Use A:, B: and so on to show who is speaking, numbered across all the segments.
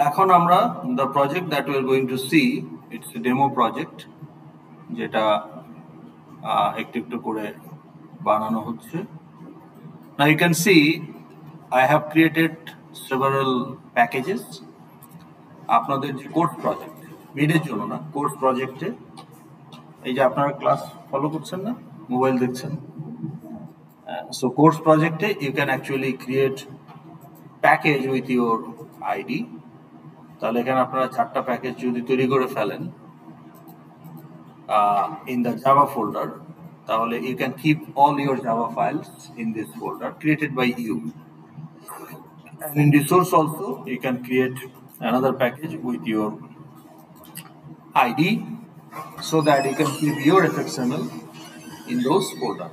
A: এখন আমরা the project that we are going to see, it's a demo project যেটা একটু একটু করে বানানো হচ্ছে. Now you can see I have created several packages. আপনাদের যে কোর্স প্রজেক্ট, মিডের জন্য না, কোর্স প্রজেক্টে এই যে আপনারা ক্লাস ফলো করছেন না, মোবাইল দেখছেন, so course project you can actually create package with your ID. তাহলে এখানে আপনারা 4টা প্যাকেজ যদি তৈরি করে ফেলেন in the Java folder, তাহলে you can keep all your Java files in this folder created by you. And in resource also you can create another package with your ID so that you can keep your XML in those folder.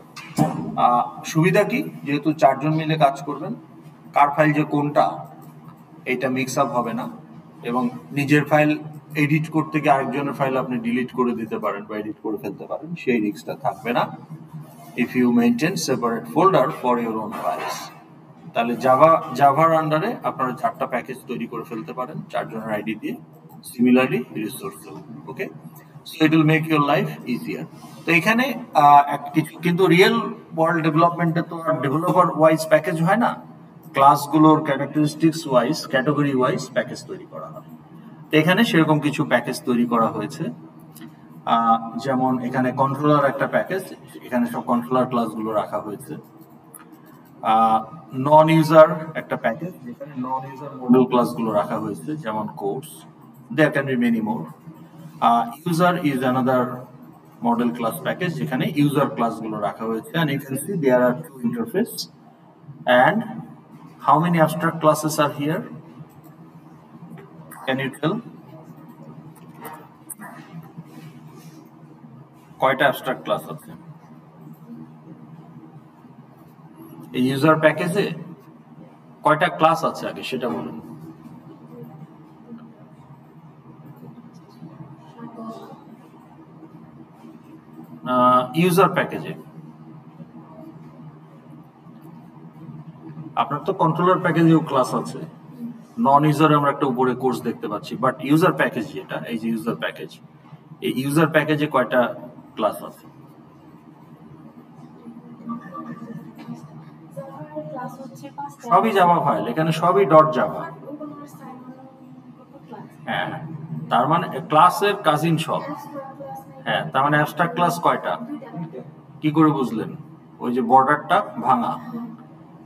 A: সুবিধা কি, যেহেতু 4 জন মিলে কাজ করবেন, কার file যে কোনটা এটা mix up হবে না, এবং নিজের ফাইল এডিট করতে গিয়ে আরেকজনের ফাইল আপনি ডিলিট করে দিতে পারেন বা এডিট করে ফেলতে পারেন, সেই রিস্কটা থাকবে না if you maintain separate folder for your own files. তাহলে জাভার আন্ডারে আপনারা 4টা প্যাকেজ তৈরি করে ফেলতে পারেন 4 জনের আইডি দিয়ে, similarly resource. Okay, so it will make your life easier. তো এখানে কিন্তু রিয়েল ওয়ার্ল্ড ডেভেলপমেন্টে তো আর ডেভেলপার ওয়াইজ প্যাকেজ হয় না, ক্লাসগুলোর characteristics wise, category wise package তৈরি করা হয়. তো এখানে সেরকম কিছু প্যাকেজ তৈরি করা হয়েছে, যেমন এখানে কন্ট্রোলার একটা প্যাকেজ, এখানে সব কন্ট্রোলার ক্লাসগুলো রাখা হয়েছে. নন ইউজার একটা প্যাকেজ, যেখানে নন ইউজার মডেল ক্লাসগুলো রাখা হয়েছে, যেমন course. There can be many more. User is another model class package, যেখানে ইউজার ক্লাসগুলো রাখা হয়েছে. and you can see there are 2 interface. And how many abstract classes are here? Can you tell? কয়টা abstract class আছে এই user প্যাকেজে? কয়টা class আছে আগে সেটা বলুন. ইউজার প্যাকেজে আপনার তো কন্ট্রোলার প্যাকেজেও ক্লাস আছে, নন ইউজার আমরা একটা উপরে কোর্স দেখতে পাচ্ছি, বাট ইউজার প্যাকেজ যেটা, এই যে ইউজার প্যাকেজ, এই ইউজার প্যাকেজে কয়টা ক্লাস আছে? সবই জাভা ফাইল, এখানে সবই ডট জাভা. হ্যাঁ, তার মানে ক্লাসের কাজিন সব. হ্যাঁ, তার মানে অ্যাবস্ট্রাক্ট ক্লাস কয়টা? কি করে বুঝলেন? ওই যে বর্ডারটা ভাঙা,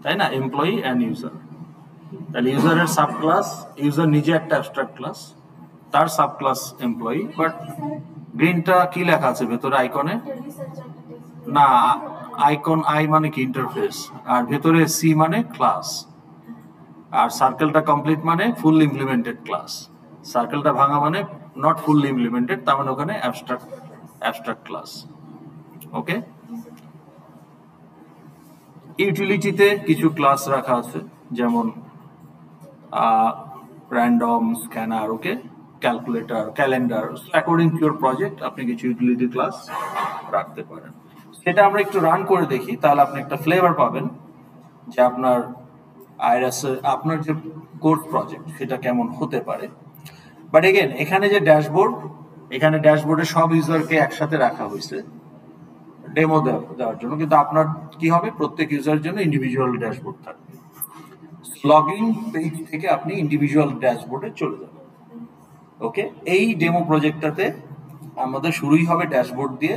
A: তাই না, এমপ্লয়ি অ্যান্ড ইউজার. তাহলে ইউজারের সাব ক্লাস, ইউজার নিজে একটা অ্যাবস্ট্রাক্ট ক্লাস, তার সাব ক্লাস এমপ্লয়ি. বাট গ্রিনটা কি লেখা আছে ভেতরে আইকনে? না, আইকন আই মানে কি ইন্টারফেস, আর ভেতরে সি মানে ক্লাস, আর সার্কেলটা কমপ্লিট মানে ফুল ইমপ্লিমেন্টেড ক্লাস. সার্কেলটা ভাঙা মানে নট ফুললি ইমপ্লিমেন্টেড, তার মানে ওখানে অ্যাবস্ট্রাক্ট ক্লাস. ওকে, ইউটিলিটিতে কিছু ক্লাস রাখা আছে, যেমন random, scanner, okay, calculator, calendar. According to your project আপনি কিছু ইউটিলিটি ক্লাস রাখতে পারেন. সেটা আমরা একটু রান করে দেখি, তাহলে আপনি একটা ফ্লেভার পাবেন যে আপনার আইরাস, আপনার যে কোর্স প্রজেক্ট সেটা কেমন হতে পারে. বাট এগেন এখানে যে ড্যাশবোর্ড, এখানে ড্যাশবোর্ডে সব ইউজারকে একসাথে রাখা হয়েছে ডেমো দেওয়ার জন্য, কিন্তু আপনার কি হবে, প্রত্যেক ইউজারের জন্য ইন্ডিভিজুয়াল ড্যাশবোর্ড থাকবে. লগইন পেজ থেকে আপনি ইন্ডিভিজুয়াল ড্যাশবোর্ডে চলে যাবেন. ওকে, এই ডেমো প্রজেক্টটাতে আমাদের শুরুই হবে ড্যাশবোর্ড দিয়ে,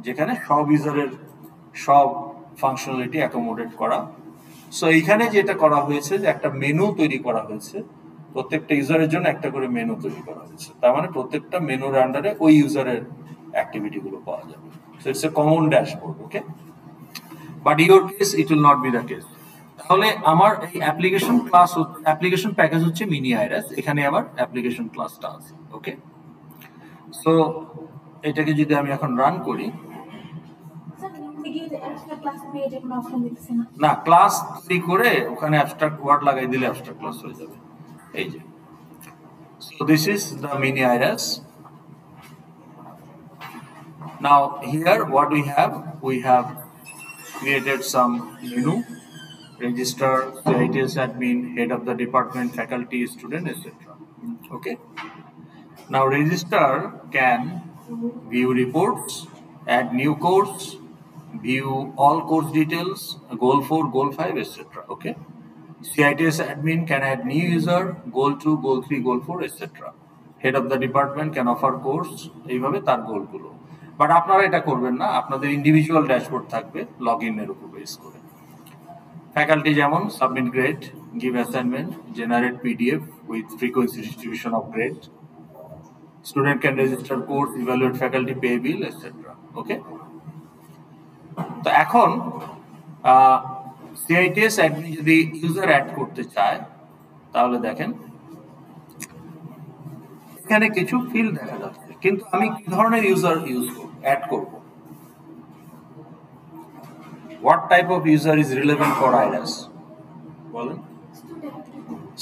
A: যেখানে সব ইউজারের সব ফাংশনালিটি অ্যাকোমোডেট করা. সো এইখানে যেটা করা হয়েছে যে একটা মেনু তৈরি করা হয়েছে, প্রত্যেকটা ইউজারের জন্য একটা করে মেনু তৈরি করা হয়েছে. তার মানে প্রত্যেকটা মেনুর আন্ডারে ওই ইউজারের অ্যাক্টিভিটি গুলো পাওয়া যাবে. So it's a common dashboard. Okay, but your case it will not be the case. তাহলে আমার এই অ্যাপ্লিকেশন ক্লাস, অ্যাপ্লিকেশন প্যাকেজ হচ্ছে মিনি আইরাস, এখানে আবার অ্যাপ্লিকেশন ক্লাসটা আছে. ওকে, সো এটাকে যদি আমি এখন রান করি, না ক্লাস তৈরি করে ওখানে অ্যাবস্ট্রাক্ট ওয়ার্ড লাগাই দিলে অ্যাবস্ট্রাক্ট ক্লাস হয়ে যাবে. এই যে, so this is the mini iras. Now here what we have created some menu register, CITS admin, head of the department, faculty, student, etc. Okay. Now register can view reports, add new course, view all course details, goal 4, goal 5, etc. Okay. CITS admin can add new user, goal 2, goal 3, goal 4, etc. Head of the department can offer course, এইভাবে তার গোলগুলো। But আপনারা এটা করবেন না, আপনাদের individual dashboard থাকবে log ইনের উপর বেস করে। ফ্যাকাল্টি যেমন submit grade, give assignment, generate PDF with frequency distribution of grade, student can register course, evaluate faculty, pay bill, etcetera. Okay. তো এখন সিআইটিএস অ্যাডমিন যদি ইউজার অ্যাড করতে চায় তাহলে দেখেন এখানে কিছু ফিল্ড দেখা যাচ্ছে, কিন্তু আমি কি ধরনের ইউজার অ্যাড করব? What type of user is relevant for IRAS? বলেন।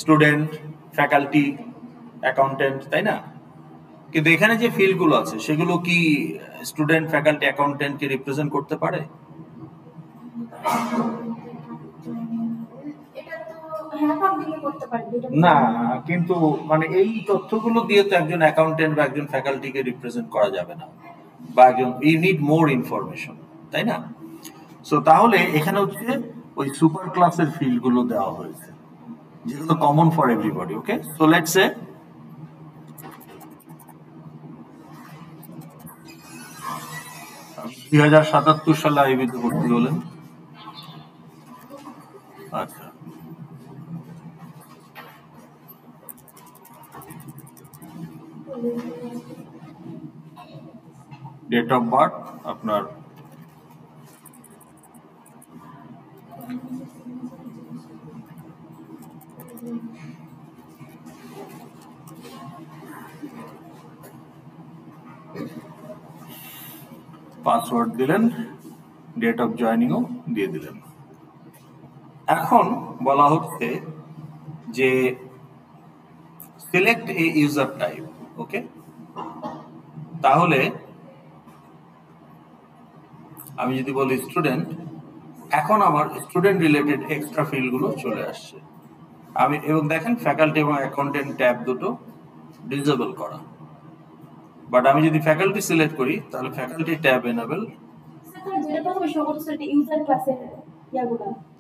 A: স্টুডেন্ট, ফ্যাকাল্টি, অ্যাকাউন্টেন্ট, তাই না? কিন্তু এখানে যে ফিল্ডগুলো আছে সেগুলো কি স্টুডেন্ট, ফ্যাকাল্টি, অ্যাকাউন্টেন্টকে রিপ্রেজেন্ট করতে পারে? না, কিন্তু মানে এই তথ্যগুলো দিয়ে তো একজন অ্যাকাউন্টেন্ট বা একজন ফ্যাকাল্টিকে রিপ্রেজেন্ট করা যাবে না, বা একজন ইউ নিড মোর ইনফরমেশন, তাই না? সো তাহলে এখানে হচ্ছে ওই সুপার ক্লাসের ফিল্ডগুলো দেওয়া হয়েছে যেগুলো common for everybody. Okay, so let's say 2077 সালে আইবিতে ভর্তি হলেন। আচ্ছা, ডেট অফ বার্থ আপনার পাসওয়ার্ড দিলেন, ডেট অফ জয়নিংও দিয়ে দিলেন। এখন বলা হচ্ছে যে select a user type. Okay, তাহলে আমি যদি বলি স্টুডেন্ট, এখন আমার স্টুডেন্ট রিলেটেড এক্সট্রা ফিল্ডগুলো চলে আসছে। আমি এবং দেখেন ফ্যাকাল্টি এবং অ্যাকাউন্টেন্ট ট্যাব দুটো ডিসেবল করা। বাট আমি যদি ফ্যাকাল্টি সিলেক্ট করি তাহলে ফ্যাকাল্টি ট্যাব এনেবল।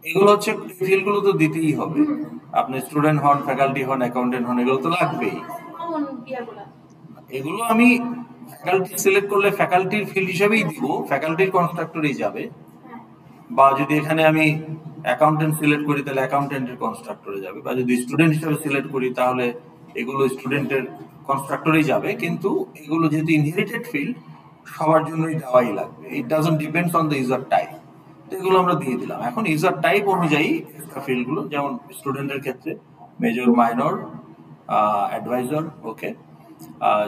A: এগুলো হচ্ছে ফিল্ডগুলো তো দিতেই হবে, আপনি স্টুডেন্ট হন, ফ্যাকাল্টি হন, অ্যাকাউন্টেন্ট হন, এগুলো তো লাগবেই। এগুলো আমি ফ্যাকাল্টি সিলেক্ট করলে ফ্যাকাল্টির ফিল্ড হিসেবেই দিব, ফ্যাকাল্টির কনস্ট্রাক্টরেই যাবে। বা যদি এখানে আমি অ্যাকাউন্টেন্ট সিলেক্ট করি তাহলে অ্যাকাউন্টেন্টের কনস্ট্রাক্টরে যাবে, বা যদি স্টুডেন্ট হিসেবে সিলেক্ট করি তাহলে এগুলো স্টুডেন্টের কনস্ট্রাক্টরেই যাবে। কিন্তু এগুলো যেহেতু ইনহেরিটেড ফিল্ড সবার জন্যই দেওয়াই লাগবে, it doesn't depends on the user type. তো এগুলো আমরা দিয়ে দিলাম। এখন ইউজার টাইপ অনুযায়ী এক্সট্রা ফিল্ডগুলো, যেমন স্টুডেন্টের ক্ষেত্রে মেজর, মাইনর, অ্যাডভাইজার। ওকে,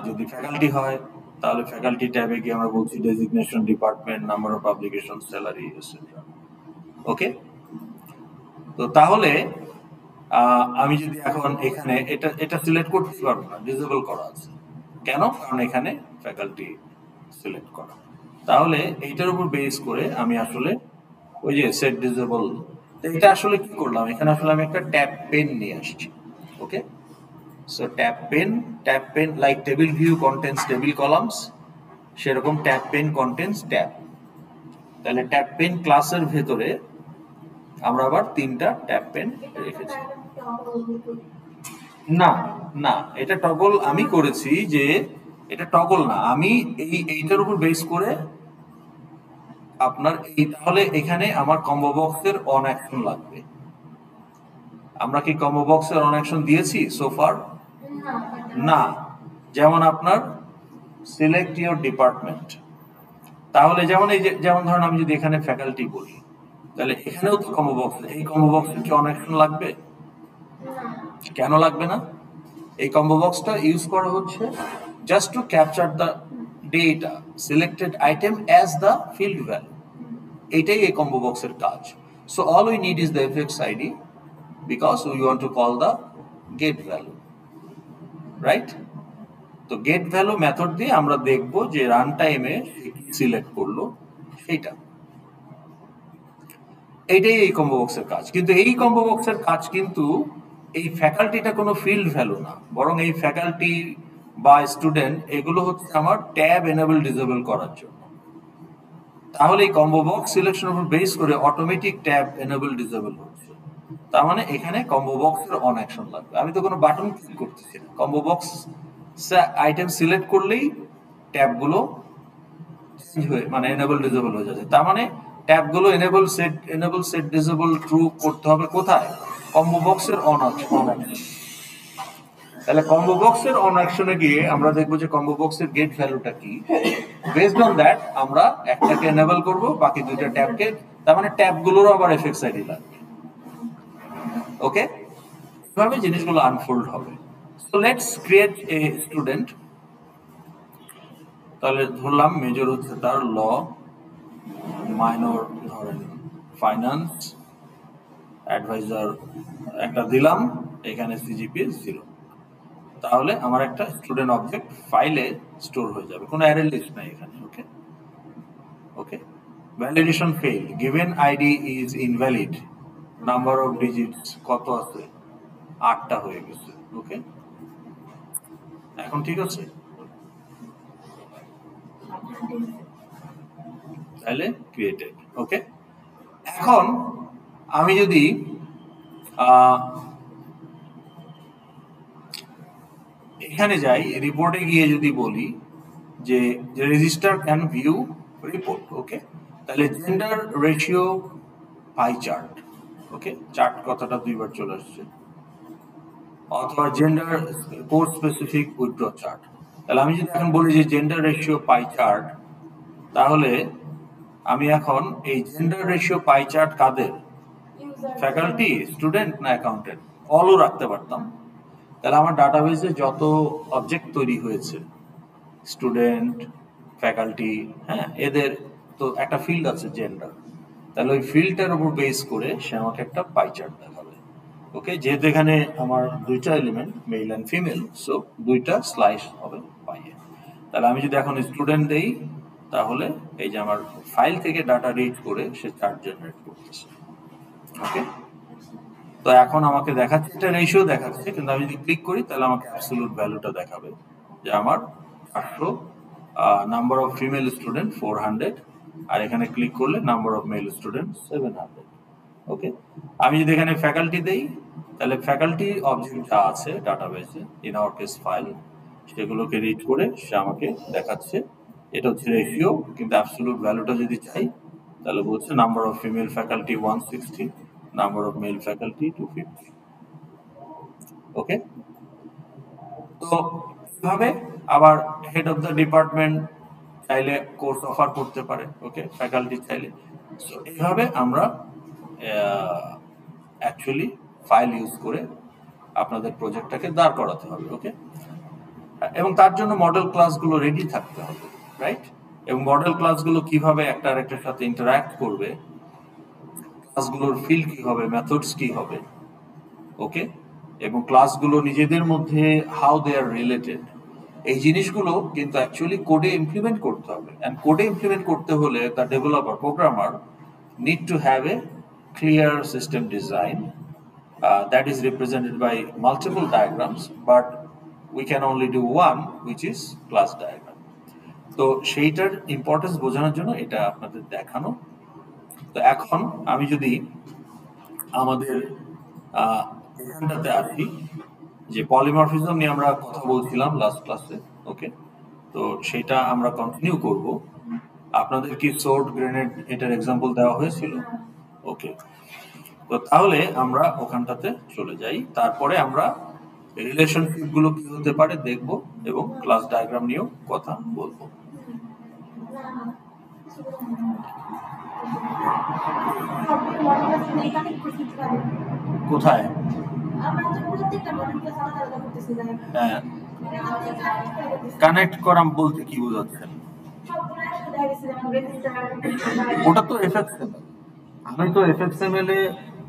A: যদি ফ্যাকাল্টি হয় তাহলে ফ্যাকাল্টি ট্যাবে গিয়ে আমরা বলছি designation, department, number of publication, salary, etcetera. Okay, তো তাহলে আমি যদি এখন এখানে এটা সিলেক্ট করতে পারবো না, ডিসেবল করা আছে। কেন? কারণ এখানে ফ্যাকাল্টি সিলেক্ট করা। তাহলে এইটার উপর বেস করে আমি আসলে ওই যে সেট ডিসেবল, এটা আসলে কি করলাম, এখানে আসলে আমি একটা ট্যাব পেন নিয়ে আসছি। Okay, so tab pane like table view contents table columns, সেরকম ট্যাব পেন কন্টেন্টস ট্যাব। তাহলে ট্যাব পেন ক্লাসের ভেতরে আমরা আবার 3টা ট্যাব পেন রেখেছি। না না, এটা টগল আমি করেছি, যে এটা টগল না, আমি এইটার উপর বেস করে আপনার তাহলে এখানে আমার কম্বো বক্সের অন অ্যাকশন লাগবে। আমরা কি কম্বো বক্সের অন অ্যাকশন দিয়েছি সোফার? না। যেমন আপনার সিলেক্ট ইওর ডিপার্টমেন্ট, তাহলে যেমন যেমন ধরুন আমি যদি এখানে ফ্যাকাল্টি বলি তাহলে এখানেও তো কম্বো বক্স, এই কম্বো বক্সের কি অন অ্যাকশন লাগবে? কেন লাগবে না? এই কম্বো বক্সটা ইউজ করা হচ্ছে just to capture the data selected item as the field value. এটাই এই কম্বো বক্সের কাজ। So all we need is the FX ID because we want to call the get value, right? তো get value method দিয়ে আমরা দেখব যে run টাইমে সিলেক্ট করলো সেইটা। এইটাই এই কম্বো বক্সের কাজ। কিন্তু এই কম্বো বক্সের কাজ কিন্তু এই ফ্যাকাল্টিটা কোনো ফিল্ড ভ্যালু না, বরং এই ফ্যাকাল্টি বা স্টুডেন্ট এগুলো হচ্ছে আমার ট্যাব এনেবল ডিসেবল করার জন্য। তাহলে এই কম্বো বক্স সিলেকশনের উপর বেস করে অটোমেটিক ট্যাব এনেবল ডিসেবল হচ্ছে। তার মানে এখানে কম্বো বক্সের অন অ্যাকশন লাগবে। আমি তো কোনো বাটন ক্লিক করতেছি না, কম্বো বক্স আইটেম সিলেক্ট করলেই ট্যাবগুলো চেঞ্জ হয়ে মানে এনেবল ডিসেবল হয়ে যাচ্ছে। তার মানে ট্যাবগুলো এনেবল সেট ডিসেবল ট্রু করতে হবে কোথায়? কম্বো বক্সের অন অ্যাকশন। তাহলে কম্বো বক্সের অন অ্যাকশনে গিয়ে আমরা দেখবো যে কম্বো বক্সের গেট ভ্যালুটা কি। বেসড অন দ্যাট আমরা একটাকে এনেবল করব, বাকি দুইটা ট্যাবকে, তার মানে ট্যাবগুলোরও আবার এফএক্স আইডি লাগবে। ওকে, এভাবে জিনিসগুলো আনফোল্ড হবে। So let's create a student. তাহলে ধরলাম মেজর হচ্ছে তার ল, মাইনর ধরেন ফাইন্যান্স, অ্যাডভাইজার একটা দিলাম, এখানে সিজিপিএ 0। তাহলে আমার একটা স্টুডেন্ট অবজেক্ট ফাইলে স্টোর হয়ে যাবে, কোনো অ্যারে লিস্ট নাই এখানে। Okay okay, validation fail, given ID is invalid, number of digits কত আছে, 8টা হয়ে গেছে। ওকে, এখন ঠিক আছে। তাহলে ক্রিয়েটেড। ওকে, এখন আমি যদি এখানে যাই, রিপোর্টে গিয়ে যদি বলি যে রেজিস্টার ক্যান ভিউ রিপোর্ট। ওকে, তাহলে জেন্ডার রেশিও পাই চার্ট। ওকে, চার্ট কথাটা দুইবার চলে আসছে, অথবা gender course specific withdraw chart. তাহলে আমি যদি এখন বলি যে জেন্ডার রেশিও পাই চার্ট, তাহলে আমি এখন এই জেন্ডার রেশিও পাই চার্ট কাদের, ফ্যাকাল্টি, স্টুডেন্ট না অ্যাকাউন্টেন্ট, অলও রাখতে পারতাম। তাহলে আমার ডাটাবেসে যত অবজেক্ট তৈরি হয়েছে, স্টুডেন্ট, ফ্যাকাল্টি, হ্যাঁ, এদের তো একটা ফিল্ড আছে জেন্ডার। তাহলে ওই ফিল্ডটার উপর বেস করে সে আমাকে একটা পাই চার্ট দেখাবে। ওকে, যেহেতু এখানে আমার দুইটা element male and female, so দুইটা স্লাইস হবে পাইয়ে। তাহলে আমি যদি এখন স্টুডেন্ট দেই, তাহলে এই যে আমার ফাইল থেকে ডাটা রিড করে সে চার্ট জেনারেট করতেছে। ওকে, তো এখন আমাকে দেখাচ্ছে, এটা রেশিও দেখাচ্ছে, কিন্তু আমি যদি ক্লিক করি তাহলে আমাকে অ্যাবসলিউট ভ্যালুটা দেখাবে যে আমার 800, নাম্বার অফ ফিমেল স্টুডেন্ট 400, আর এখানে ক্লিক করলে নাম্বার অফ মেল স্টুডেন্ট 700। ওকে, আমি যদি এখানে ফ্যাকাল্টি দেই, তাহলে ফ্যাকাল্টি অবজেক্ট যা আছে ডাটাবেসে, ইন আওয়ার কেস ফাইল, সেগুলোকে রিড করে সে আমাকে দেখাচ্ছে। এটা হচ্ছে রেশিও, কিন্তু অ্যাবসলিউট ভ্যালুটা যদি চাই তাহলে বলছে number of female faculty 160, number of male faculty 250। Okay, তো এভাবে আবার হেড অফ দ্য ডিপার্টমেন্ট চাইলে কোর্স অফার করতে পারে। ওকে, ফ্যাকাল্টি চাইলে। সো এইভাবে আমরা অ্যাকচুয়ালি ফাইল ইউজ করে আপনাদের প্রজেক্টটাকে দাঁড় করাতে হবে। ওকে, এবং তার জন্য মডেল ক্লাসগুলো রেডি থাকতে হবে, রাইট? এবং মডেল ক্লাসগুলো কিভাবে একটা আরেকটার সাথে ইন্টারঅ্যাক্ট করবে, ক্লাসগুলোর ফিল্ড কি হবে, মেথডস কি হবে। ওকে, এবং ক্লাসগুলো নিজেদের মধ্যে হাউ দে আর রিলেটেড, এই জিনিসগুলো কিন্তু অ্যাকচুয়ালি কোডে ইমপ্লিমেন্ট করতে হবে। অ্যান্ড কোডে ইমপ্লিমেন্ট করতে হলে the developer, programmer need to have a clear system design that is represented by multiple diagrams, but we can only do one, which is class diagram. তো সেইটার ইম্পর্টেন্স বোঝানোর জন্য এটা আপনাদের দেখানো। তো এখন আমি যদি আমাদের এখানটাতে আসি, যে পলিমরফিজম নিয়ে আমরা কথা বলছিলাম লাস্ট ক্লাসে। ওকে, তো সেটা আমরা কন্টিনিউ করব। আপনাদের কি সোর্ড, গ্রেনেড এটার এক্সাম্পল দেওয়া হয়েছিল? ওকে, তো তাহলে আমরা ওখানটাতে চলে যাই, তারপরে আমরা রিলেশনশিপ গুলো কি হতে পারে দেখব, এবং ক্লাস ডায়াগ্রাম নিয়েও কথা বলবো। কোথায়? হ্যাঁ, কানেক্ট করা বলতে কি বোঝাচ্ছেন? ওটা তো এফএক্সএমএল। আমি তো এফএক্সএমএল এ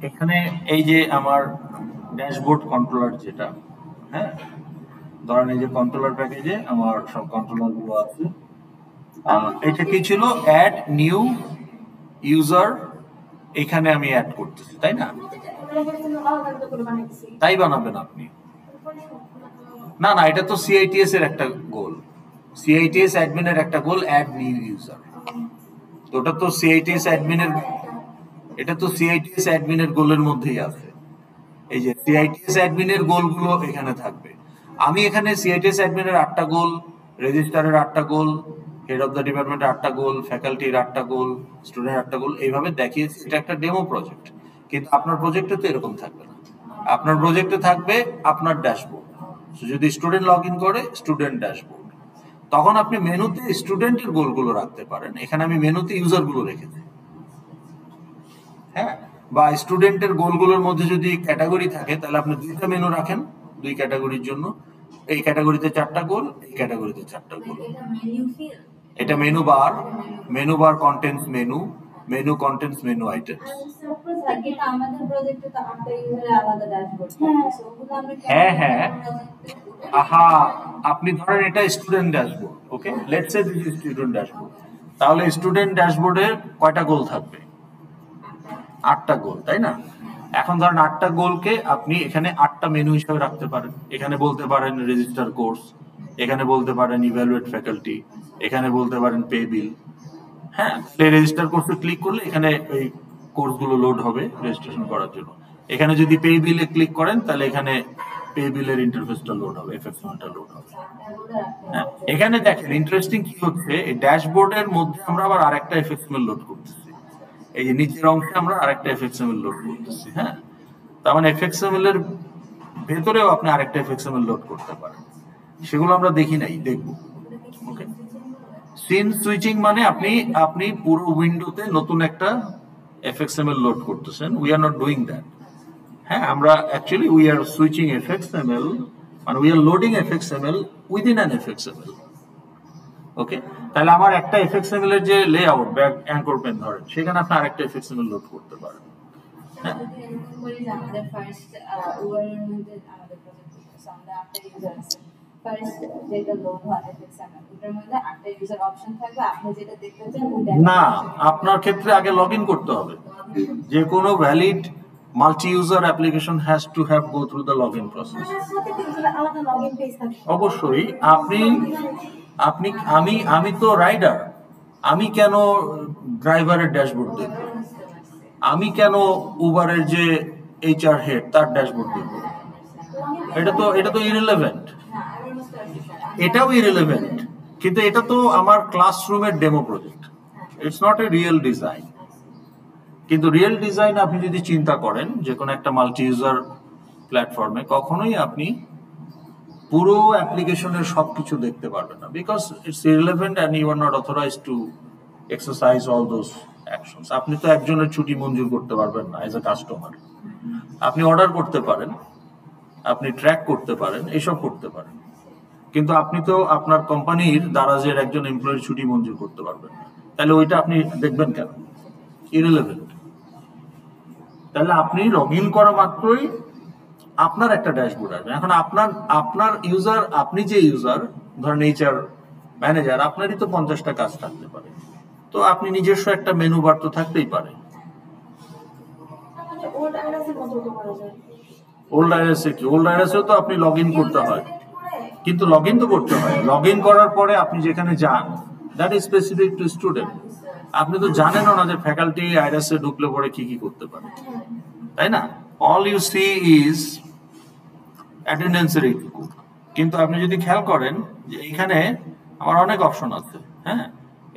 A: এখানে এই যে আমার ড্যাশবোর্ড কন্ট্রোলার যেটা, হ্যাঁ, ধরেন এই যে কন্ট্রোলার প্যাকেজে আমার সব কন্ট্রোলার গুলো আছে। এটা কি ছিল? অ্যাড নিউ ইউজার এখানে আমি অ্যাড করতেছি, তাই না? তাই বানাবেন আপনি। না না, এটা তো সিআইটিএস এর একটা গোল, সিআইটিএস অ্যাডমিনের একটা গোল, অ্যাড নিউ ইউজার। তো ওটা তো সিআইটিএস অ্যাডমিনের, এটা তো সিআইটিএস অ্যাডমিনের গোলের মধ্যেই আছে। এই যে সিআইটিএস অ্যাডমিনের গোলগুলো এখানে থাকবে। আমি এখানে সিআইটিএস অ্যাডমিনের 8টা গোল, রেজিস্ট্রারের 8টা গোল, হেড অফ দ্য ডিপার্টমেন্টের 8টা গোল, ফ্যাকাল্টির 8টা গোল, স্টুডেন্ট 8টা গোল, এইভাবে দেখিয়েছি। এটা একটা ডেমো প্রজেক্ট, কিন্তু আপনার প্রজেক্টে তো এরকম থাকবে না। আপনার প্রজেক্টে থাকবে আপনার ড্যাশবোর্ড। যদি স্টুডেন্ট লগ ইন করে, স্টুডেন্ট ড্যাশবোর্ড, তখন আপনি মেনুতে স্টুডেন্টের গোলগুলো রাখতে পারেন। এখানে আমি মেনুতে ইউজারগুলো রেখেছি, হ্যাঁ। বা স্টুডেন্টের গোলগুলোর মধ্যে যদি ক্যাটাগরি থাকে, তাহলে আপনি 2টা মেনু রাখেন 2 ক্যাটাগরির জন্য। এই ক্যাটাগরিতে 4টা গোল, এই ক্যাটাগরিতে 4টা গোল। এটা menu bar, menu bar contents menu, menu contents menu items. হ্যাঁ হ্যাঁ, আহা, আপনি ধরেন এটা student dashboard, okay, let's say this is student dashboard. তাহলে স্টুডেন্ট ড্যাশবোর্ডে কয়টা গোল থাকবে? 8টা গোল, তাই না? এখন ধরেন 8টা গোলকে আপনি এখানে 8টা মেনু হিসেবে রাখতে পারেন। এখানে বলতে পারেন রেজিস্টার কোর্স, এখানে বলতে পারেন ইভ্যালুয়েট ফ্যাকাল্টি, এখানে বলতে পারেন পে বিল। হ্যাঁ, রেজিস্টার কোর্সে ক্লিক করলে এখানে এই কোর্সগুলো লোড হবে রেজিস্ট্রেশন করার জন্য। এখানে যদি পে বিলে ক্লিক করেন, তাহলে এখানে পে বিলের ইন্টারফেসটা লোড হবে, এফএক্সএমএলটা লোড হবে। হ্যাঁ, এখানে দেখেন ইন্টারেস্টিং কি হচ্ছে, এই ড্যাশবোর্ডের মধ্যে আমরা আবার আরেকটা এফএক্সএমএল লোড করতেছি। এই যে নিচের অংশে আমরা আরেকটা এফএক্সএমএল লোড করতেছি, হ্যাঁ। তার মানে এফএক্সএমএল এর ভেতরেও আপনি আরেকটা এফএক্সএমএল লোড করতে পারেন। সেগুলো আমরা দেখি নাই, দেখবো। ওকে, সিন সুইচিং মানে আপনি পুরো উইন্ডোতে নতুন একটা এফএক্সএমএল লোড করতেছেন। We are not doing that. হ্যাঁ, আমরা actually we are switching FXML, মানে we are loading FXML within an FXML. Okay, তাহলে আমার একটা এফএক্সএমএল এর যে লেআউট ব্যাক অ্যাঙ্কর পেন ধরেন, সেখানে আপনি আরেকটা এফএক্সএমএল লোড করতে পারেন। হ্যাঁ, না, আপনার ক্ষেত্রে আগে লগ ইন করতে হবে। যে কোনো valid multi user application has to have go through the log in process. অবশ্যই আমি তো রাইডার, আমি কেন ড্রাইভারের ড্যাশবোর্ড দেখব? আমি কেন উবারের যে এইচআর হেড তার ড্যাশবোর্ড দেখব? এটা তো ইরিলেভেন্ট। এটাও ইরিলেভেন্ট, কিন্তু এটা তো আমার ক্লাসরুমের demo project, it's not a real design. কিন্তু রিয়েল ডিজাইন আপনি যদি চিন্তা করেন যে কোনো একটা মাল্টি ইউজার প্ল্যাটফর্মে, কখনোই আপনি পুরো অ্যাপ্লিকেশনের সবকিছু দেখতে পারবেন না, because it's irrelevant and you are not authorised to exercise all those actions. আপনি তো একজনের ছুটি মঞ্জুর করতে পারবেন না এজ এ কাস্টমার। আপনি অর্ডার করতে পারেন, আপনি ট্র্যাক করতে পারেন, এসব করতে পারেন, কিন্তু আপনি তো আপনার কোম্পানির দারাজের একজন এমপ্লয়ির ছুটি মঞ্জুর করতে পারবেন না। তাহলে ওইটা আপনি দেখবেন কেন? ইরিলেভেন্ট। তাহলে আপনি লগ ইন করা মাত্রই আপনার একটা ড্যাশবোর্ড আসবে। এখন আপনার ইউজার, আপনি যে ইউজার, ধরেন এইচআর ম্যানেজার, আপনারই তো 50টা কাজ থাকতে পারে। তো আপনি নিজস্ব একটা মেনু বার তো থাকতেই পারে। ওল্ড আইএসএ কি? ওল্ড আইএসএ তো আপনি লগ ইন করতে হয়, কিন্তু লগ ইন তো করতে হয়। লগ ইন করার পরে আপনি যেখানে যান, that is specific to student. আপনি তো জানেনও না যে ফ্যাকাল্টি আইএসএ ঢুকলে পরে কি কি করতে পারে, তাই না? অল ইউ সি ইজ অ্যাটেন্ডেন্সের এইটুকু। কিন্তু আপনি যদি খেয়াল করেন যে এখানে আমার অনেক অপশন আছে, হ্যাঁ।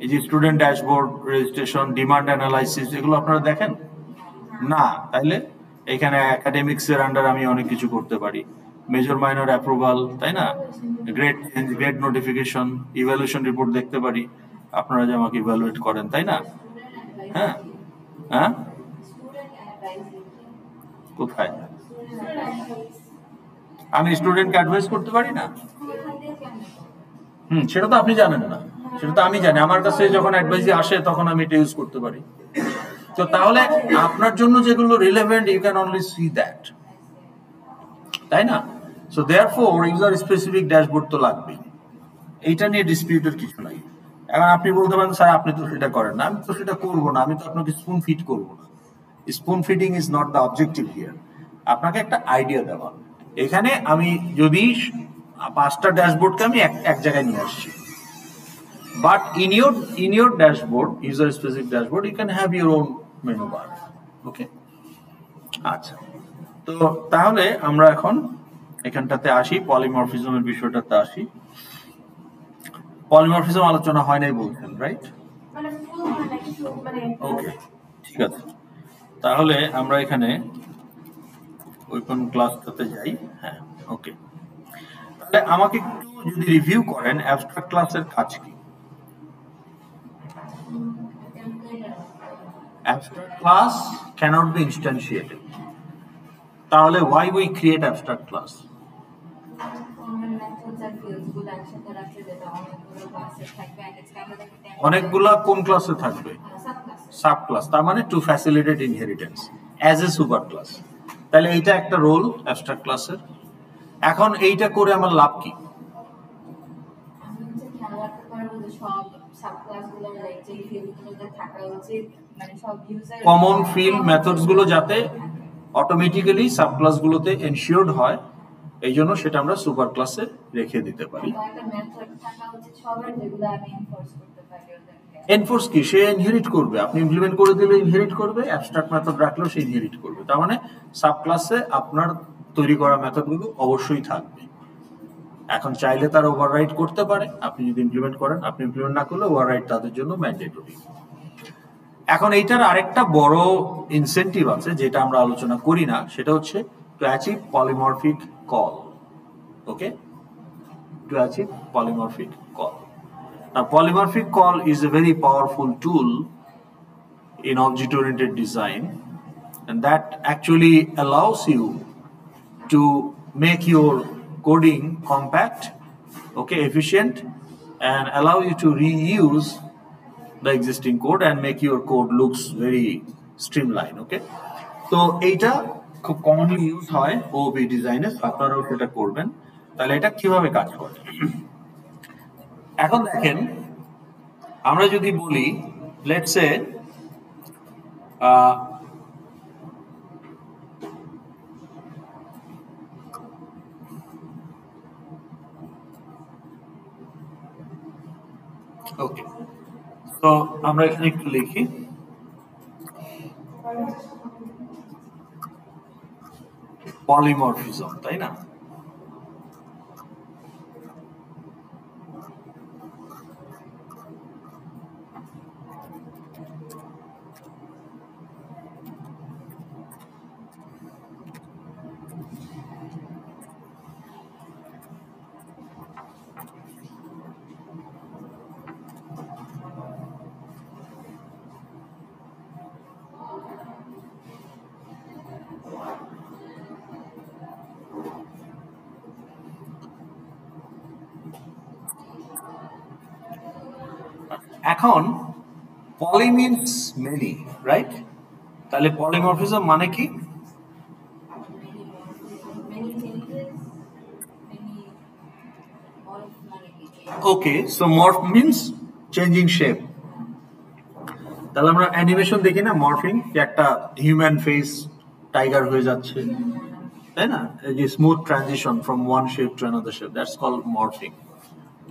A: এই যে student dashboard, registration, demand analysis, এগুলো আপনারা দেখেন না? তাইলে এখানে একাডেমিক্স এর আন্ডার আমি অনেক কিছু করতে পারি, মেজর মাইনর অ্যাপ্রুভাল, তাই না? Grade change, grade notification, evaluation report দেখতে পারি, আপনারা যে আমাকে ইভ্যালুয়েট করেন, তাই না? হ্যাঁ হ্যাঁ, কোথায়? আমি স্টুডেন্টকে অ্যাডভাইস করতে পারি না? সেটা তো আপনি জানেন না, সেটা তো আমি জানি। আমার কাছে যখন অ্যাডভাইস আসে তখন আমি এটা ইউজ করতে পারি। তো তাহলে আপনার জন্য যেগুলো relevant, you can only see that, তাই না? So therefore user specific dashboard তো লাগবেই, এইটা নিয়ে ডিসপিউটের কিছু নাই। এখন আপনি বলতে পারেন স্যার আপনি তো সেটা করেন না। আমি তো সেটা করবো না, আমি তো আপনাকে স্পুন ফিট করবো না। Spoon feeding is not the objective here. আপনাকে একটা আইডিয়া দেওয়া। এখানে আমি যদি 5টা ড্যাশবোর্ডকে আমি এক জায়গায় নিয়ে আসছি, but in your dashboard, user specific dashboard, you can have your own menu bar. ওকে, আচ্ছা, তো তাহলে আমরা এখন এখানটাতে আসি, পলিমরফিজমের বিষয়টাতে আসি। পলিমরফিজম আলোচনা হয় নাই বলছেন, রাইট? ওকে, ঠিক আছে, তাহলে আমরা এখানে ওপেন ক্লাসটাতে যাই। হ্যাঁ, ওকে, তাহলে আমাকে একটু যদি রিভিউ করেন অ্যাবস্ট্রাক্ট ক্লাসের কাজ কি। Abstract class cannot be instantiated. তাহলে why we create abstract class? অনেকগুলা কোন ক্লাসে থাকবে? সাব ক্লাস, তার মানে two facilitate inheritance as a super class. তাহলে এইটা একটা রোল অ্যাবস্ট্রাক্ট ক্লাসের। এখন এইটা করে আমার লাভ কি? কমন ফিল্ড মেথডস গুলো যাতে অটোমেটিক্যালি সাব ক্লাসগুলোতে এনশিওরড হয়, এই জন্য সেটা আমরা সুপার ক্লাসে রেখে দিতে পারি। এনফোর্স কি? সে ইনহেরিট করবে, আপনি ইমপ্লিমেন্ট করে দিলে ইনহেরিট করবে, অ্যাবস্ট্রাক্ট মেথড রাখলেও সে ইনহেরিট করবে। তার মানে সাব ক্লাসে আপনার তৈরি করা মেথডগুলো অবশ্যই থাকবে। এখন চাইলে তারা ওভাররাইড করতে পারে, আপনি যদি ইমপ্লিমেন্ট করেন, আপনি ইমপ্লিমেন্ট না করলে ওভাররাইড তাদের জন্য ম্যান্ডেটরি। এখন এইটার আরেকটা বড় ইনসেন্টিভ আছে যেটা আমরা আলোচনা করি না, সেটা হচ্ছে to achieve polymorphic call. Okay, to achieve polymorphic call. Now, polymorphic call is a very powerful tool in object-oriented design, and that actually allows you to make your coding compact, okay, efficient, and allow you to reuse the existing code and make your code looks very streamlined. Okay, so এইটা খুব commonly use হয় OOP ডিজাইনে, আপনারাও সেটা করবেন। তাহলে এটা কিভাবে কাজ করে এখন দেখেন, আমরা যদি বলি লেটস সে ওকে, তো আমরা এখানে একটু লিখি পলিমরফিজম, তাই না? এখন পলি মিনস মেনি, রাইট? তাহলে পলিমরফিজম মানে কি? Okay, so morph means changing shape. তাহলে আমরা অ্যানিমেশন দেখি না, মর্ফিং, একটা হিউম্যান ফেস টাইগার হয়ে যাচ্ছে, তাই না? এই যে smooth transition from one shape to another shape, that's called morphing.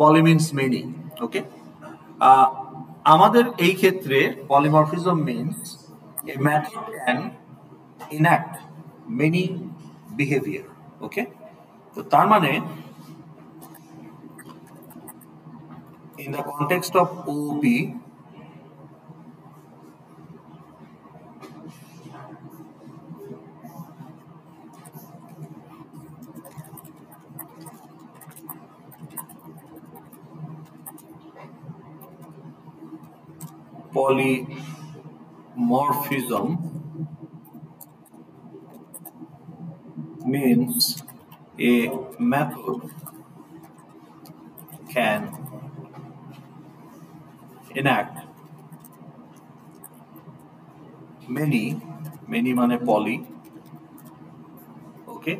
A: Poly means many. Okay, আমাদের এই ক্ষেত্রে polymorphism means a method can enact many behavior. Okay, তো তার মানে in the context of OOP, polymorphism means a method can enact many মানে poly, okay,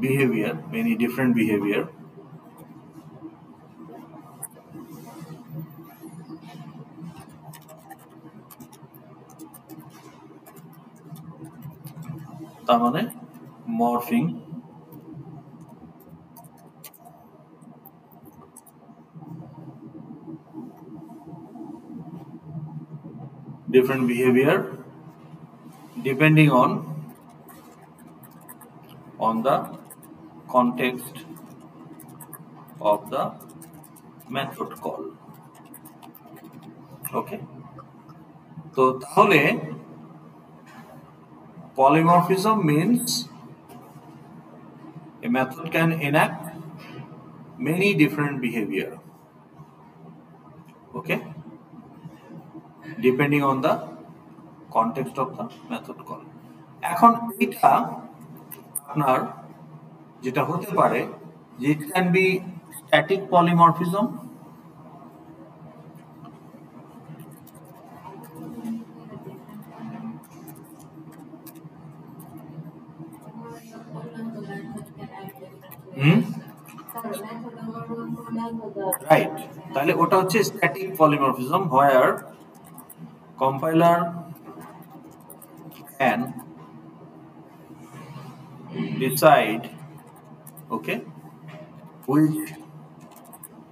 A: behavior, many different behavior তার মানে morphing different behavior depending on the context of the method call. Okay, তো তাহলে polymorphism means a method can enact many different behavior, okay, depending on the context of the method call. এখন এটা আপনার যেটা হতে পারে যে it can be static polymorphism, right, তাহলে ওটা হচ্ছে static polymorphism where compiler can decide, okay, which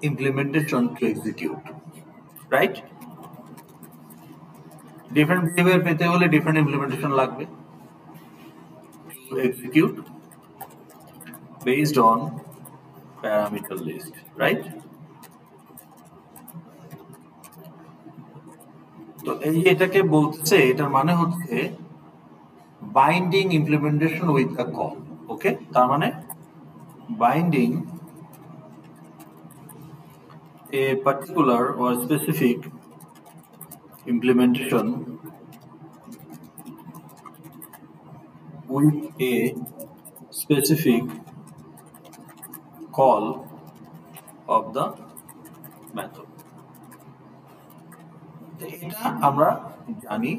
A: implementation to execute, right? Different behavior পেতে হলে different implementation লাগবে to execute based on parameter list, right? তো এই যে এটাকে বলছে, এটার মানে হচ্ছে binding implementation with the call, okay, তার মানে binding a particular or specific implementation with a specific call of the method. এটা আমরা জানি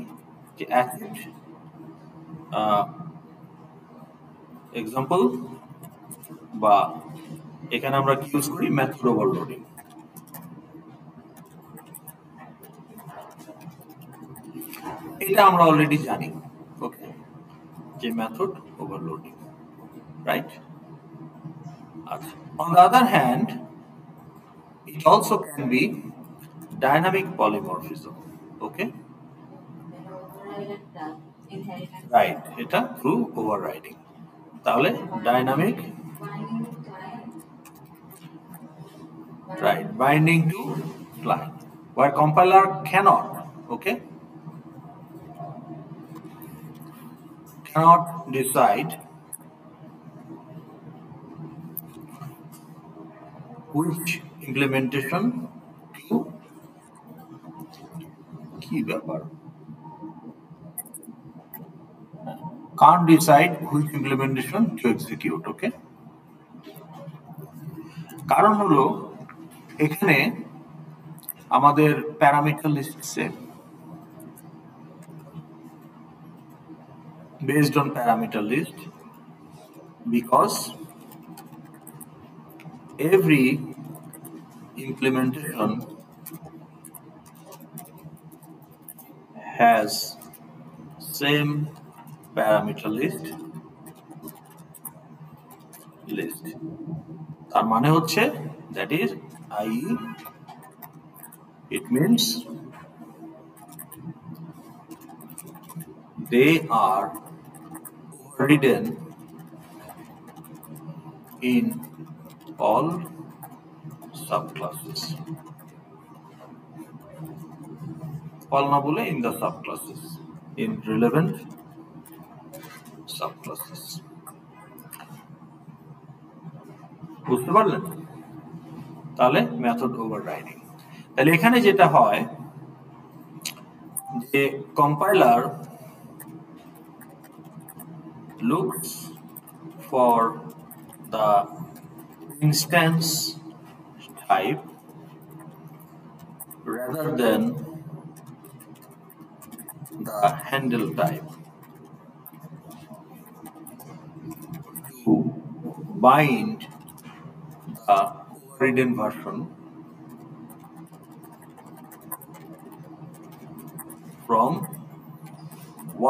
A: যে অ্যাসেট এক্সাম্পল বা এখানে আমরা কি ইউজ করি মেথড ওভারলোডিং। এটা আমরা অলরেডি জানি, ওকে, যে মেথড ওভারলোডিং, রাইট? আচ্ছা, on the other hand it also can be dynamic polymorphism, okay, right, এটা through overriding, তাহলে dynamic, right, binding to client where compiler cannot, okay, cannot decide which implementation to কি ব্যাপার, can't decide which implementation to execute, okay, কারণ হলো এখানে আমাদের parameter লিস্টে based on parameter list, because every implementation has same parameter list তার মানে হচ্ছে that is i.e. it means they are overridden in all subclasses, all না বলে in the subclasses, in relevant subclasses, বুঝতে পারলেন? তাহলে মেথড ওভাররাইডিং, তাহলে এখানে যেটা হয় যে compiler looks for the instance type rather than the handle type to bind the overridden version from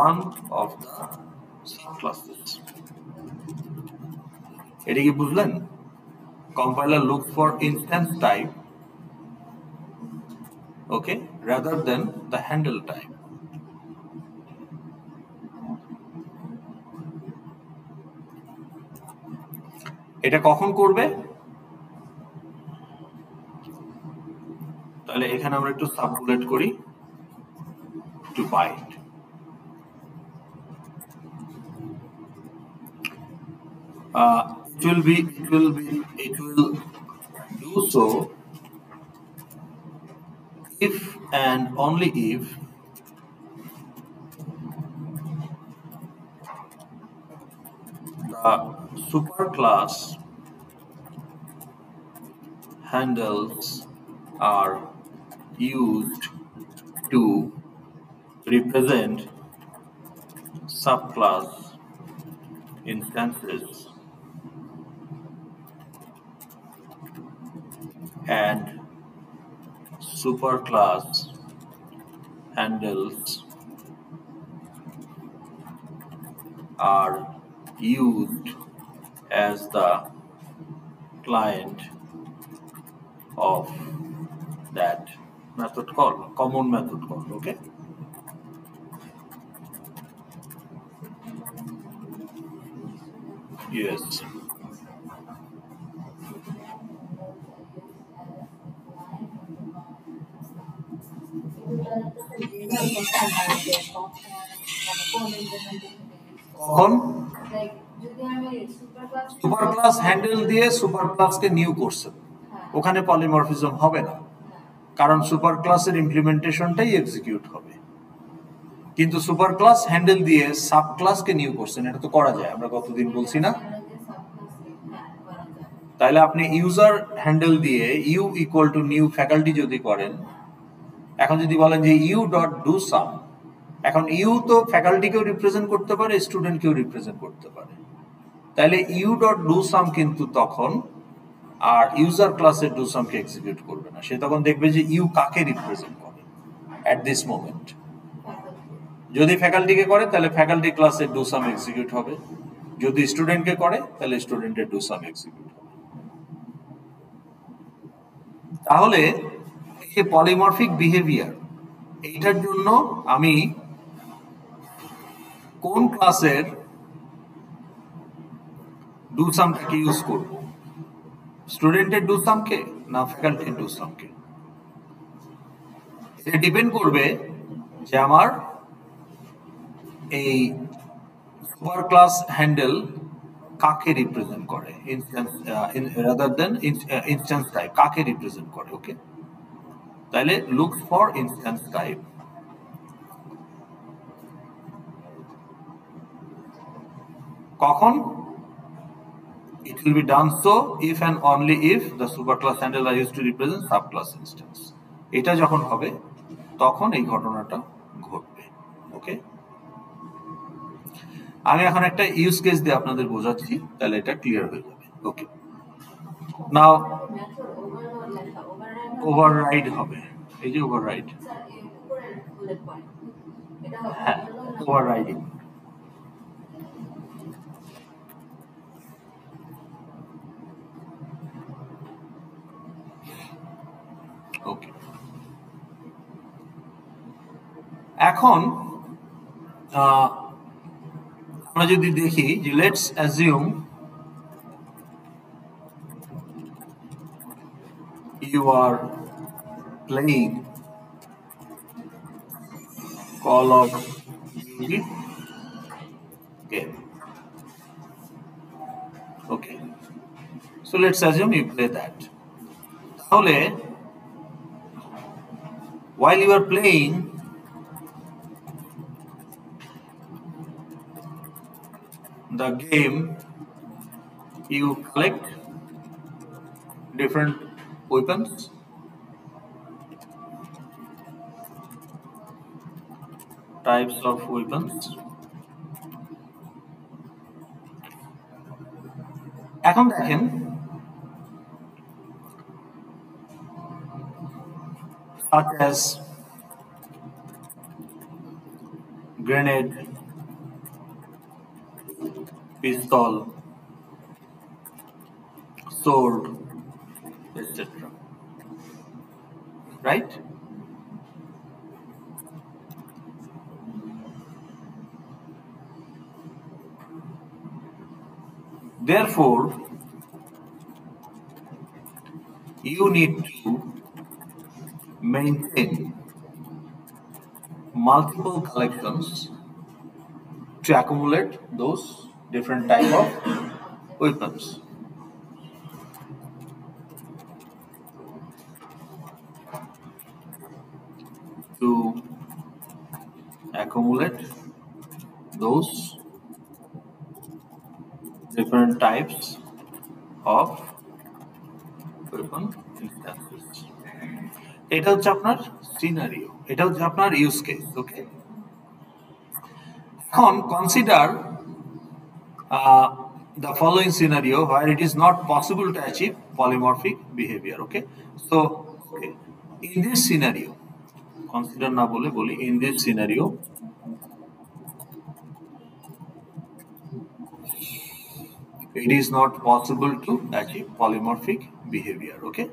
A: one of the subclasses. এটা কি বুঝলেন? Compiler looks for instance type, okay, rather than the handle type. এটা কখন করবে? তাহলে এখানে আমরা একটু সাববুলেট করি to byte. It will do so if and only if the superclass handles are used to represent subclass instances and superclass handles are used as the client of that method call, common method call, okay? Yes. কখন super class handle দিয়ে super ক্লাসকে new করছে, ওখানে polymorphism হবে না, কারণ super ক্লাসের ইমপ্লিমেন্টেশনটাই execute হবে। কিন্তু সুপার ক্লাস হ্যান্ডেল দিয়ে সাব ক্লাসকে নিউ করছেন, এটা তো করা যায়, আমরা কতদিন বলছি না? তাহলে আপনি ইউজার হ্যান্ডেল দিয়ে U equal to new faculty যদি করেন, এখন যদি বলেন যে ইউ ডট ডু সাম, এখন ইউ তো ফ্যাকাল্টিকেও রিপ্রেজেন্ট করতে পারে, স্টুডেন্টকেও রিপ্রেজেন্ট করতে পারে, তাহলে ইউ ডট ডু সাম কিন্তু তখন আর ইউজার ক্লাসের ডু সামকে এক্সিকিউট করবে না, সে তখন দেখবে যে ইউ কাকে রিপ্রেজেন্ট করে অ্যাট দিস মোমেন্ট। যদি ফ্যাকাল্টিকে করে তাহলে ফ্যাকাল্টি ক্লাসের ডু সাম এক্সিকিউট হবে, যদি স্টুডেন্টকে করে তাহলে স্টুডেন্টের ডু সাম এক্সিকিউট হবে। তাহলে এই পলিমরফিক বিহেভিয়ার, এইটার জন্য আমি কোন ক্লাসের ডু সামটাকে ইউজ করব, স্টুডেন্টের ডু সামকে না ফ্যাকাল্টির ডু সামকে? এটা ডিপেন্ড করবে যে আমার এই সুপার ক্লাস হ্যান্ডেল কাকে রিপ্রেজেন্ট করে, instance rather than instance type কাকে রিপ্রেজেন্ট করে, ওকে? তাহলে লুক ফর ইনস্ট্যান্স টাইপ। কখন? It will be done so if and only if the superclass handle are used to represent subclass instance. এটা যখন হবে তখন এই ঘটনাটা ঘটবে, ওকে? আমি এখন একটা ইউজ কেস দিয়ে আপনাদের বোঝাচ্ছি, তাহলে এটা ক্লিয়ার হয়ে যাবে, ওকে? নাও ওভাররাইড হবে, এই যে ওভাররাইড, হ্যাঁ ওভাররাইডিং। ওকে, এখন আমরা যদি দেখি যে let's assume you are playing Call of Duty game. Okay, so let's assume you play that. তাহলে while you are playing, the game, you collect different weapons, types of weapons. এখন দেখেন such as grenade, pistol, sword, etc. Right? Therefore, you need to maintain multiple collections to accumulate those different type of weapons. To accumulate those different types of weapon instances. এটা হচ্ছে আপনার scenario, এটা হচ্ছে আপনার use case. Okay, এখন consider the following scenario where it is not possible to achieve polymorphic behavior. Okay, so okay, in this scenario, consider na bole boli, in this scenario it is not possible to achieve polymorphic behavior. Okay,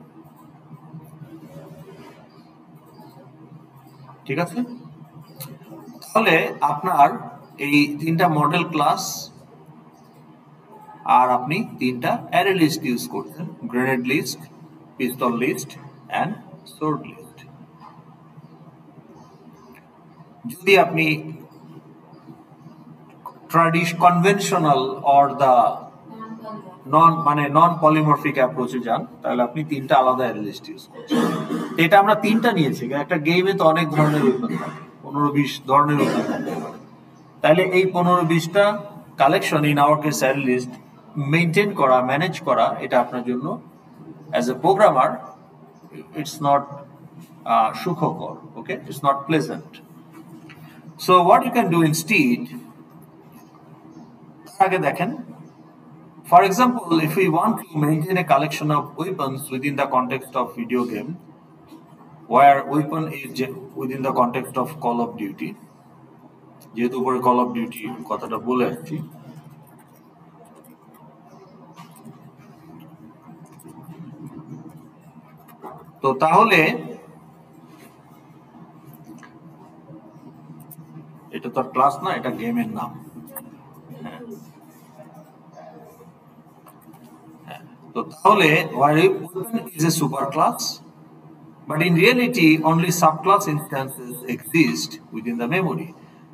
A: ঠিক আছে। তাহলে আপনার এই তিনটা model class আর আপনি তিনটা array list use করছেন, grenade list, pistol list and sword list. যদি আপনি conventional or the non polymorphic অ্যাপ্রোচে যান, তাহলে আপনি তিনটা আলাদা অ্যারে লিস্ট ইউজ করছেন। এটা আমরা তিনটা নিয়েছি, একটা গেমে তো অনেক ধরনের ওয়েপন থাকে, 15-20 ধরনের ওয়েপন থাকে। তাহলে এই 15-20টা collection in our case array list maintain করা, ম্যানেজ করা, এটা আপনার জন্য as a programmer it's not সুখকর। Okay, it's not pleasant. So what you can do instead, আগে দেখেন, for example, if we want to maintain a collection of weapons within the context of video game, where weapon is within the context of Call of Duty, যেহেতু উপরে Call of Duty কথাটা বলে আসছি, তো তাহলে এটা তো ক্লাস না, এটা গেমের নাম। তো তাহলে weapon is a superclass, but in reality only subclass instances exist within the memory.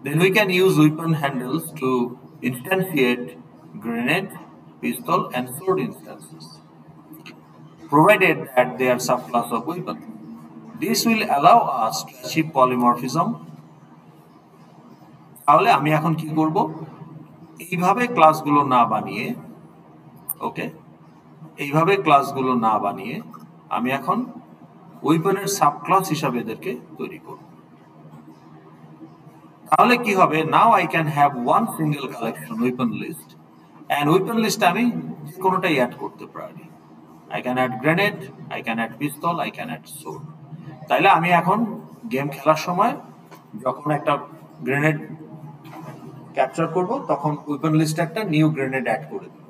A: Then we can use weapon handles to instantiate grenade, pistol and sword instances, provided that they are subclass of weapon. This will allow us to achieve polymorphism. তাহলে আমি এখন কি করব, এইভাবে ক্লাসগুলো না বানিয়ে, ওকে, এইভাবে ক্লাসগুলো না বানিয়ে আমি এখন ওয়েপনের সাবক্লাস হিসাবে এদেরকে তৈরি করব। তাহলে কি হবে, now I can have one single collection weapon list, and weapon list আমি যে কোনোটাই অ্যাড করতে পারি। I can add grenade, I can add pistol, I can add sword. তাইলে আমি এখন গেম খেলার সময় যখন একটা গ্রেনেড ক্যাপচার করব, তখন ওয়েপন লিস্টে একটা নিউ গ্রেনেড অ্যাড করে দেব।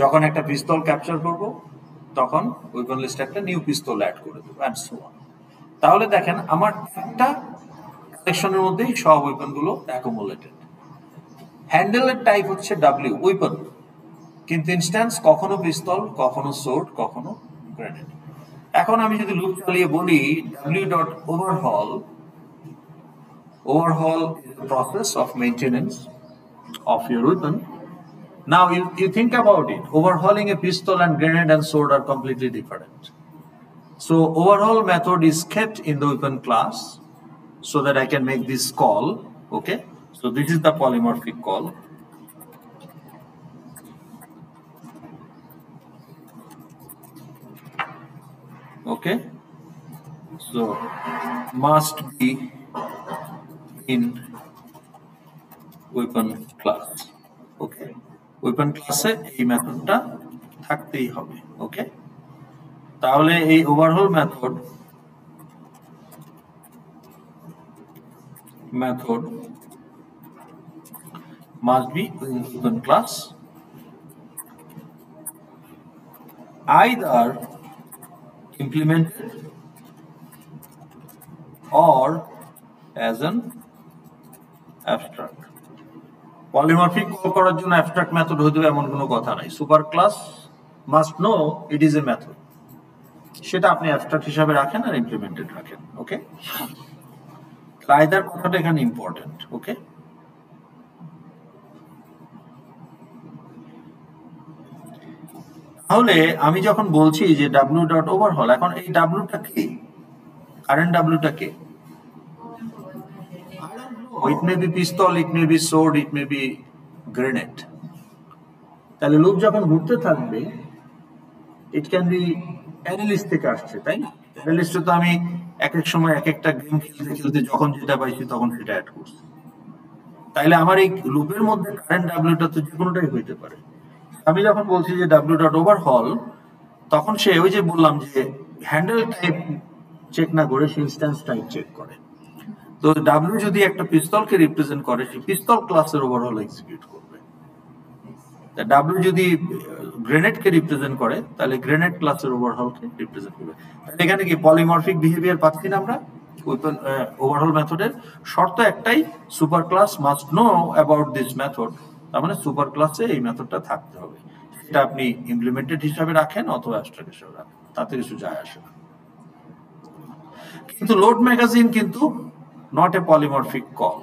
A: যখন একটা পিস্তল ক্যাপচার করব, তখন ওয়েপন লিস্টে একটা নিউ পিস্তল অ্যাড করে দেব, এন্ড সো অন। তাহলে দেখেন আমার একটা কালেকশনের মধ্যেই সব ওয়েপন গুলো অ্যাকুমুলেটেড। হ্যান্ডেলের টাইপ হচ্ছে ডাব্লিউ, ওয়েপন, কিন্তু ইনস্ট্যান্স কখনো পিস্তল, কখনো সোর্ড, কখনো গ্রেনেড। এখন আমি যদি লুপ চালিয়ে বলি W dot overhaul, overhaul is the process of maintenance of your weapon. Now you think about it, overhauling a pistol and grenade and sword are completely different. So overhaul method is kept in the weapon class so that I can make this call. Okay, so this is the polymorphic call. Okay, so must be in weapon class. Okay, weapon classে এই মেথডটা থাকতেই হবে। ওকে, তাহলে এই overhaul method must be in weapon class either implemented or as an abstract. Polymorphic call করার জন্য abstract method হতে হবে এমন কোনো কথা নাই। Super class must know it is a method, সেটা আপনি অ্যাবস্ট্রাক্ট হিসাবে রাখেন আর ইমপ্লিমেন্টেড রাখেন। ওকে, আইদার কথাটা এখানে ইম্পর্টেন্ট। ওকে, তাহলে আমি যখন বলছি যে ডাব্লিউ ডট ওভারহল, এখন এই ডাব্লিউটা কি, কারেন্ট ডাব্লিউটা কে? It may be pistol, it may be sword, it may be grenade. তাহলে লুপ যখন ঘুরতে থাকবে, ইট ক্যান বি অ্যানালিস্ট থেকে আসছে, তাই না? অ্যানালিস্টে তো আমি এক এক সময় এক একটা গেম খেলতে খেলতে যখন যেটা পাইছি তখন সেটা অ্যাড করছি। তাইলে আমার এই লুপের মধ্যে কারেন্ট ডাব্লিউটা তো যে কোনোটাই হইতে পারে। আমি যখন বলছি যে ডাব্লিউ ডট ওভারহল, তখন সে ওই যে বললাম যে হ্যান্ডেল টাইপ চেক না করে সে ইনস্ট্যান্স টাইপ চেক করে। তো ডাব্লিউ যদি একটা পিস্তলকে রিপ্রেজেন্ট করে, সেই পিস্তল ক্লাসের ওভারহল এক্সিকিউট করবে। ডাব্লিউ যদি গ্রেনেডকে রিপ্রেজেন্ট করে, তাহলে গ্রেনেড ক্লাসের ওভারহলকে রিপ্রেজেন্ট করবে। তাহলে এখানে কি পলিমরফিক বিহেভিয়ার পাচ্ছি না আমরা ওভারহল মেথডের? শর্ত একটাই, super class must know about this method. তার মানে সুপার ক্লাসে এই মেথডটা থাকতে হবে। সেটা আপনি ইমপ্লিমেন্টেড হিসাবে রাখেন অথবা অ্যাবস্ট্রাক্ট হিসাবে রাখেন, তাতে কিছু যায় আসে না। কিন্তু লোড ম্যাগাজিন কিন্তু not a polymorphic call,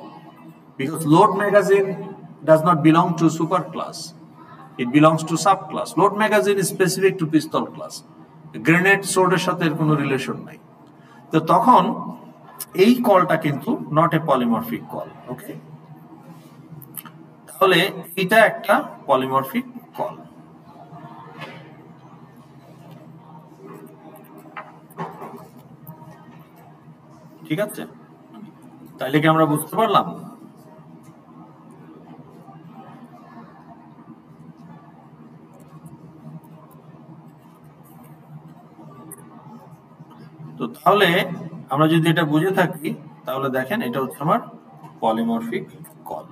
A: because load magazine does not belong to super class, it belongs to subclass. Load magazine is specific to pistol class, grenade sword এর সাথে এর কোনো রিলেশন নাই। তো তখন এই কলটা কিন্তু not a polymorphic call। ওকে, তাহলে এটা একটা polymorphic call। ঠিক আছে, তাইলে কি আমরা বুঝতে পারলাম? তো তাহলে আমরা যদি এটা বুঝে থাকি, তাহলে দেখেন এটা হচ্ছে আমার পলিমরফিক কল,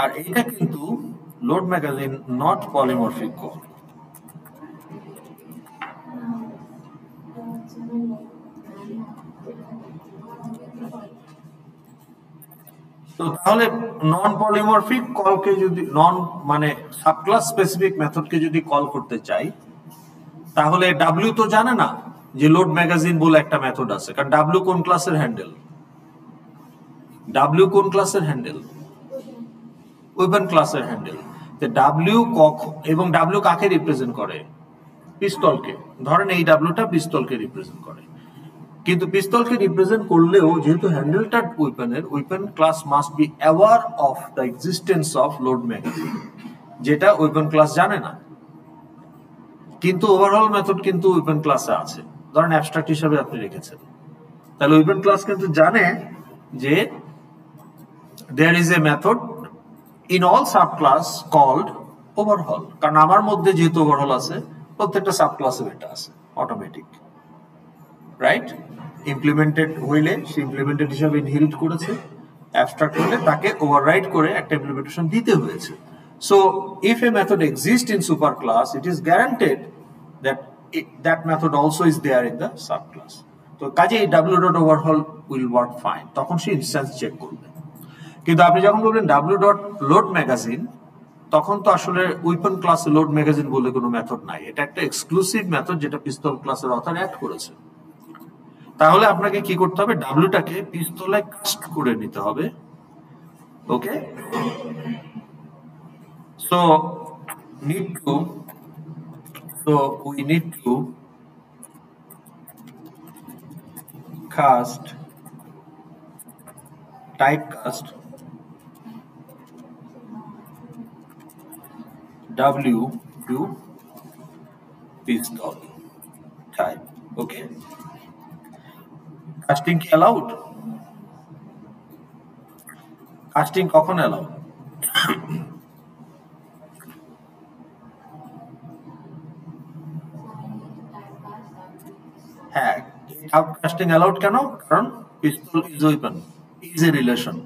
A: আর এটা কিন্তু load magazine not polymorphic call. তো তাহলে নন পলিমরফিক কলকে যদি নন মানে সাবক্লাস স্পেসিফিক মেথডকে যদি কল করতে চাই, তাহলে ডাব্লিউ তো জানে না যে লোড ম্যাগাজিন বলে একটা মেথড আছে, কারণ ডাব্লিউ কোন ক্লাসের হ্যান্ডেল? ডাব্লিউ কোন ক্লাসের হ্যান্ডেল? ওয়েপন ক্লাসের হ্যান্ডেল। তো ডাব্লিউ এবং ডাব্লিউ কাকে রিপ্রেজেন্ট করে? পিস্তলকে। ধরেন এই ডাব্লিউটা পিস্তলকে রিপ্রেজেন্ট করে, কিন্তু পিস্তলকে রিপ্রেজেন্ট করলেও যেহেতু হ্যান্ডেলটা ওয়েপনের, weapon class must be aware of the existence of load magazine, যেটা ওয়েপন ক্লাস জানে না। কিন্তু ওভারঅল মেথড কিন্তু ওয়েপন ক্লাসে আছে, ধরেন অ্যাবস্ট্রাক্ট হিসাবে আপনি রেখেছেন, তাহলে ওয়েপন ক্লাস কিন্তু জানে যে there is a method in all subclass called overhaul, কারণ আমার মধ্যে যেহেতু ওভারহল আছে, প্রত্যেকটা সাবক্লাসে এটা আছে অটোমেটিক, রাইট? ইমপ্লিমেন্টেড হইলে সে ইমপ্লিমেন্টেড হিসাবে ইনহেরিট করেছে, অ্যাবস্ট্রাক্ট হলে তাকে ওভাররাইড করে একটা ইমপ্লিমেন্টেশন দিতে হয়েছে। So if A method exist in super class, it is guaranteed that that method also is there in the subclass. তো কাজে w.overhaul will work fine, তখন সে ইনস্ট্যান্স চেক করবে। কিন্তু আপনি যখন বলবেন w.load magazine, তখন তো আসলে ওয়েপন ক্লাসে লোড ম্যাগাজিন বলে কোনো মেথড নাই, এটা একটা এক্সক্লুসিভ মেথড যেটা পিস্তল ক্লাসের অথর অ্যাড করেছে। তাহলে আপনাকে কি করতে হবে? ডাব্লিউটাকে পিস্তলে কাস্ট করে নিতে হবে। ওকে, so we need to cast typecast W to pistol type. Okay, casting কি allowed? casting কখন allowed? হ্যাঁ, টাইপকাস্টিং allowed কেন? কারণ pistol is weapon, is a relation.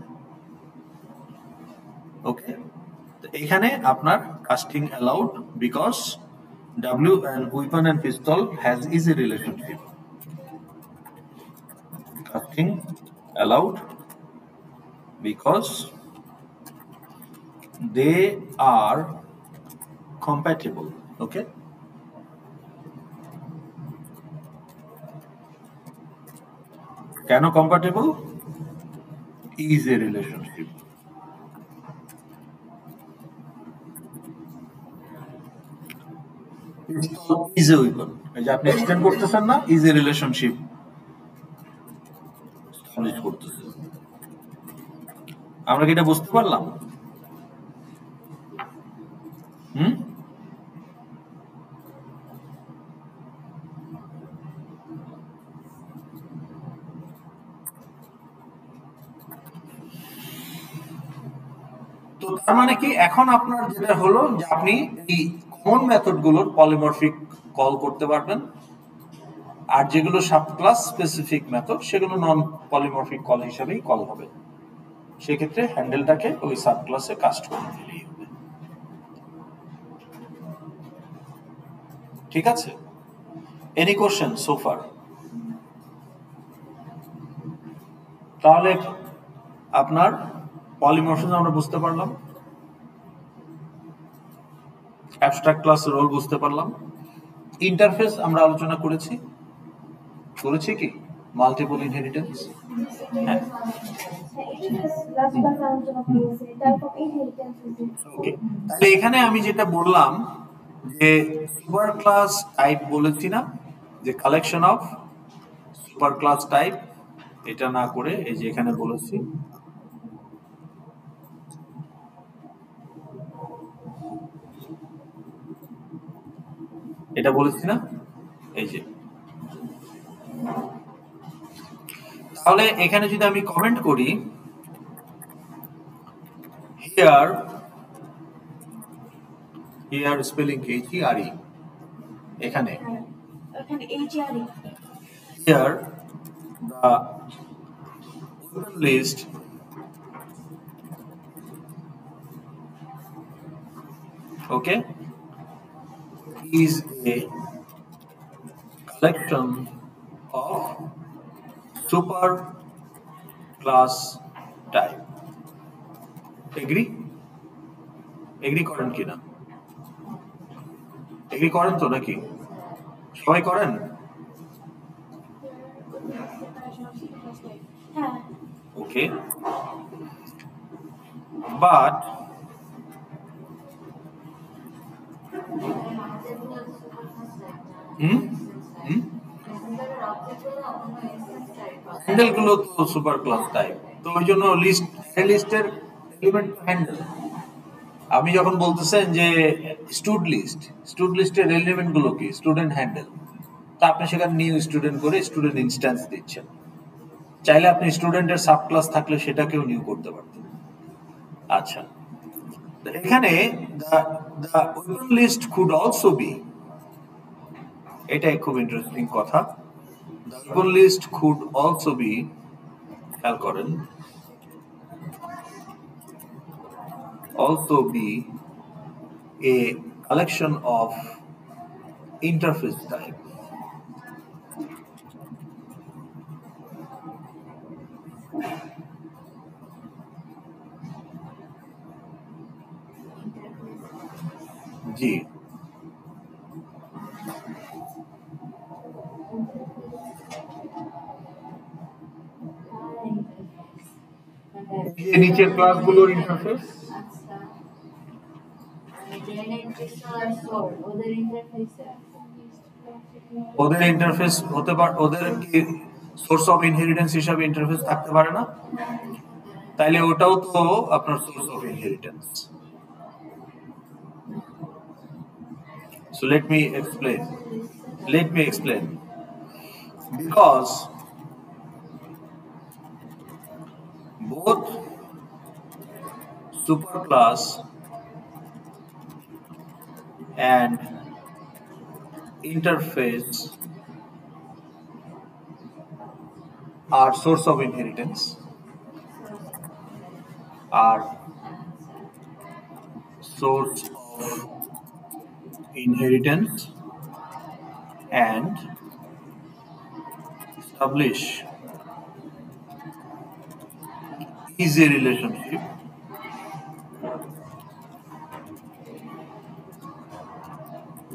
A: Okay, তো এখানে আপনার casting allowed because W and weapon and pistol has easy relationship. Casting allowed because they are compatible. Okay. কেন compatible? Easy relationship. Easy weapon. এই যে আপনি extend করতেছেন না, easy relationship establish করতেছেন। আমরা কি এটা বুঝতে পারলাম? হুম? তো তার মানে কি এখন আপনার যেটা হলো যে আপনি এই কমন মেথড গুলোর পলিমরফিক কল করতে পারবেন, আর যেগুলো সাব ক্লাস স্পেসিফিক মেথড সেগুলো নন পলিমরফিক কল হিসেবেই কল হবে। সেক্ষেত্রে হ্যান্ডেলটাকে ওই সাব ক্লাসে কাস্ট করে দিলেই হবে। ঠিক আছে? Any question so far? তাহলে আপনার পলিমরফিজম আমরা বুঝতে পারলাম, অ্যাবস্ট্রাক্ট ক্লাসের রোল বুঝতে পারলাম, ইন্টারফেস আমরা আলোচনা করেছি কি মাল্টিপল ইনহেরিটেন্স? হ্যাঁ, ওকে। তাহলে এখানে আমি যেটা বললাম যে সুপার ক্লাস টাইপ বলেছি না, যে collection of super class type, এটা না করে এই যে এখানে বলেছি এটা বলেছি না, এই যে। তাহলে এখানে যদি আমি কমেন্ট করি হিয়ার স্পেলিং HERE, এখানে here the open list okay is a collection of super class type. Agree করেন কিনা? এগ্রি করেন তো নাকি? সবাই করেন? ওকে, বাট হ্যান্ডেল গুলো তো সুপার ক্লাস টাইপ, তো ওই জন্য লিস্টের এলিমেন্ট হ্যান্ডেল। আপনি যখন বলতেছেন যে স্টুড লিস্টের এলিমেন্ট গুলো কি স্টুডেন্ট হ্যান্ডেল, তা আপনি সেখানে নিউ স্টুডেন্ট করে স্টুডেন্ট ইনস্ট্যান্স দিচ্ছেন। চাইলে আপনি স্টুডেন্টের সাব ক্লাস থাকলে সেটাকেও নিউ করতে পারতেন। আচ্ছা, এখানে the open list could also be, এটাই খুব ইন্টারেস্টিং কথা, the open list could also be, খেয়াল করেন, also be a collection of interface type. জি, নিচের ক্লাসগুলোর ইন্টারফেস, ওদের ইন্টারফেস হতে পারে, ওদের কি সোর্স অফ ইনহেরিটেন্স হিসাবে ইন্টারফেস থাকতে পারে না? তাইলে ওটাও তো আপনার source of inheritance. So let me explain. Because both superclass and interface are source of inheritance, are source of inheritance and establish easy relationship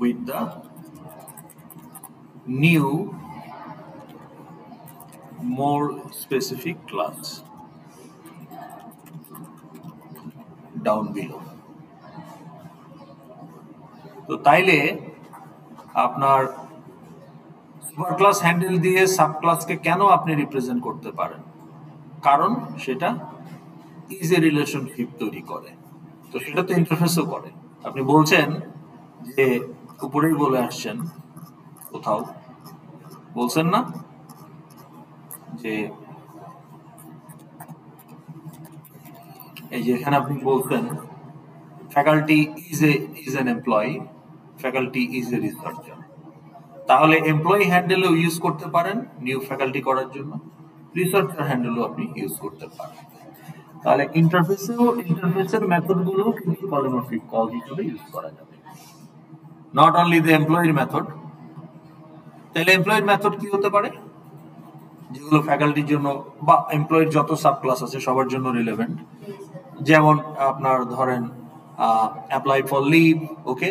A: with the new, more specific class down below. তো তাইলে আপনার super class handle দিয়ে sub ক্লাসকে কেন আপনি represent করতে পারেন, কারণ সেটা ইজি রিলেশনশিপ তৈরি করে। তো সেটা তো ইন্টারফেসও করে। আপনি বলছেন যে উপরেই বলে আসছেন, কোথাও বলছেন না যে এই যে এখানে আপনি বলছেন faculty is an employee, faculty is A researcher. তাহলে এমপ্লয়ি হ্যান্ডেলও ইউজ করতে পারেন নিউ ফ্যাকাল্টি করার জন্য, রিসার্চার হ্যান্ডেলও আপনি ইউজ করতে পারেন। তাহলে ইন্টারফেসের মেথডগুলো কিন্তু পলিমরফিক কল হিসেবে ইউজ করা যাবে, নট অনলি দ্য এমপ্লয়ির মেথড। তাহলে এমপ্লয়ির মেথড কি হতে পারে, যেগুলো ফ্যাকাল্টির জন্য বা এমপ্লয়ির যত সাব ক্লাস আছে সবার জন্য রিলেভেন্ট। যেমন আপনার ধরেন apply for leave, okay,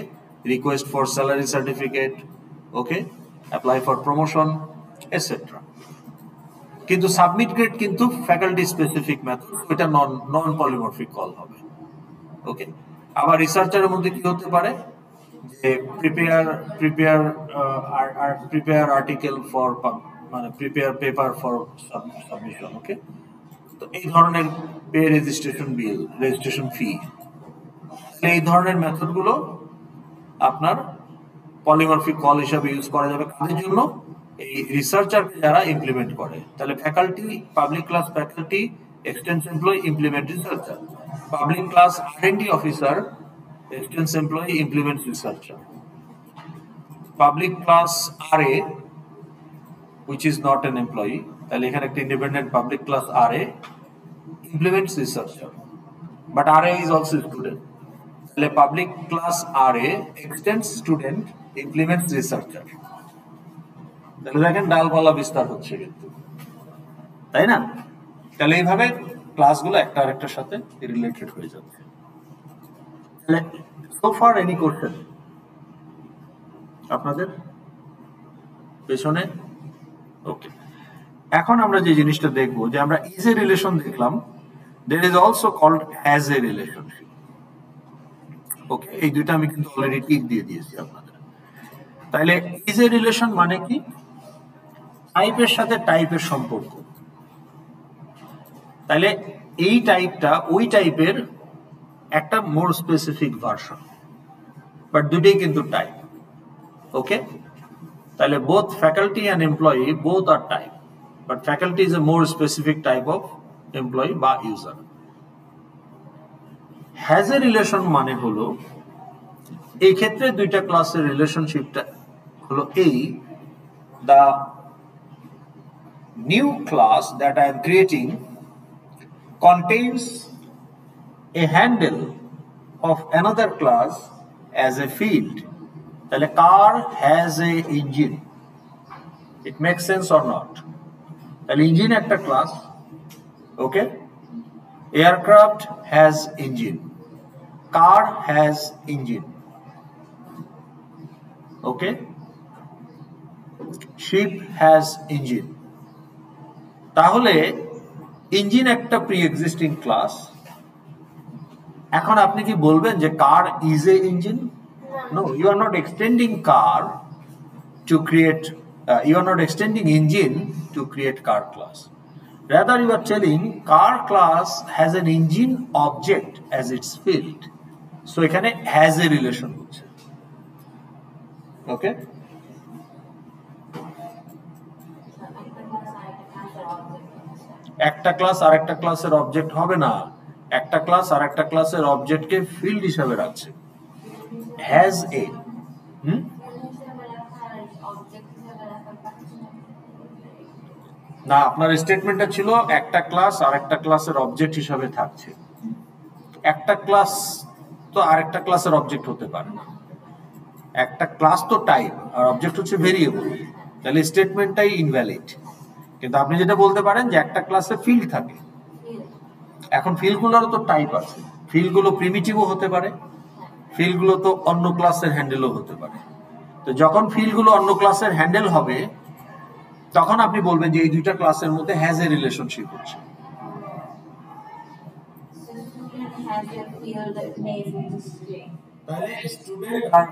A: request for salary certificate, okay, apply for promotion etcetera. কিন্তু সাবমিট গ্রেড কিন্তু ফ্যাকাল্টি স্পেসিফিক মেথড, এটা নন পলিমরফিক কল হবে, ওকে। আবার রিসার্চারের মধ্যে কি হতে পারে, যে প্রিপেয়ার আর্টিকেল ফর, মানে প্রিপেয়ার পেপার ফর সাবমিশন, ওকে। তো এই ধরনের পে রেজিস্ট্রেশন ফি, এই ধরনের মেথডগুলো আপনার পলিমরফিক কল হিসাবে ইউজ করা যাবে। কাদের জন্য, এই রিসার্চার যারা ইমপ্লিমেন্ট করে। তাহলে faculty, public class faculty, এক্সটেন্স employee, implement researcher. Public class R&D officer, এক্সটেন্স employee, implement researcher. Public class RA, which is not an employee, তাহলে এখানে একটা independent public class RA, implements researcher, but RA is also student, তাহলে public class RA extends student, implements researcher। তাহলে দেখেন ডালপালা বিস্তার হচ্ছে কিন্তু, তাই না? তাহলে এইভাবে ক্লাসগুলো একটা আরেকটার সাথে রিলেটেড হয়ে যাচ্ছে। তাহলে সো ফার এনি কোশ্চেন আপনাদের পেছনে? ওকে, এখন আমরা যে জিনিসটা দেখবো, যে আমরা ইজ এ রিলেশন দেখলাম, there is also called as a relationship, ওকে। এই দুইটা আমি কিন্তু অলরেডি টিক দিয়ে দিয়েছি আপনাদের। তাহলে ইজ এ রিলেশন মানে কি, টাইপের সাথে টাইপের সম্পর্ক। তাহলে এই টাইপটা ওই টাইপের একটা মোর স্পেসিফিক ভার্সন, বাট দুটোই কিন্তু টাইপ, ওকে। তাহলে both faculty and employee both are type, but faculty is a more specific type of employee বা ইউজার। হ্যাজ এ রিলেশন মানে হলো, এই ক্ষেত্রে দুইটা ক্লাসের রিলেশনশিপটা হলো এই, the new class that I am creating contains a handle of another class as a field. তাহলে car has a engine, it makes sense or not? তাহলে ইঞ্জিন একটা class, okay. Aircraft has engine, car has engine, okay. Ship has engine. তাহলে engine একটা pre existing class. এখন আপনি কি বলবেন যে car is a engine? No, you are not extending car to create, you are not extending engine to create car class. Rather, you are telling car class has an engine object as its field. So এখানে has a relation হচ্ছে, okay. একটা class আর একটা ক্লাসের object হবে না, একটা class আর একটা ক্লাসের অবজেক্টকে ফিল্ড হিসাবে রাখছে, হ্যাজ এ। না, আপনার স্টেটমেন্টটা ছিল একটা ক্লাস আর একটা ক্লাসের অবজেক্ট হিসাবে থাকছে। একটা ক্লাস তো আরেকটা ক্লাসের অবজেক্ট হতে পারে না। একটা ক্লাস তো টাইপ আর অবজেক্ট হচ্ছে ভেরিয়েবল, তাহলে স্টেটমেন্টটাই ইনভ্যালিড। কিন্তু আপনি যেটা বলতে পারেন যে একটা ক্লাসে ফিল্ড থাকে, এখন ফিল্ডগুলোরও তো টাইপ আছে, ফিল্ডগুলো প্রিমিটিভও হতে পারে, ফিল্ডগুলো তো অন্য ক্লাসের হ্যান্ডেলও হতে পারে। তো যখন ফিল্ডগুলো অন্য ক্লাসের হ্যান্ডেল হবে তখন আপনি বলবেন যে এই দুইটা ক্লাসের মধ্যে হ্যাজ এ রিলেশনশিপ হচ্ছে। তাহলে স্টুডেন্ট আর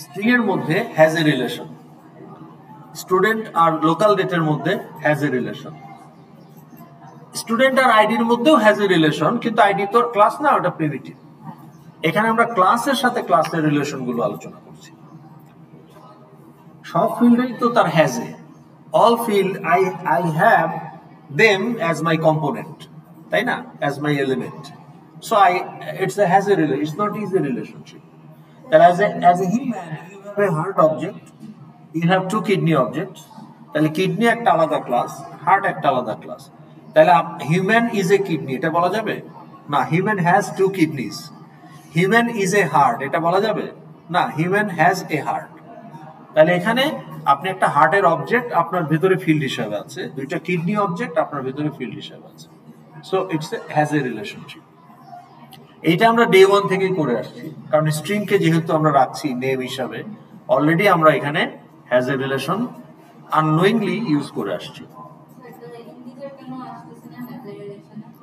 A: স্ট্রিং এর মধ্যে হ্যাজ এ রিলেশন, স্টুডেন্ট আর লোকাল ডেটের মধ্যে হ্যাজ এ রিলেশন, স্টুডেন্ট আর আইডির মধ্যেও হ্যাজ এ রিলেশন, কিন্তু আইডি তো ক্লাস না, ওটা প্রিমিটিভ। এখানে আমরা ক্লাসের সাথে ক্লাসের রিলেশন গুলো আলোচনা করছি। সব ফিল্ডেই তো তার has a, all field I have them as my component, তাই না, as my element. So it's a has a relation. It's not is a relationship. That as a human, you have a heart object. You have two kidney objects. তাহলে kidney একটা আলাদা class, heart একটা আলাদা class. তাহলে human is a kidney এটা বলা যাবে না, human has to kidneys. Human is a heart এটা বলা যাবে না, হিউম্যান হ্যাজ এ হার্ট। তাহলে এখানে আপনি একটা হার্টের অবজেক্ট আপনার ভেতরে ফিল্ড হিসাবে আছে, দুইটা কিডনি অবজেক্ট আপনার ভেতরে ফিল্ড হিসাবে আছে। So it's has a relationship. এইটা আমরা ডে ওয়ান থেকেই করে আসছি, কারণ স্ট্রিংকে যেহেতু আমরা রাখছি নেম হিসাবে, অলরেডি আমরা এখানে has a relation unknowingly use করে আসছি।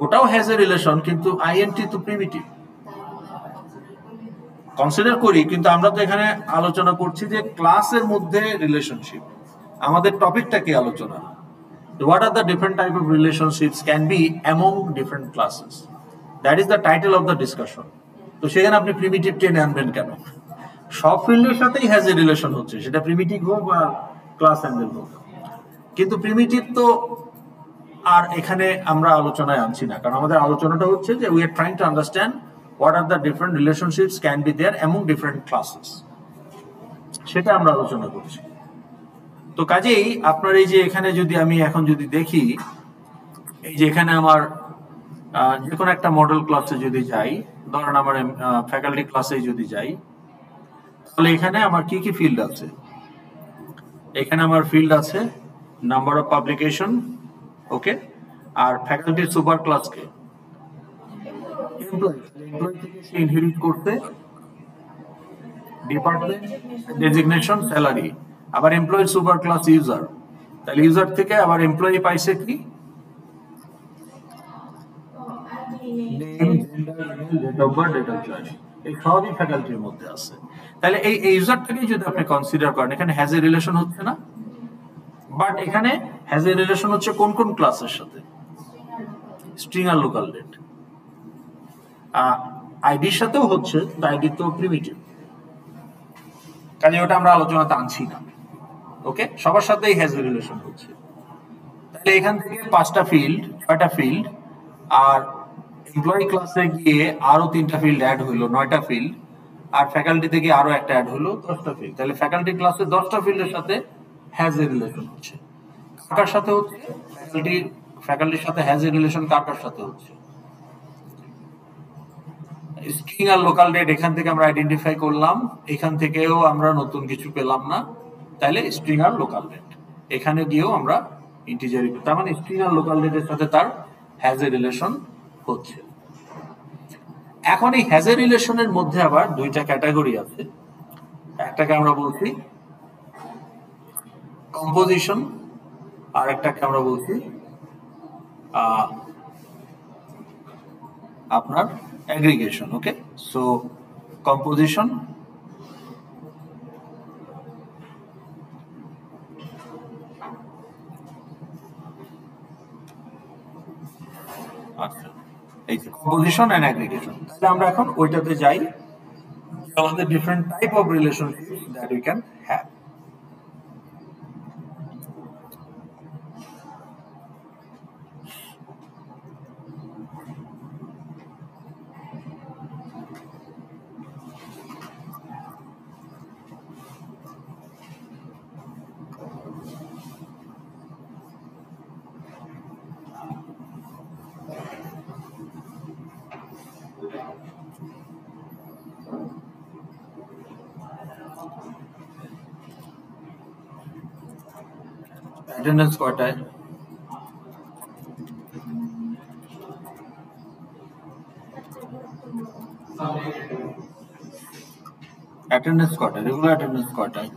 A: ওটাও হ্যাজ এ রিলেশন, কিন্তু আইএনটি তো প্রিমিটিভ, কনসিডার করি, কিন্তু আমরা তো এখানে আলোচনা করছি যে ক্লাসের মধ্যে রিলেশনশিপ। আমাদের টপিকটা কি আলোচনা, what are the different type of relationships can B among different classes, that is the title of the discussion. তো সেখানে আপনি প্রিমিটিভ টেনে আনবেন কেন? সব ফিল্ডের সাথেই হ্যাজ এ রিলেশন হচ্ছে, সেটা প্রিমিটিভ হোক বা ক্লাস হ্যান্ডেল হোক। কিন্তু প্রিমিটিভ তো আর এখানে আমরা আলোচনায় আনছি না, কারণ আমাদের আলোচনাটা হচ্ছে যে we are trying to understand what are the different relationships can be there among different classes, সেটা আমরা আলোচনা করছি। তো কাজেই আপনার এই যে এখানে যদি আমি এখন যদি দেখি, এই যে এখানে আমার যে কোনো একটা মডেল ক্লাসে যদি যাই, ধরেন আমার ফ্যাকাল্টি ক্লাসে যদি যাই, তাহলে এখানে আমার কি কি ফিল্ড আছে? এখানে আমার ফিল্ড আছে নাম্বার অফ পাবলিকেশন, ওকে, আর ফ্যাকাল্টি সুপার ক্লাসকে এমপ্লয়ি থেকে সে ইনহেরিট করতে ডিপার্টমেন্ট, ডেজিগনেশন, স্যালারি, আবার এমপ্লয়ি সুপার ক্লাস ইউজার, তাহলে ইউজার থেকে আবার এমপ্লয়ি পাইছে কি name, gender, email, date of birth, date of choice, এই সবই ফ্যাকাল্টির মধ্যে আছে। তাহলে এই ইউজারটাকে যদি আপনি কনসিডার করেন, এখানে হ্যাজ এ রিলেশন হচ্ছে না, বাট এখানে হ্যাজ এ রিলেশন হচ্ছে কোন কোন ক্লাসের সাথে? স্ট্রিং আর লোকাল ডেট। আইডির সাথেও হচ্ছে, আইডি তো প্রিমিটিভ, কাজে ওটা আমরা আলোচনাতে আনছি না। ওকে, সবার সাথেই হ্যাজ এ রিলেশন হচ্ছে। তাহলে এখান থেকে 5টা ফিল্ড, 6টা ফিল্ড, আর এমপ্লয়ি ক্লাসে গিয়ে আরো 3টা ফিল্ড অ্যাড হইলো, 9টা ফিল্ড, আর ফ্যাকাল্টি থেকে আরো একটা অ্যাড হলো, 10টা ফিল্ড। তাহলে ফ্যাকাল্টি ক্লাসে 10টা ফিল্ডের সাথে হ্যাজ এ রিলেশন হচ্ছে। কার সাথে হচ্ছে? ফ্যাকাল্টির সাথে হ্যাজ এ রিলেশন কার সাথে হচ্ছে? স্ট্রিং আর লোকাল ডেট এখান থেকে আমরা আইডেন্টিফাই করলাম, এখান থেকেও আমরা নতুন কিছু পেলাম না, তাহলে স্ট্রিং আর লোকাল ডেট। এখানে গিয়েও আমরা ইন্টিজারই, তার মানে স্ট্রিং আর লোকাল ডেটের সাথে তার হ্যাজ এ রিলেশন হচ্ছে। এখন এই হ্যাজ এ রিলেশনের মধ্যে আবার 2টা ক্যাটাগরি আছে, একটাকে আমরা বলছি কম্পোজিশন, আর একটাকে আমরা বলছি আপনার অ্যাগ্রিগেশন। ওকে, সো কম্পোজিশন আচ্ছা, এই যে কম্পোজিশন এন্ড অ্যাগ্রিগেশন। তাহলে আমরা এখন ওইটাতে যাই, আমাদের different type of relationship that we can have. Attendance কয়টায়? অ্যাটেন্ডেন্স কয়টায়? রেগুলার অ্যাটেন্ডেন্স কয়টায়?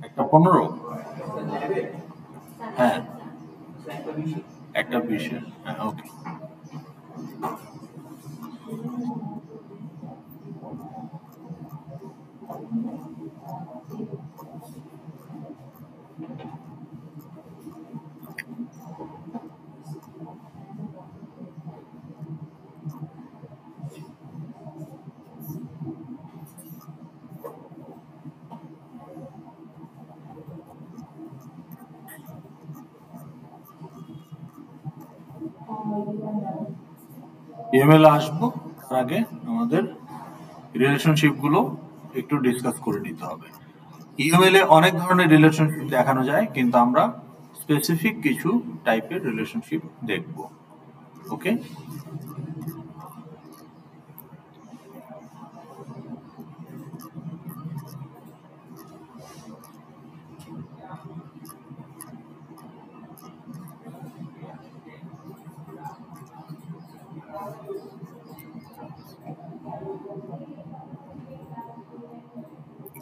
A: একটা 15? হ্যাঁ, একটা 20। হ্যাঁ, ওকে। ইমেলে আসবো, তার আগে আমাদের রিলেশনশিপ গুলো একটু ডিসকাস করে নিতে হবে। ইমেলে অনেক ধরনের রিলেশনশিপ দেখানো যায়, কিন্তু আমরা স্পেসিফিক কিছু টাইপের রিলেশনশিপ দেখব। ওকে,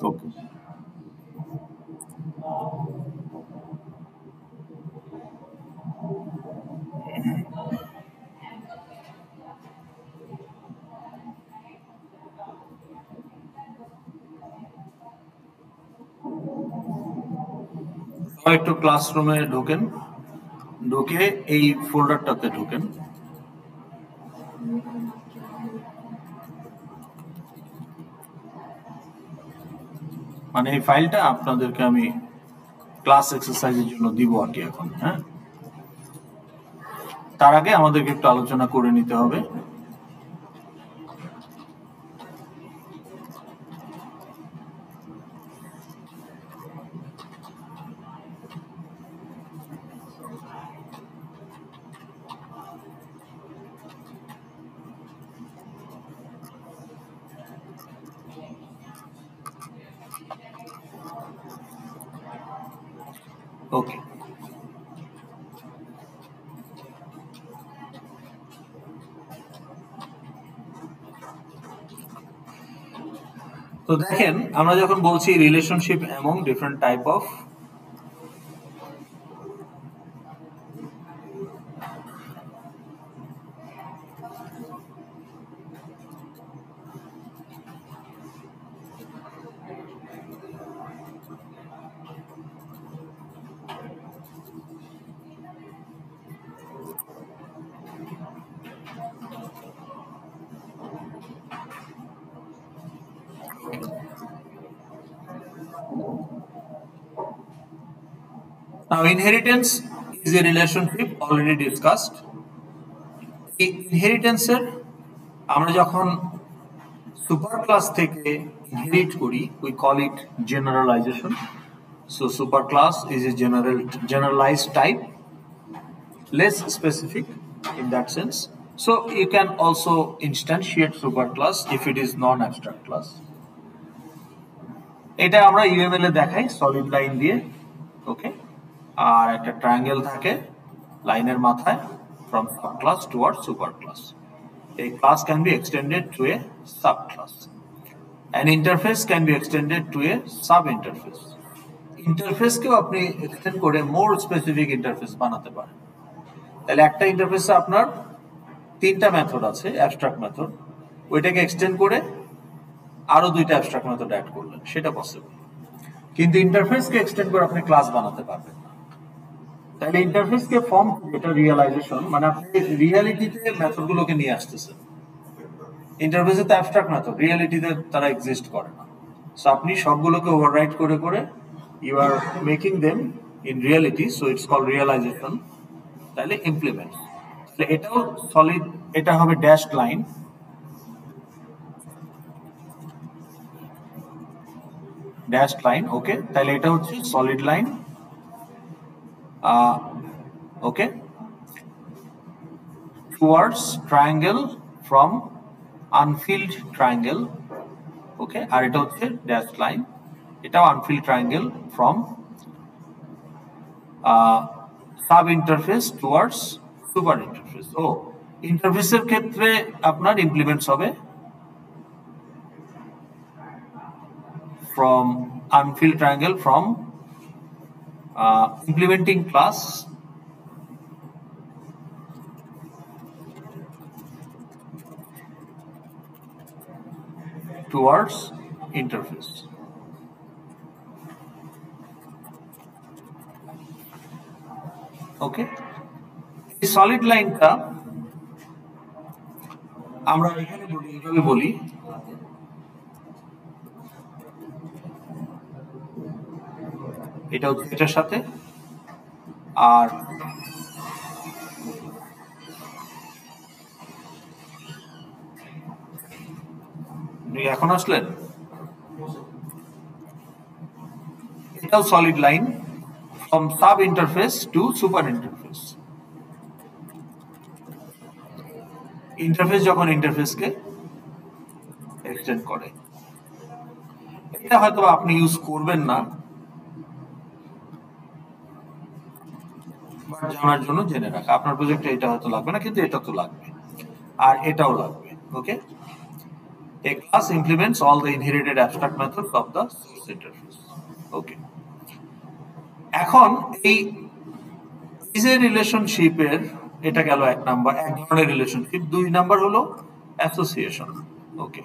A: ওকে। একটু ক্লাসরুমে ঢোকেন, ঢুকে এই ফোল্ডারটাতে ঢোকেন। মানে এই ফাইলটা আপনাদেরকে আমি ক্লাস এক্সারসাইজের জন্য দিব আর কি এখন। হ্যাঁ, তার আগে আমাদেরকে একটু আলোচনা করে নিতে হবে। ওকে, তো দেখেন, আমরা যখন বলছি relationship among different type of, now inheritance is a relationship already discussed. এই ইনহেরিটেন্সের আমরা যখন সুপার ক্লাস থেকে ইনহেরিট করি, we call it generalization. So superclass is a generalized type, less specific in that sense. So you can also instantiate superclass if it is non-abstract class. এটা আমরা UML এ দেখাই solid line দিয়ে। ওকে, আর একটা triangle থাকে লাইনের মাথায় from subclass towards superclass. A class can be extended to a subclass. An interface can be extended to a sub-interface. ইন্টারফেসকেও আপনি extend করে মোর স্পেসিফিক ইন্টারফেস বানাতে পারেন। তাহলে একটা ইন্টারফেসে আপনার 3টা মেথড আছে অ্যাবস্ট্রাক্ট মেথড, ওইটাকে এক্সটেন্ড করে আরো 2টা অ্যাবস্ট্রাক্ট মেথড অ্যাড করলেন, সেটা পসিবল। কিন্তু ইন্টারফেসকে এক্সটেন্ড করে আপনি ক্লাস বানাতে পারবেন। তাহলে ইন্টারফেসকে ফর্ম, এটা রিয়েলাইজেশন, মানে আপনি রিয়ালিটিতে মেথডগুলোকে নিয়ে আসতেছেন। ইন্টারফেসে তো অ্যাবস্ট্রাক্ট মেথড, রিয়ালিটিতে তারা এক্সিস্ট করে না। সো আপনি সবগুলোকে ওভাররাইট করে করে you are making them in reality, so it's called realization. তাহলে ইমপ্লিমেন্ট, তাহলে এটাও সলিড, এটা হবে dashed line, dashed line. Okay, তাহলে এটা হচ্ছে solid line. Okay, towards triangle from unfilled triangle. Okay, আর এটা হচ্ছে ড্যাশ লাইন, এটাও unfilled triangle from sub interface towards super interface. ও ইন্টারফেসের ক্ষেত্রে আপনার ইমপ্লিমেন্টস হবে from unfilled triangle from implementing class towards interface. ওকে, এই সলিড লাইনটা আমরা এখানে বলি, এইভাবে বলি, এটা হচ্ছে এটার সাথে, আর এখন আসলেন, এটাও solid line from sub interface to super interface. Interface যখন ইন্টারফেসকে এক্সটেন্ড করে, এটা হয়তো আপনি ইউজ করবেন না, জানার জন্য জেনে রাখা। আপনার প্রজেক্টে এটা হয়তো লাগবে না, কিন্তু এটা তো লাগবে, আর এটাও লাগবে। ওকে, a class implements all the inherited abstract methods of the source interface. ওকে, এখন এই যে রিলেশনশিপের, এটা গেল এক নাম্বার, এক ধরনের রিলেশনশিপ। দুই নাম্বার হলো অ্যাসোসিয়েশন। ওকে,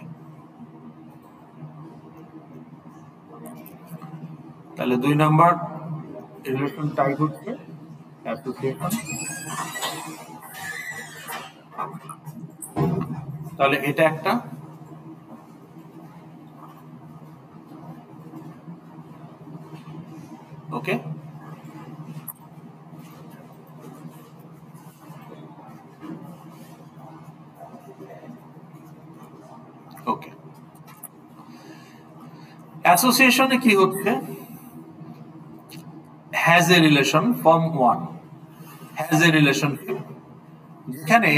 A: তাহলে দুই নাম্বার রিলেশন টাইপ হচ্ছে অ্যাসোসিয়েশন। তাহলে এটা একটা, ওকে, ওকে, অ্যাসোসিয়েশনে কি হচ্ছে, has a relation form one, has a relationship, যেখানে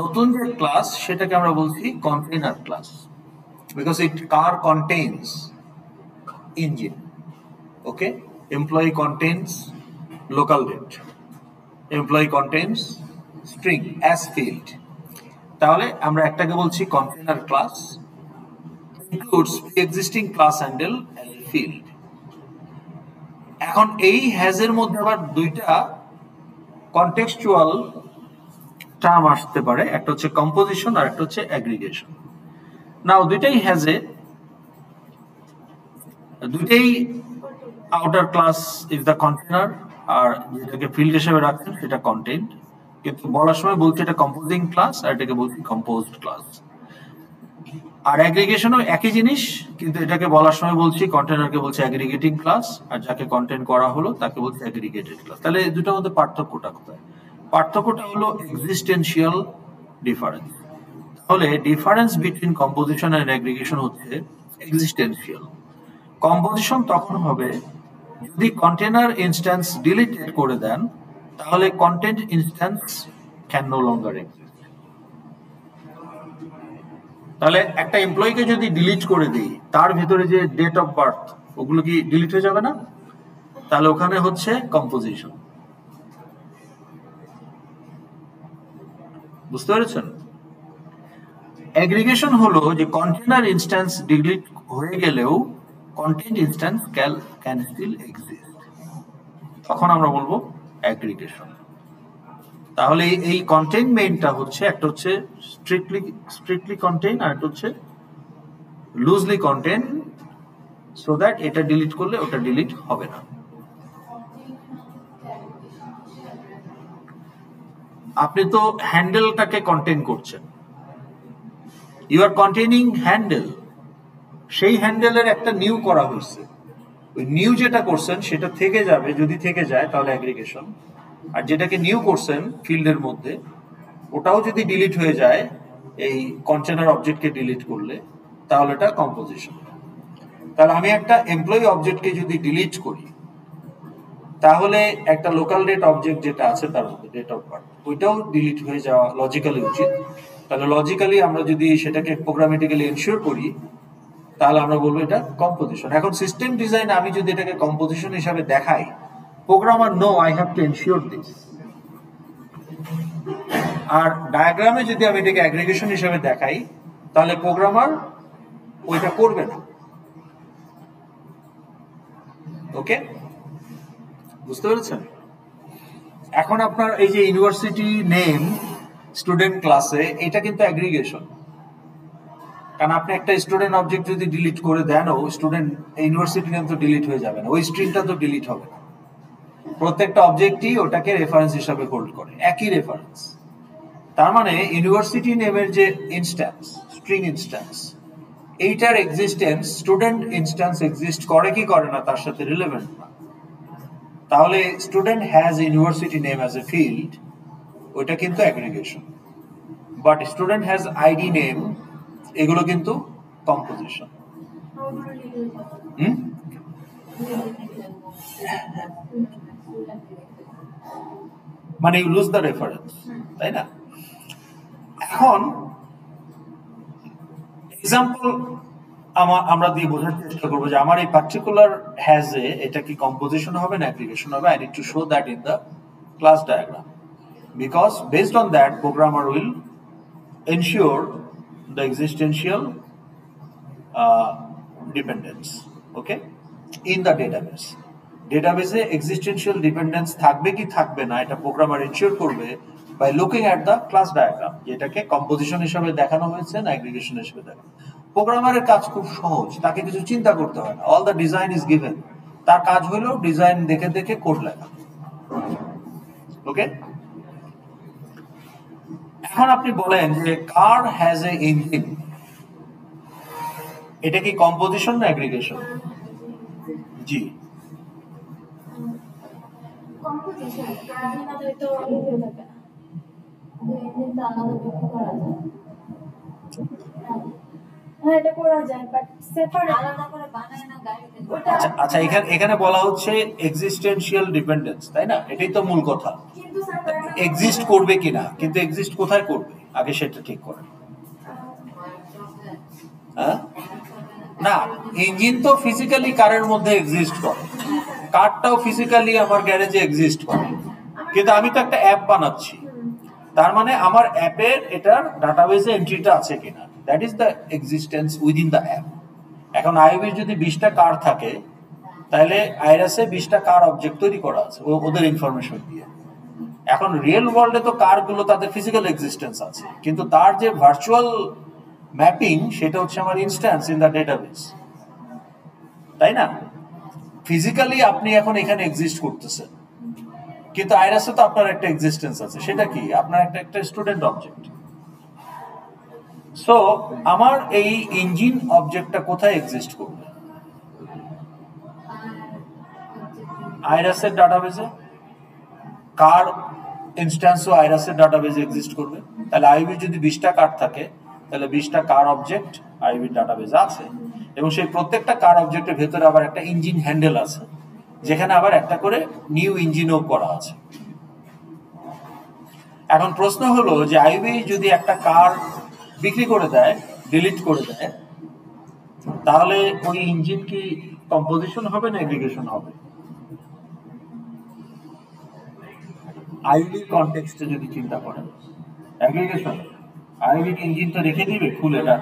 A: নতুন যে ক্লাস সেটাকে আমরা বলছি container class, because it car contains engine. Okay, employee contains local date, employee contains string as field. তাহলে আমরা একটাকে বলছি container class, includes pre-existing class handle as a field. এখন এই হ্যাজ এর মধ্যে আবার দুইটা কন্টেক্সচুয়াল টার্ম আসতে পারে, একটা হচ্ছে কম্পোজিশন আর একটা হচ্ছে অ্যাগ্রিগেশন। নাও দুইটাই হ্যাজে, দুইটাই outer class is the container, আর যেটাকে ফিল্ড হিসেবে রাখছেন সেটা কন্টেন্ট, কিন্তু বলার সময় বলছি এটা কম্পোজিং ক্লাস আর এটাকে বলছি কম্পোজড ক্লাস। আর অ্যাগ্রিগেশনও একই জিনিস, কিন্তু এটাকে বলার সময় বলছি কন্টেইনারকে বলছি অ্যাগ্রিগেটিং ক্লাস, আর যাকে কন্টেন্ট করা হলো তাকে বলছি অ্যাগ্রিগেটেড ক্লাস। তাহলে এই দুটোর মধ্যে পার্থক্যটা কোথায়? পার্থক্যটা হলো এক্সিস্টেন্সিয়াল ডিফারেন্স। তাহলে difference between composition and aggregation হচ্ছে এক্সিস্টেন্সিয়াল। কম্পোজিশন তখন হবে যদি কন্টেইনার ইনস্ট্যান্স ডিলিটেড করে দেন, তাহলে content instance can no longer exist. তাহলে একটা এমপ্লয়িকে যদি ডিলিট করে দিই, তার ভিতরে যে ডেট অফ বার্থ ওগুলো কি ডিলিট হয়ে যাবে না? তাহলে ওখানে হচ্ছে কম্পোজিশন। বুঝতে পেরেছেন? অ্যাগ্রিগেশন হলো যে কন্টেইনার ইনস্ট্যান্স ডিলিট হয়ে গেলেও content instance can still exist, তখন আমরা বলবো অ্যাগ্রিগেশন। তাহলে এই কন্টেইনমেন্টটা হচ্ছে, একটা হচ্ছে স্ট্রিক্টলি কন্টেইন আর একটা হচ্ছে লুজলি কন্টেইন, সো দ্যাট এটা ডিলিট করলে ওটা ডিলিট হবে না। আপনি তো হ্যান্ডেলটাকে কন্টেইন করছেন, ইউ আর কন্টেইনিং হ্যান্ডেল, সেই হ্যান্ডেলের একটা নিউ করা হয়েছে, ওই নিউ যেটা করছেন সেটা থেকে যাবে, যদি থেকে যায় তাহলে অ্যাগ্রিগেশন, আর যেটাকে নিউ করছেন ফিল্ডের মধ্যে ওটাও যদি ডিলিট হয়ে যায় এই কন্টেইনার অবজেক্টকে ডিলিট করলে, তাহলে এটা কম্পোজিশন। তাহলে আমি একটা এমপ্লয়ি অবজেক্টকে যদি ডিলিট করি, তাহলে একটা লোকাল ডেট অবজেক্ট যেটা আছে তার মধ্যে ডেট অফ বার্থ, ওইটাও ডিলিট হয়ে যাওয়া লজিক্যালি উচিত। তাহলে লজিক্যালি আমরা যদি সেটাকে প্রোগ্রামেটিক্যালি এনশিওর করি, তাহলে আমরা বলবো এটা কম্পোজিশন। এখন সিস্টেম ডিজাইন আমি যদি এটাকে কম্পোজিশন হিসাবে দেখাই, programmer know I have to ensure this. আর ডায়াগ্রামে যদি আমি এটাকে অ্যাগ্রিগেশন হিসাবে দেখাই, তাহলে প্রোগ্রামার ওইটা করবে না। ওকে, বুঝতে পেরেছেন? এখন আপনার এই যে ইউনিভার্সিটি নেম স্টুডেন্ট ক্লাসে, এটা কিন্তু অ্যাগ্রিগেশন। কারণ আপনি একটা স্টুডেন্ট অবজেক্ট যদি ডিলিট করে দেন, ও স্টুডেন্ট ইউনিভার্সিটি নেম তো ডিলিট হয়ে যাবে না, ওই স্ট্রিংটা তো ডিলিট হবে না। প্রত্যেকটা অবজেক্টই ওটাকে রেফারেন্স হিসাবে হোল্ড করে, একই রেফারেন্স। তার মানে ইউনিভার্সিটি নেমের যে ইনস্ট্যান্স, স্ট্রিং ইনস্ট্যান্স, এইটার এক্সিস্টেন্স স্টুডেন্ট ইনস্ট্যান্স এক্সিস্ট করে কি করে না তার সাথে রিলেভেন্ট না। তাহলে student has university name as a field, ওইটা কিন্তু aggregation. But student has ID name, এগুলো কিন্তু কম্পোজিশন। মানে ইউ লুজ দ্য রেফারেন্স, তাই না? এখন এক্সাম্পল আমরা দিয়ে বোঝার চেষ্টা করবো যে আমার এই পার্টিকুলার হ্যাজ এটা কি কম্পোজিশন হবে না অ্যাগ্রিগেশন হবে। I need to show that in the class diagram, because based on that programmer will ensure the existential dependence, okay, in the database. ডেটাবেসে এক্সিস্টেন্সিয়াল ডিপেন্ডেন্স থাকবে কি থাকবে না, এটা প্রোগ্রামার এনশিওর করবে by looking at the class diagram, যেটাকে composition হিসেবে দেখানো হয়েছে না অ্যাগ্রিগেশন হিসেবে দেখানো। প্রোগ্রামারের কাজ খুব সহজ, তাকে কিছু চিন্তা করতে হয় না, all the design is given. তার কাজ হলো ডিজাইন দেখে দেখে কোড লেখা। ওকে, এখন আপনি বলেন যে কার হ্যাজ এ ইঞ্জিন, এটা কি কম্পোজিশন না অ্যাগ্রিগেশন? জি,
B: কম্পোজিশন। আমাদের তো লিখে থাকে না, ইঞ্জিন তো আলাদা ব্যক্ত করা যায়। হ্যাঁ, এটা করা যায়, বাট সেপারেট আলাদা করে বানায় না গাড়িতে।
A: আচ্ছা আচ্ছা, এখানে বলা হচ্ছে এক্সিস্টেন্সিয়াল ডিপেন্ডেন্স, তাই না? এটাই তো মূল কথা।
B: কিন্তু স্যার
A: এক্সিস্ট করবে কিনা, কিন্তু এক্সিস্ট কোথায় করবে আগে সেটা ঠিক করেন। হ্যাঁ, না, ইঞ্জিন তো ফিজিক্যালি কারের মধ্যে এক্সিস্ট করে, কারটাও ফিজিক্যালি আমার গ্যারেজে এক্সিস্ট করে, কিন্তু আমি তো একটা অ্যাপ বানাচ্ছি, তার মানে আমার অ্যাপের এটার ডাটাবেসে এন্ট্রিটা আছে কিনা, that is the existence within the app. এখন আইবির যদি 20টা কার থাকে, তাহলে আইরাসে 20টা কার অবজেক্ট তৈরি করা আছে ওদের ইনফরমেশন দিয়ে। এখন রিয়েল ওয়ার্ল্ডে তো কারগুলো তাদের ফিজিক্যাল এক্সিস্টেন্স আছে, কিন্তু তার যে ভার্চুয়াল ম্যাপিং সেটা হচ্ছে আমার ইনস্ট্যান্স ইন দ্য ডেটাবেস, তাই না? ফিজিক্যালি আপনি এখন এখানে এক্সিস্ট করতেছেন, কিন্তু আইরাসে তো আপনার একটা এক্সিস্টেন্স আছে, সেটা কি আপনার একটা স্টুডেন্ট অবজেক্ট। সো আমার এই ইঞ্জিন অবজেক্টটা কোথায় এক্সিস্ট করবে? আইরাসের ডাটাবেসে। কার ইনস্ট্যান্সও আইরাসের ডাটাবেসে এক্সিস্ট করবে। তাহলে আইবি যদি 20টা কার থাকে, তাহলে 20টা কার অবজেক্ট আইবির ডাটাবেসে আছে, এবং সেই প্রত্যেকটা কার অবজেক্টের ভেতরে আবার একটা ইঞ্জিন হ্যান্ডেল আছে, যেখানে আবার একটা করে নিউ ইঞ্জিনও করা আছে। এখন প্রশ্ন হলো যে আইবি যদি একটা কার বিক্রি করে দেয়, ডিলিট করে দেয়, তাহলে ওই ইঞ্জিন কি কম্পোজিশন হবে না এগ্রিগেশন হবে? আইবি কনটেক্সটে যদি চিন্তা করেন, অ্যাগ্রিগেশন। আইবি কি ইঞ্জিনটা রেখে দিবে খুলে? না,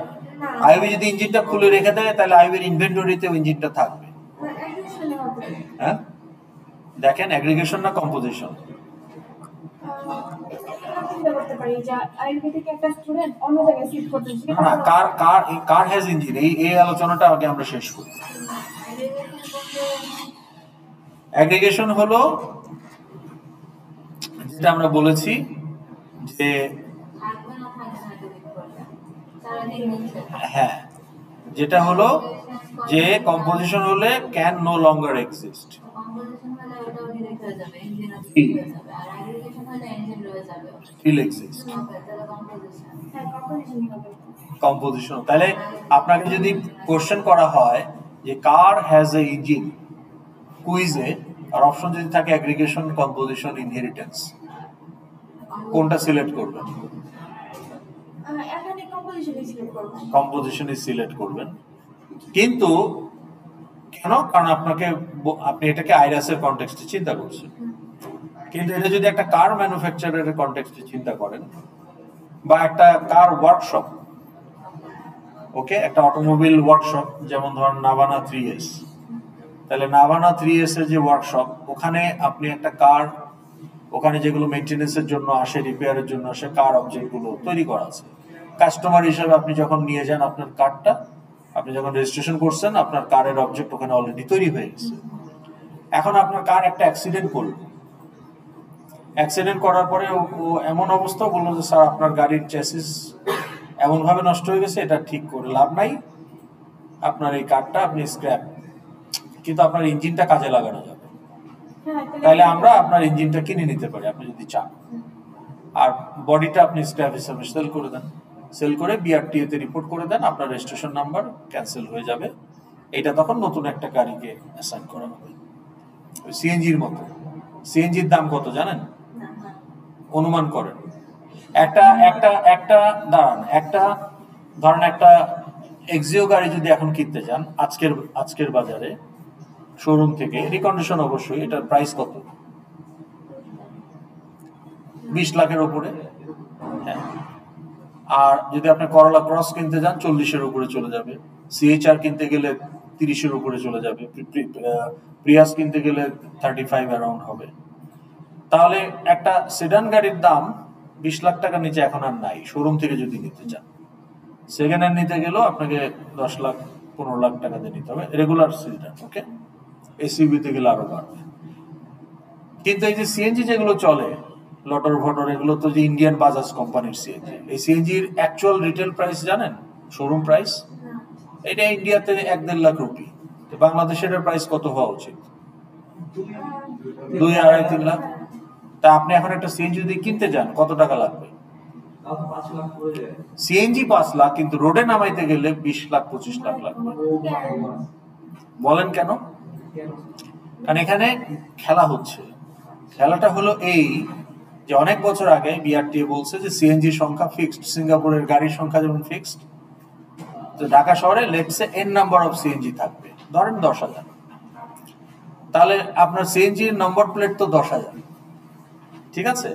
A: আইবি যদি ইঞ্জিনটা খুলে রেখে দেয়, তাহলে আইবির ইনভেন্টরিতে ইঞ্জিনটা থাকবে। হ্যাঁ, দেখেন অ্যাগ্রিগেশন না কম্পোজিশন? না, কার হ্যাজ ইঞ্জিন, এই আলোচনাটা আগে আমরা শেষ করি। অ্যাগ্রিগেশন হলো যেটা আমরা বলেছি যে, হ্যাঁ, যেটা হলো যে কম্পোজিশন হলে can no longer exist, still exist, composition. তাহলে আপনাকে যদি কোশ্চেন করা হয় যে কার হ্যাজ এ ইঞ্জিন কুইজে, আর অপশন যদি থাকে অ্যাগ্রিগেশন, কম্পোজিশন, ইনহেরিটেন্স, কোনটা সিলেক্ট করবেন? কম্পোজিশনই সিলেক্ট করবেন। কিন্তু কেন? কারণ আপনি এটাকে আইরাসের কনটেক্সটে চিন্তা করছেন, কিন্তু এটা যদি একটা কার ম্যানুফ্যাকচারারের কনটেক্সটে চিন্তা করেন বা একটা কার ওয়ার্কশপ, ওকে, একটা অটোমোবাইল ওয়ার্কশপ, যেমন ধরেন নাভানা 3S, তাহলে নাভানা 3S এর যে ওয়ার্কশপ, ওখানে আপনি একটা কার, ওখানে যেগুলো মেইনটেনেন্সের জন্য আসে, রিপেয়ারের জন্য আসে, কার অবজেক্টগুলো তৈরি করা আছে। কাস্টমার হিসেবে আপনি যখন নিয়ে যান আপনার কারটা, আপনি যখন রেজিস্ট্রেশন করছেন, আপনার কারের অবজেক্ট ওখানে অলরেডি তৈরি হয়ে গেছে। এখন আপনার কার একটা অ্যাক্সিডেন্ট করলো, অ্যাক্সিডেন্ট করার পরে ও এমন অবস্থা বললো যে স্যার আপনার গাড়ির চ্যাসিস এমনভাবে নষ্ট হয়ে গেছে, এটা ঠিক করে লাভ নাই, আপনার এই কারটা আপনি স্ক্র্যাপ, কিন্তু আপনার ইঞ্জিনটা কাজে লাগানো যাবে, তাহলে আমরা আপনার ইঞ্জিনটা কিনে নিতে পারি আপনি যদি চান, আর বডিটা আপনি স্ক্র্যাপ হিসাবে সেল করে দেন, সেল করে বিআরটিএ তে রিপোর্ট করে দেন, আপনার রেজিস্ট্রেশন নাম্বার ক্যান্সেল হয়ে যাবে, এটা তখন নতুন একটা গাড়িকে অ্যাসাইন করা হবে। সিএনজির মতো। সিএনজির দাম কত জানেন? অনুমান করেন। একটা একটা একটা দাঁড়ান, ধরেন একটা এক্সিও গাড়ি যদি এখন কিনতে চান আজকের বাজারে শোরুম থেকে, রিকন্ডিশন অবশ্যই, এটার প্রাইস কত? 20 লাখের উপরে। হ্যাঁ, আর যদি আপনি করলা ক্রস কিনতে যান 40-এর উপরে চলে যাবে, সিএইচআর কিনতে গেলে 30-এর উপরে চলে যাবে, প্রিয়াস কিনতে গেলে 35 অ্যারাউন্ড হবে। তাহলে একটা সেডান গাড়ির দাম 20 লাখ টাকার নিচে এখন আর নাই শোরুম থেকে যদি নিতে চান। সেকেন্ড হ্যান্ড নিতে গেলেও আপনাকে 10 লাখ 15 লাখ টাকা দিয়ে নিতে হবে রেগুলার সেডান, ওকে। এসইউভিতে গেলে আরো বাড়বে। কিন্তু এই যে সিএনজি যেগুলো চলে লটর ভটর, এগুলো তো যে ইন্ডিয়ান বাজাজ কোম্পানির সিএনজি, এই সিএনজির অ্যাকচুয়াল রিটেল প্রাইস জানেন? শোরুম প্রাইস এটা ইন্ডিয়াতে 1-1.5 লাখ রুপি, তো বাংলাদেশের প্রাইস কত হওয়া উচিত? 2-2.5-3 লাখ। তা আপনি এখন একটা সিএনজি যদি কিনতে যান কত টাকা লাগবে? সিএনজি 5 লাখ, কিন্তু রোডে নামাইতে গেলে 20 লাখ 25 লাখ লাগবে। বলেন কেন? কারণ এখানে খেলা হচ্ছে। খেলাটা হলো এই যে অনেক বছর আগে বিআরটিএ বলছে যে সিএনজির সংখ্যা ফিক্সড, সিঙ্গাপুরের গাড়ির সংখ্যা যেমন ফিক্সড, তো ঢাকা শহরে let's say N number of CNG থাকবে, ধরেন 10,000, তাহলে আপনার সিএনজির নম্বর প্লেট তো 10,000, ঠিক আছে।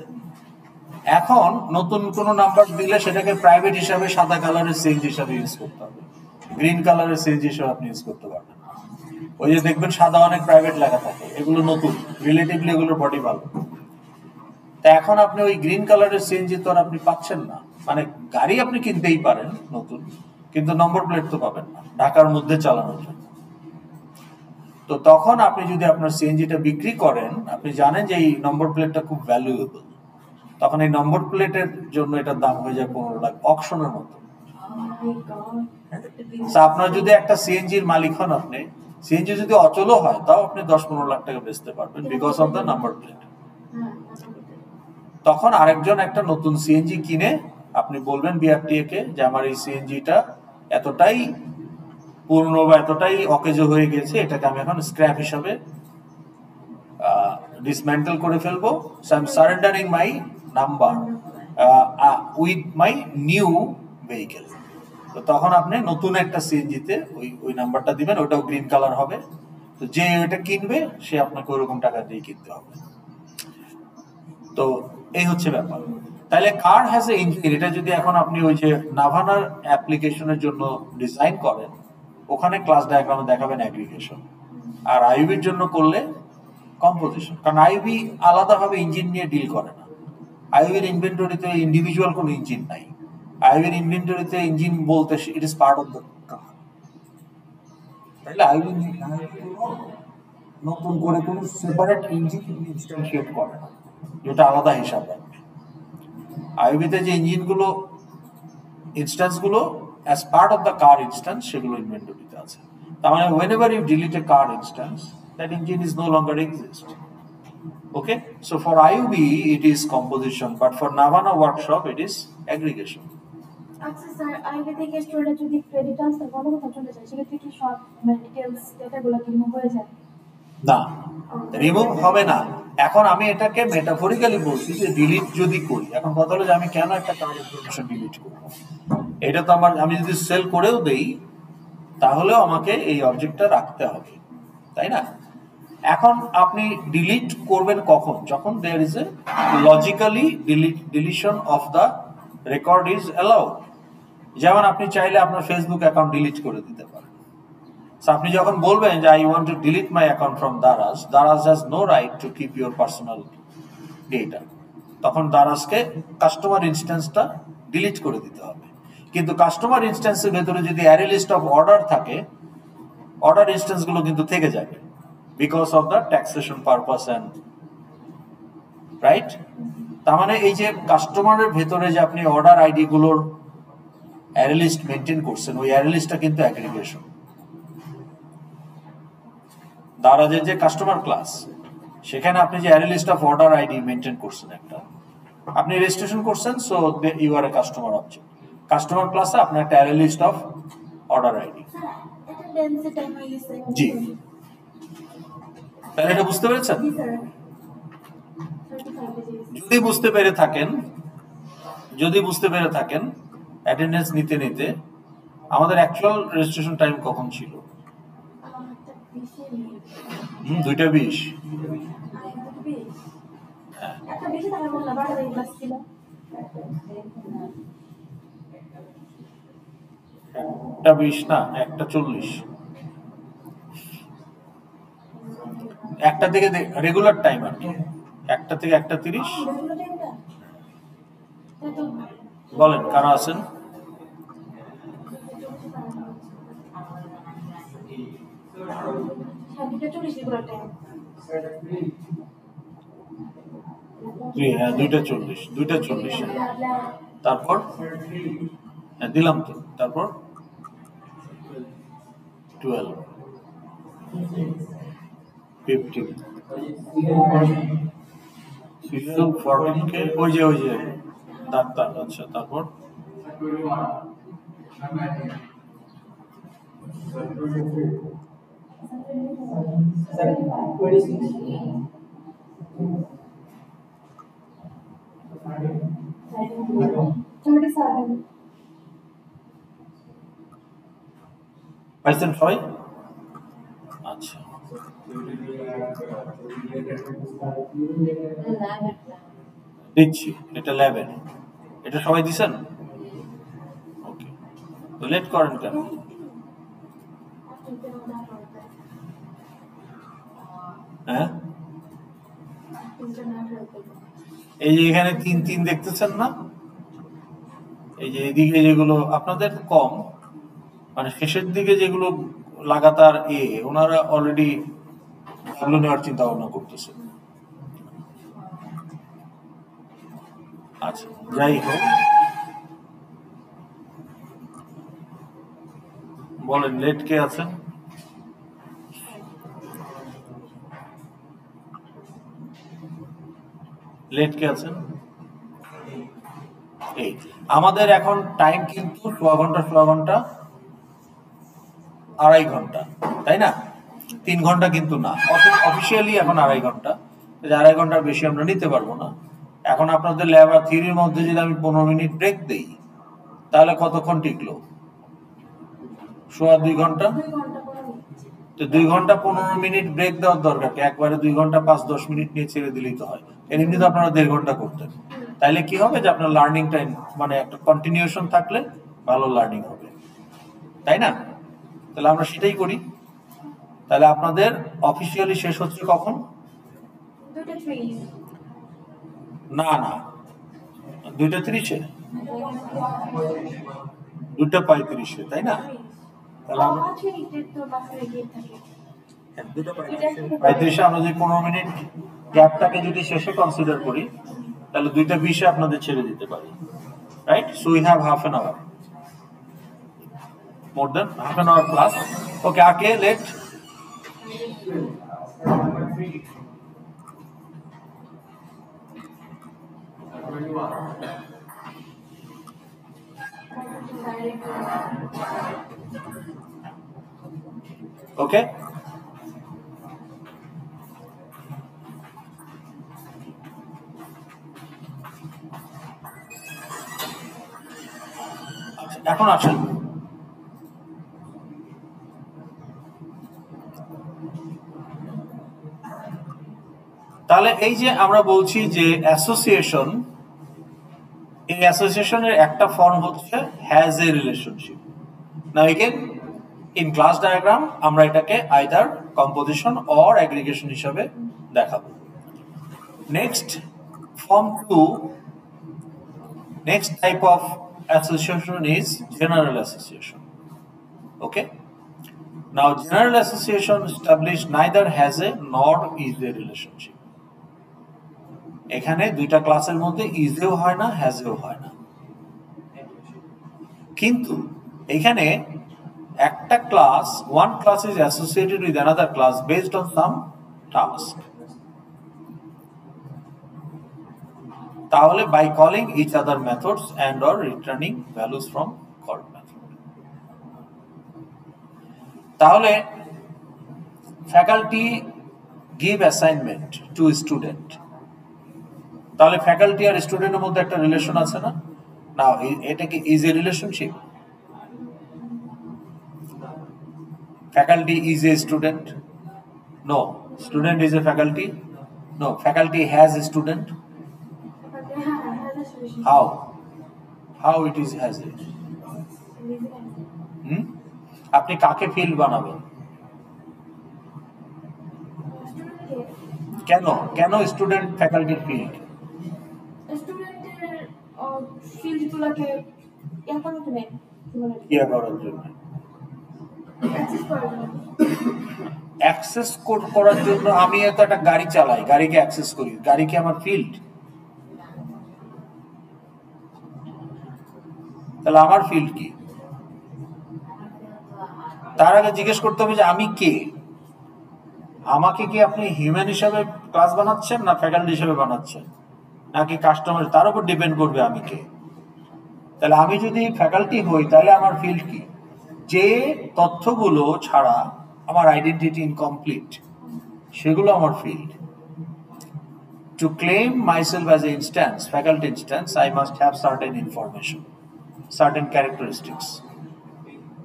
A: এখন নতুন কোনো নাম্বার দিলে সেটাকে প্রাইভেট হিসাবে সাদা কালারের সিএনজি হিসাবে ইউজ করতে হবে, গ্রিন কালারের সিএনজি হিসাবে আপনি ইউজ করতে পারবেন। ওই যে দেখবেন সাদা অনেক প্রাইভেট লেখা থাকে, এগুলো নতুন, রিলেটিভলি এগুলোর বডি ভালো। তা এখন আপনি ওই গ্রিন কালারের সিএনজি তো আর আপনি পাচ্ছেন না, মানে গাড়ি আপনি কিনতেই পারেন নতুন, কিন্তু নম্বর প্লেট তো পাবেন না ঢাকার মধ্যে চালানোর জন্য। তো তখন আপনি যদি আপনার সিএনজিটা বিক্রি করেন, আপনি জানেন যে এই নম্বর প্লেটটা খুব ভ্যালুয়েবল, তখন এই নম্বর প্লেটের জন্য এটার দাম হয়ে যায় 15 লাখ, অকশনের মতো। আপনার যদি একটা সিএনজির মালিক হন, আপনি সিএনজি যদি অচলও হয় তাও আপনি 10-15 লাখ টাকা বেচতে পারবেন because of the number plate. তখন আরেকজন একটা নতুন সিএনজি কিনে আপনি বলবেন বিআরটিএ কে যে আমার এই সিএনজিটা এতটাই পুরনো বা এতটাই অকেজো হয়ে গেছে, এটাকে আমি এখন স্ক্র্যাপ হিসাবে ডিসমেন্টেল করে ফেলবো, so I am সারেন্ডারিং my number with my new vehicle. তো তখন আপনি নতুন একটা সিএনজিতে ওই নাম্বারটা দিবেন, ওটাও গ্রিন কালার হবে, তো যে ওইটা কিনবে সে আপনাকে ওইরকম টাকা দিয়ে কিনতে হবে। তো এই হচ্ছে ব্যাপার। তাহলে কার হ্যাজ এ ইঞ্জিনিয়ার, এটা যদি এখন আপনি ওই যে নাভানার অ্যাপ্লিকেশনের জন্য ডিজাইন করেন, ওখানে ক্লাস ডায়াগ্রামে দেখাবেন অ্যাগ্রিগেশন, আর আইভির জন্য করলে কম্পোজিশন, কারণ আইভি আলাদাভাবে ইঞ্জিন নিয়ে ডিল করে না। আইভির ইনভেন্টরিতে ইন্ডিভিজুয়াল কোনো ইঞ্জিন নাই, আইভির ইনভেন্টরিতে ইঞ্জিন বলতে it is part of the কার। তাহলে আইভি নতুন করে কোনো সেপারেট ইঞ্জিন ইনস্ট্যান্সিয়েট করে না, যেটা আলাদা হিসাব রাখবে। আইভিতে যে ইঞ্জিনগুলো ইনস্ট্যান্সগুলো as part of the car instance, সেগুলো ইনভেন্টরিতে আছে। তার মানে whenever you delete a car instance, that engine is no longer exist. Okay, so for IUB it is composition, but for Navana workshop it is aggregation.
B: আচ্ছা sir, ivy থেকে storage যদি credit transfer কোনো কোথাও চলে যায়, সেক্ষেত্রে কি সব ডিটেলস ডেটাগুলো কি রিমুভ হয়ে যায়?
A: না, রিমুভ হবে না। এখন আমি এটাকে মেটাফরিক্যালি বলছি যে ডিলিট যদি করি, এখন কথা হলো যে আমি কেন একটা কার ইনফরমেশন ডিলিট করব? এটা তো আমি যদি সেল করেও দেই তাহলেও আমাকে এই অবজেক্টটা রাখতে হবে, তাই না? এখন আপনি ডিলিট করবেন কখন? যখন there is a logically deletion of the record is allowed. যেমন আপনি চাইলে আপনার ফেসবুক অ্যাকাউন্ট ডিলিট করে দিতে পারেন। আপনি যখন বলবেন যে I want to delete my account from Daraz, Daraz has no right to keep your personal data, তখন দারাজকে কাস্টমার ইনস্ট্যান্সটা ডিলিট করে দিতে হবে। কিন্তু কাস্টমার ইনস্ট্যান্সের ভেতরে যদি অ্যারে লিস্ট অফ অর্ডার থাকে, অর্ডার ইনস্ট্যান্সগুলো কিন্তু থেকে যাবে because of the taxation purpose and right. তার মানে এই যে কাস্টমারের ভেতরে যে আপনি অর্ডার আইডি গুলোর অ্যারে লিস্ট মেনটেন করছেন, ওই অ্যারে লিস্টটা কিন্তু অ্যাগ্রিগেশন। দারাজের যে কাস্টমার ক্লাস, সেখানে আপনি যে array list of order ID maintain করছেন, একটা আপনি রেজিস্ট্রেশন করছেন, so you are a customer object. Customer ক্লাসে আপনার একটা array list of order ID. জি, তাহলে এটা বুঝতে পেরেছেন? যদি বুঝতে পেরে থাকেন অ্যাটেন্ডেন্স নিতে নিতে, আমাদের অ্যাকচুয়াল রেজিস্ট্রেশন টাইম কখন ছিল? 2:20। হ্যাঁ, 1:20 না, 1:40। 1টা থেকে রেগুলার টাইম আর কি, 1টা থেকে 1:30। বলেন কারা আছেন? হ্যাঁ, 2:40। তারপর হ্যাঁ দিলাম তো, তারপর 12:50 সিরিয়াল 14 কে ওই যে ডাক্তার। আচ্ছা, তারপর পাইছেন সবাই? আচ্ছা, দিচ্ছি, এটা 11। এটা সবাই দিছেন? ওকে, তো লেট করেন কেন? হ্যাঁ, এই যে এখানে 3 দেখতেছেন না? এই যে এদিকে যেগুলো আপনাদের কম, মানে শেষের দিকে যেগুলো লাগাতার ওনারা অলরেডি এগুলো নেওয়ার চিন্তা ভাবনা করতেছে। আচ্ছা, যাই হোক, বলেন লেট কে আছেন? লেট কে আছেন? এই আমাদের এখন টাইম কিন্তু 6 ঘন্টা 2.5 ঘন্টা, তাই না? 3 ঘন্টা কিন্তু না, অফিসিয়ালি এখন 2.5 ঘন্টা। 2.5 ঘন্টার বেশি আমরা নিতে পারবো না। এখন আপনাদের ল্যাব আর থিওরির মধ্যে যদি আমি 15 মিনিট ব্রেক দেই, তাহলে কতক্ষণ টিকলো? 2.5 ঘন্টা। তো 2 ঘন্টা 15 মিনিট ব্রেক দেওয়ার দরকার, একবারে 2 ঘন্টা 5-10 মিনিট নিয়ে ছেড়ে দিলেই তো হয়। এমনি তো আপনারা 1.5 ঘন্টা করতেন। তাইলে কি হবে যে আপনার লার্নিং টাইম, মানে একটা কন্টিনিউশন থাকলে ভালো লার্নিং হবে, তাই না? তাহলে আমরা সেটাই করি। তাহলে আপনাদের অফিসিয়ালি শেষ হচ্ছে কখন? না, 2:30-এ, 2:35-এ, তাই না? তাহলে আমরা 2:35-এ আমরা যদি 15 মিনিট গ্যাপটাকে যদি শেষে কনসিডার করি, তাহলে 2:20-এ আপনাদের ছেড়ে দিতে পারি, right? So we have half an hour, more than half an hour plus. Okay, আকে লেট। ওকে, এখন আসেন তাহলে এই যে আমরা বলছি যে অ্যাসোসিয়েশন, এই অ্যাসোসিয়েশনের একটা ফর্ম হচ্ছে has a relationship. Now again in class diagram আমরা এটাকে আইদার কম্পোজিশন অর অ্যাগ্রিগেশন হিসাবে দেখাবো। Next form 2, next type of association is general association. Okay, now general association established neither has a nor is a relationship. এখানে দুইটা ক্লাসের মধ্যে ইজেও হয় না হ্যাজেও হয় না, কিন্তু এখানে একটা class, one class is associated with another class based on some task. তাহলে by calling each other methods and or returning values from called method. তাহলে faculty give assignment to student, তাহলে faculty আর স্টুডেন্টের মধ্যে একটা রিলেশন আছে না? না, এটা কি is a relationship? Faculty is a student? No. Student is a faculty? No. Faculty has a student? How? How it is has it? আপনি কাকে ফিল্ড বানাবেন? কেন কেন স্টুডেন্ট ফ্যাকাল্টির ফিল্ড?
B: স্টুডেন্টের ফিল্ডগুলোকে
A: ইয়া করার জন্য, অ্যাক্সেস করার জন্য। আমি এত একটা গাড়ি চালাই, গাড়িকে অ্যাক্সেস করি, গাড়ি কি আমার ফিল্ড? তাহলে আমার ফিল্ড কি? তার আগে জিজ্ঞেস করতে হবে যে আমি কে। আমাকে কি আপনি হিউম্যান হিসাবে ক্লাস বানাচ্ছেন না ফ্যাকাল্টি হিসেবে বানাচ্ছেন নাকি কাস্টমার, তার উপর ডিপেন্ড করবে আমি কে। তাহলে আমি যদি ফ্যাকাল্টি হই তাহলে আমার ফিল্ড কি? যে তথ্যগুলো ছাড়া আমার আইডেন্টিটি ইনকমপ্লিট, সেগুলো আমার field. To claim myself as an instance, faculty instance, I must have certain information, certain characteristics,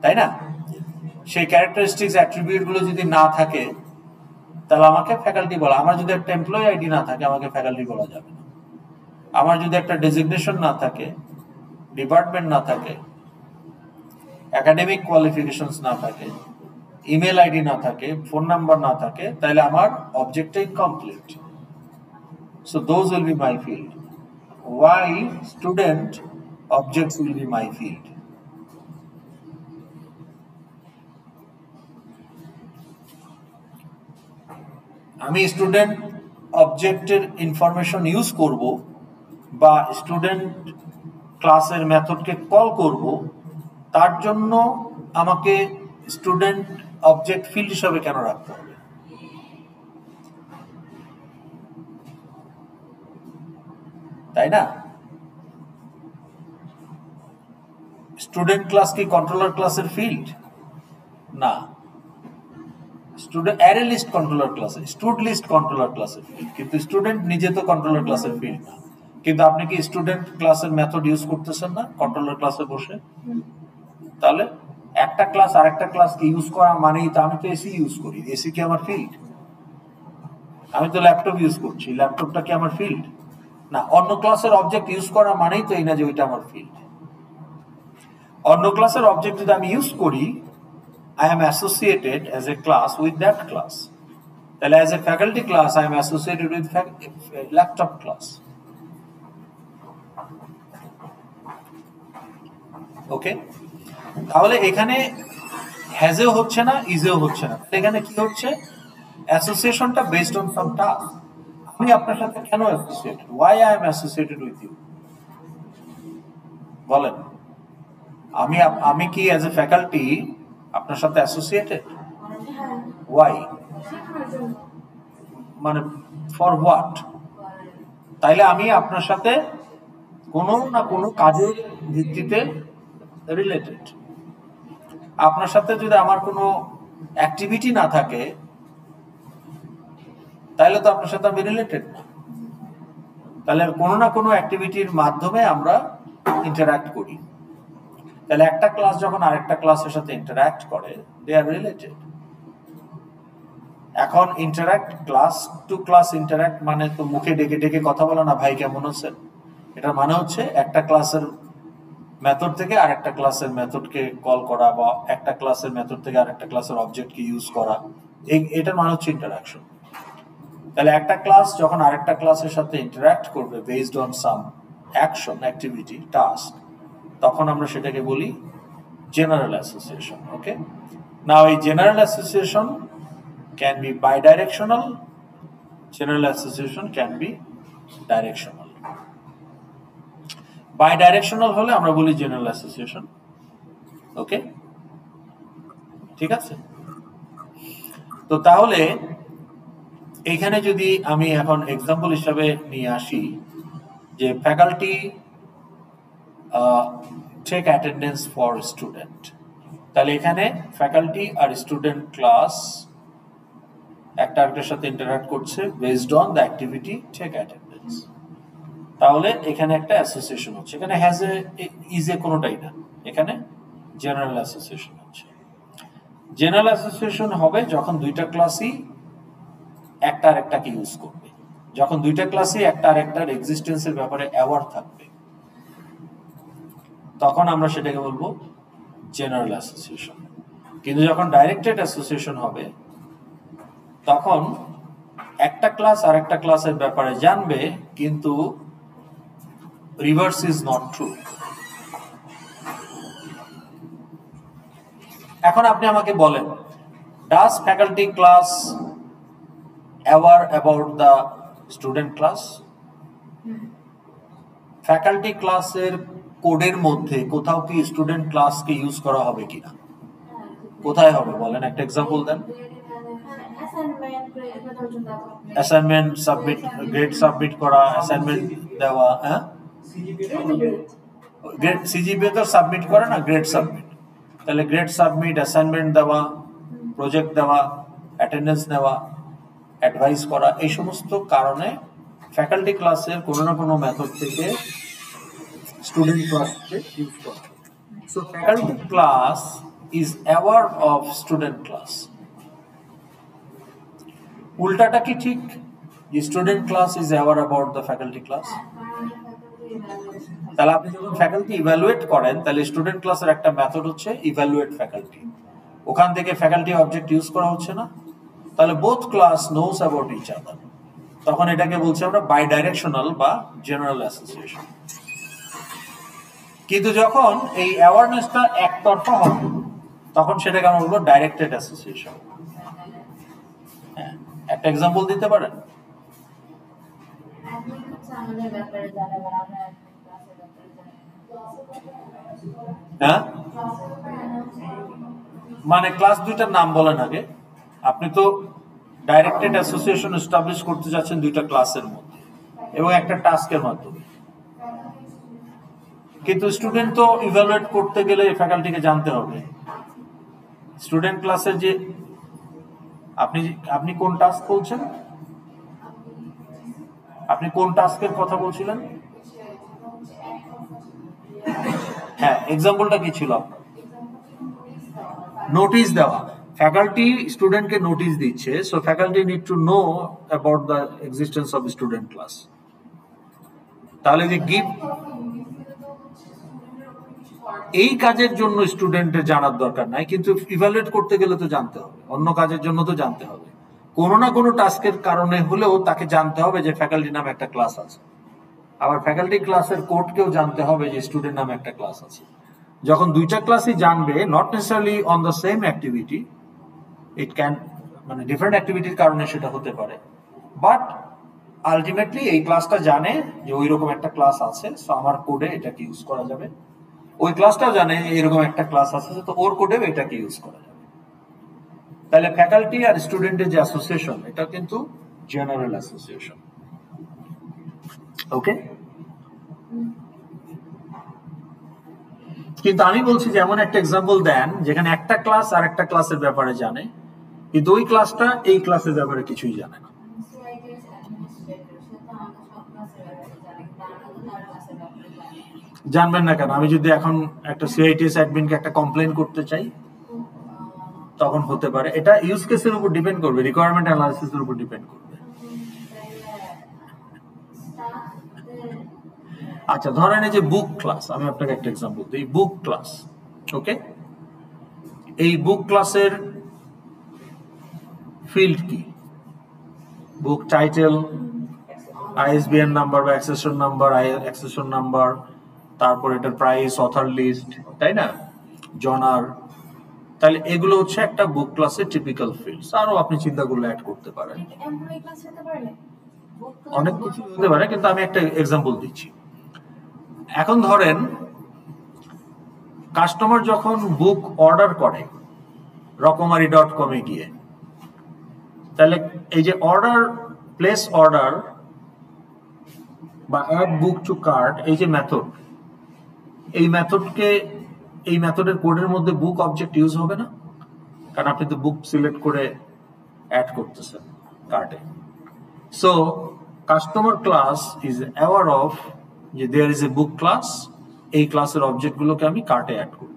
A: তাই না? সেই ক্যারেক্টারিস্টিক্স অ্যাট্রিবিউট গুলো যদি না থাকে তাহলে আমাকে ফ্যাকাল্টি বলা। আমার যদি একটা এমপ্লয়ি আইডি না থাকে আমাকে ফ্যাকাল্টি বলা যাবে না। আমার যদি একটা ডেজিগনেশন না থাকে, ডিপার্টমেন্ট না থাকে, একাডেমিক কোয়ালিফিকেশনস না থাকে, ইমেল আইডি না থাকে, ফোন নাম্বার না থাকে, তাহলে আমার অবজেক্টটা incomplete. So those will be my field. Why student objects will be my field? আমি স্টুডেন্ট অবজেক্টের ইনফরমেশন ইউজ করব বা স্টুডেন্ট ক্লাসের মেথডকে কল করব, তার জন্য আমাকে স্টুডেন্ট অবজেক্ট ফিল্ড হিসাবে কেন রাখতে হবে? তাই না? স্টুডেন্ট ক্লাস কি কন্ট্রোলার ক্লাসের ফিল্ড? না। স্টুডেন্ট অ্যারে লিস্ট কন্ট্রোলার ক্লাসের, স্টুড লিস্ট কন্ট্রোলার ক্লাসের ফিল্ড, কিন্তু স্টুডেন্ট নিজে তো কন্ট্রোলার ক্লাসের ফিল্ড না। কিন্তু আপনি কি স্টুডেন্ট ক্লাসের মেথড ইউজ করতেছেন না কন্ট্রোলার ক্লাসে বসে? তাহলে একটা ক্লাস আর একটা ক্লাসকে ইউজ করা মানেই তো আমি তো এসি ইউজ করি, এসি কি আমার ফিল্ড? আমি তো ল্যাপটপ ইউজ করছি, ল্যাপটপটা কি আমার ফিল্ড? না। অন্য ক্লাসের অবজেক্ট ইউজ করা মানেই তো এই না যে ওইটা আমার ফিল্ড। অন্য ক্লাসের অবজেক্ট যদি আমি ইউজ করি, I am associated as a class with that class. তাহলে as a faculty class I am associated with laptop class. ওকে, তাহলে এখানে হ্যাজেও হচ্ছে না, ইজেও হচ্ছে না। এখানে কি হচ্ছে? অ্যাসোসিয়েশনটা বেসড অন সাম টাস্ক। আমি আপনার সাথে কেন associated? Why I am associated with you? বলেন। আমি কি অ্যাজ এ ফ্যাকাল্টি আপনার সাথে অ্যাসোসিয়েটেড? Why? মানে ফর হোয়াট? তাইলে আমি আপনার সাথে কোনো না কোনো কাজের ভিত্তিতে রিলেটেড। আপনার সাথে যদি আমার কোনো অ্যাক্টিভিটি না থাকে তাহলে তো আপনার সাথে আমি রিলেটেড না। তাহলে কোনো না কোনো অ্যাক্টিভিটির মাধ্যমে আমরা ইন্টারঅ্যাক্ট করি। তাহলে একটা ক্লাস যখন আরেকটা ক্লাসের সাথে ইন্টারঅ্যাক্ট করে, দে আর রিলেটেড। এখন interact, class to class interact মানে তো মুখে ডেকে ডেকে কথা বলা না, ভাই কেমন আছেন। এটার মানে হচ্ছে একটা ক্লাসের মেথড থেকে আরেকটা ক্লাসের মেথডকে কল করা, বা একটা ক্লাসের মেথড থেকে আরেকটা ক্লাসের অবজেক্টকে ইউজ করা, এটার মানে হচ্ছে ইন্টারাকশন। তাহলে একটা ক্লাস যখন আরেকটা ক্লাসের সাথে ইন্টারাক্ট করবে based on some action, activity, task, তখন আমরা সেটাকে বলি জেনারেল অ্যাসোসিয়েশন। ওকে, নাও এই general association can be bidirectional, general association can be directional. Bidirectional হলে আমরা বলি general association। ওকে, ঠিক আছে। তো তাহলে এখানে যদি আমি এখন এক্সাম্পল হিসাবে নিয়ে আসি যে faculty take attendance for student, তাহলে এখানে ফ্যাকাল্টি আর স্টুডেন্ট ক্লাস একটা আরেকটার সাথে ইন্টারঅ্যাক্ট করছে based on the activity take attendance. তাহলে এখানে একটা অ্যাসোসিয়েশন হচ্ছে, এখানে হ্যাজ এ ইজ এ কোনোটাই না, এখানে জেনারেল অ্যাসোসিয়েশন হচ্ছে। জেনারেল অ্যাসোসিয়েশন হবে যখন দুইটা ক্লাসই একটা আরেকটাকে ইউজ করবে, যখন দুইটা ক্লাসই একটা আরেকটার এক্সিস্টেন্সের ব্যাপারে অ্যাওয়ার থাকবে, তখন আমরা সেটাকে বলবো জেনারেল অ্যাসোসিয়েশন। কিন্তু যখন ডাইরেক্টেড অ্যাসোসিয়েশন হবে তখন একটা ক্লাস আর একটা ক্লাসের ব্যাপারে জানবে, কিন্তু রিভার্স ইজ নট ট্রু। এখন আপনি আমাকে বলেন, does faculty class aware about the student class? Faculty ক্লাসের কোডের মধ্যে কোথাও কি স্টুডেন্ট ক্লাসকে ইউজ করা হবে কিনা? কোথায় হবে বলেন, একটা এক্সাম্পল দেন। অ্যাসাইনমেন্ট সাবমিট, গ্রেড সাবমিট করা, অ্যাসাইনমেন্ট দেওয়া, হ্যাঁ গ্রেড সিজিপিএ তো সাবমিট করে না, গ্রেড সাবমিট। তাহলে গ্রেড সাবমিট, অ্যাসাইনমেন্ট দেওয়া, প্রজেক্ট দেওয়া, অ্যাটেন্ডেন্স নেওয়া, অ্যাডভাইস করা, এই সমস্ত কারণে ফ্যাকাল্টি ক্লাসের কোনো না কোনো মেথড থেকে স্টুডেন্ট ক্লাসকে ইউজ করা। So faculty class is aware of student class. উল্টাটা কি ঠিক, যে student class is aware about the faculty class? তাহলে আপনি যখন ফ্যাকাল্টি ইভ্যালুয়েট করেন, তাহলে স্টুডেন্ট ক্লাসের একটা মেথড হচ্ছে ইভ্যালুয়েট ফ্যাকাল্টি, ওখান থেকে ফ্যাকাল্টি অবজেক্ট ইউজ করা হচ্ছে না। তাহলে both class knows about each other, তখন এটাকে বলছি আমরা বাই ডাইরেকশনাল বা জেনারেল অ্যাসোসিয়েশন। কিন্তু যখন এই অ্যাওয়ারনেসটা একতরফা হবে, তখন সেটাকে আমরা বলবো ডাইরেক্টেড অ্যাসোসিয়েশন। হ্যাঁ, একটা এক্সাম্পল দিতে পারেন? হ্যাঁ, মানে ক্লাস দুইটার নাম বলেন আগে। আপনি তো ডাইরেক্টেড অ্যাসোসিয়েশন এস্টাবলিশ করতে যাচ্ছেন দুইটা ক্লাসের মধ্যে এবং একটা টাস্কের মাধ্যমে, কিন্তু স্টুডেন্ট তো ইভালুয়েট করতে গেলে ফ্যাকাল্টিকে জানতে হবে। স্টুডেন্ট ক্লাসের যে আপনি কোন টাস্ক বলছেন, আপনি কোন টাস্কের কথা বলছিলেন? হ্যাঁ, এক্সাম্পলটা কি ছিল আপনার? নোটিশ দেওয়া। ফ্যাকাল্টি স্টুডেন্টকে নোটিশ দিচ্ছে, so faculty need to know about the existence of student class. তাহলে যে গিভ, এই কাজের জন্য স্টুডেন্টের জানার দরকার নাই, কিন্তু ইভালুয়েট করতে গেলে তো জানতে হবে, অন্য কাজের জন্য তো জানতে হবে, কোনো না কোনো টাস্কের কারণে হলেও তাকে জানতে হবে যে ফ্যাকাল্টি নামে একটা ক্লাস আছে। আবার ফ্যাকাল্টি ক্লাসের কোডকেও জানতে হবে যে স্টুডেন্ট নামে একটা ক্লাস আছে। যখন দুইটা ক্লাসই জানবে, not necessarily on the same activity, it can, মানে ডিফারেন্ট অ্যাক্টিভিটির কারণে সেটা হতে পারে, বাট আলটিমেটলি এই ক্লাসটা জানে যে ওই রকম একটা ক্লাস আছে, সো আমার কোডে এটাকে ইউজ করা যাবে। ওই ক্লাসটাও জানে এরকম একটা ক্লাস আছে, তো ওর কোডেও এটাকে ইউজ করা যাবে। তাহলে ফ্যাকাল্টি আর স্টুডেন্টের যে অ্যাসোসিয়েশন, এটা কিন্তু জেনারেল অ্যাসোসিয়েশন। ওকে, কিন্তু আমি বলছি যে এমন একটা এক্সাম্পল দেন যেখানে একটা ক্লাস আর একটা ক্লাসের ব্যাপারে জানে, কিন্তু ওই ক্লাসটা এই ক্লাসের ব্যাপারে কিছুই জানে না। জানবেন না কেন? আমি যদি এখন একটা সিআইটিএস অ্যাডমিনকে একটা কমপ্লেইন করতে চাই, তখন হতে পারে। এটা ইউজ কেসের উপর ডিপেন্ড করবে, রিকোয়ারমেন্ট অ্যানালাইসিসের উপর ডিপেন্ড করবে। আচ্ছা, ধরেন এই যে বুক ক্লাস, আমি আপনাকে একটা এক্সাম্পল দিই। বুক ক্লাস, ওকে, এই বুক ক্লাসের ফিল্ড কি? বুক টাইটেল, আইএসবিএন নাম্বার বা অ্যাক্সেসন নাম্বার, অ্যাক্সেসন নাম্বার, তারপর এটার প্রাইস, অথর লিস্ট, তাই না, জনার। তাহলে এগুলো হচ্ছে একটা বুক ক্লাসের টিপিক্যাল ফিল্ডস। আরো আপনি চিন্তাগুলো অ্যাড করতে পারেন, অনেক কিছু হতে পারে, কিন্তু আমি একটা এক্সাম্পল দিচ্ছি। এখন ধরেন কাস্টমার যখন বুক অর্ডার করে রকমারি.com-এ গিয়ে, তাহলে এই যে অর্ডার, প্লেস অর্ডার বা অ্যাড বুক টু কার্ট, এই যে মেথড, এই মেথডের কোডের মধ্যে বুক অবজেক্ট ইউজ হবে না, কারণ আপনি তো বুক সিলেক্ট করে অ্যাড করতেছেন কার্টে। So customer class is aware of যে দেয়ার ইজ এ বুক ক্লাস, এই ক্লাসের অবজেক্টগুলোকে আমি কার্টে অ্যাড করব।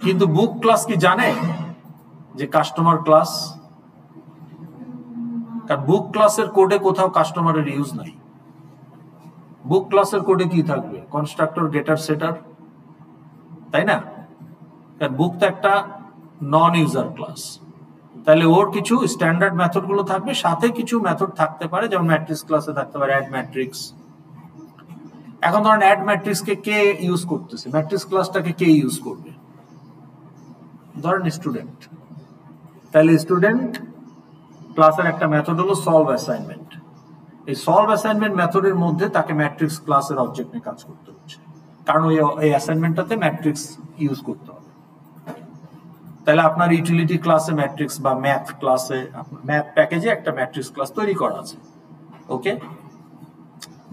A: কিন্তু বুক ক্লাস কি জানে যে কাস্টমার ক্লাস? কারণ বুক ক্লাসের কোডে কোথাও কাস্টমারের ইউজ নাই। বুক ক্লাসের কোডে কি থাকবে? কনস্ট্রাক্টর, গেটার, সেটার, তাই না? কারণ বুক তো একটা নন ইউজার ক্লাস, তাহলে ওর কিছু স্ট্যান্ডার্ড মেথড গুলো থাকবে, সাথে কিছু মেথড থাকতে পারে, যেমন ম্যাট্রিক্স ক্লাসে থাকতে পারে অ্যাড ম্যাট্রিক্স। এখন ধরেন অ্যাড ম্যাট্রিক্স কে ইউজ করতেছে, ম্যাট্রিক্স ক্লাসটাকে কে ইউজ করবে? ধরেন স্টুডেন্ট। তাহলে স্টুডেন্ট ক্লাসের একটা মেথড হলো সলভ অ্যাসাইনমেন্ট। এই সলভ অ্যাসাইনমেন্ট মেথডের মধ্যে তাকে ম্যাট্রিক্স ক্লাসের অবজেক্ট নিয়ে কাজ করতে হচ্ছে, কারণ এই অ্যাসাইনমেন্টটাতে ম্যাট্রিক্স ইউজ করতে হবে। তাহলে আপনার ইউটিলিটি ক্লাসে ম্যাট্রিক্স বা ম্যাথ ক্লাসে, ম্যাথ প্যাকেজে একটা ম্যাট্রিক্স ক্লাস তৈরি করা আছে, ওকে,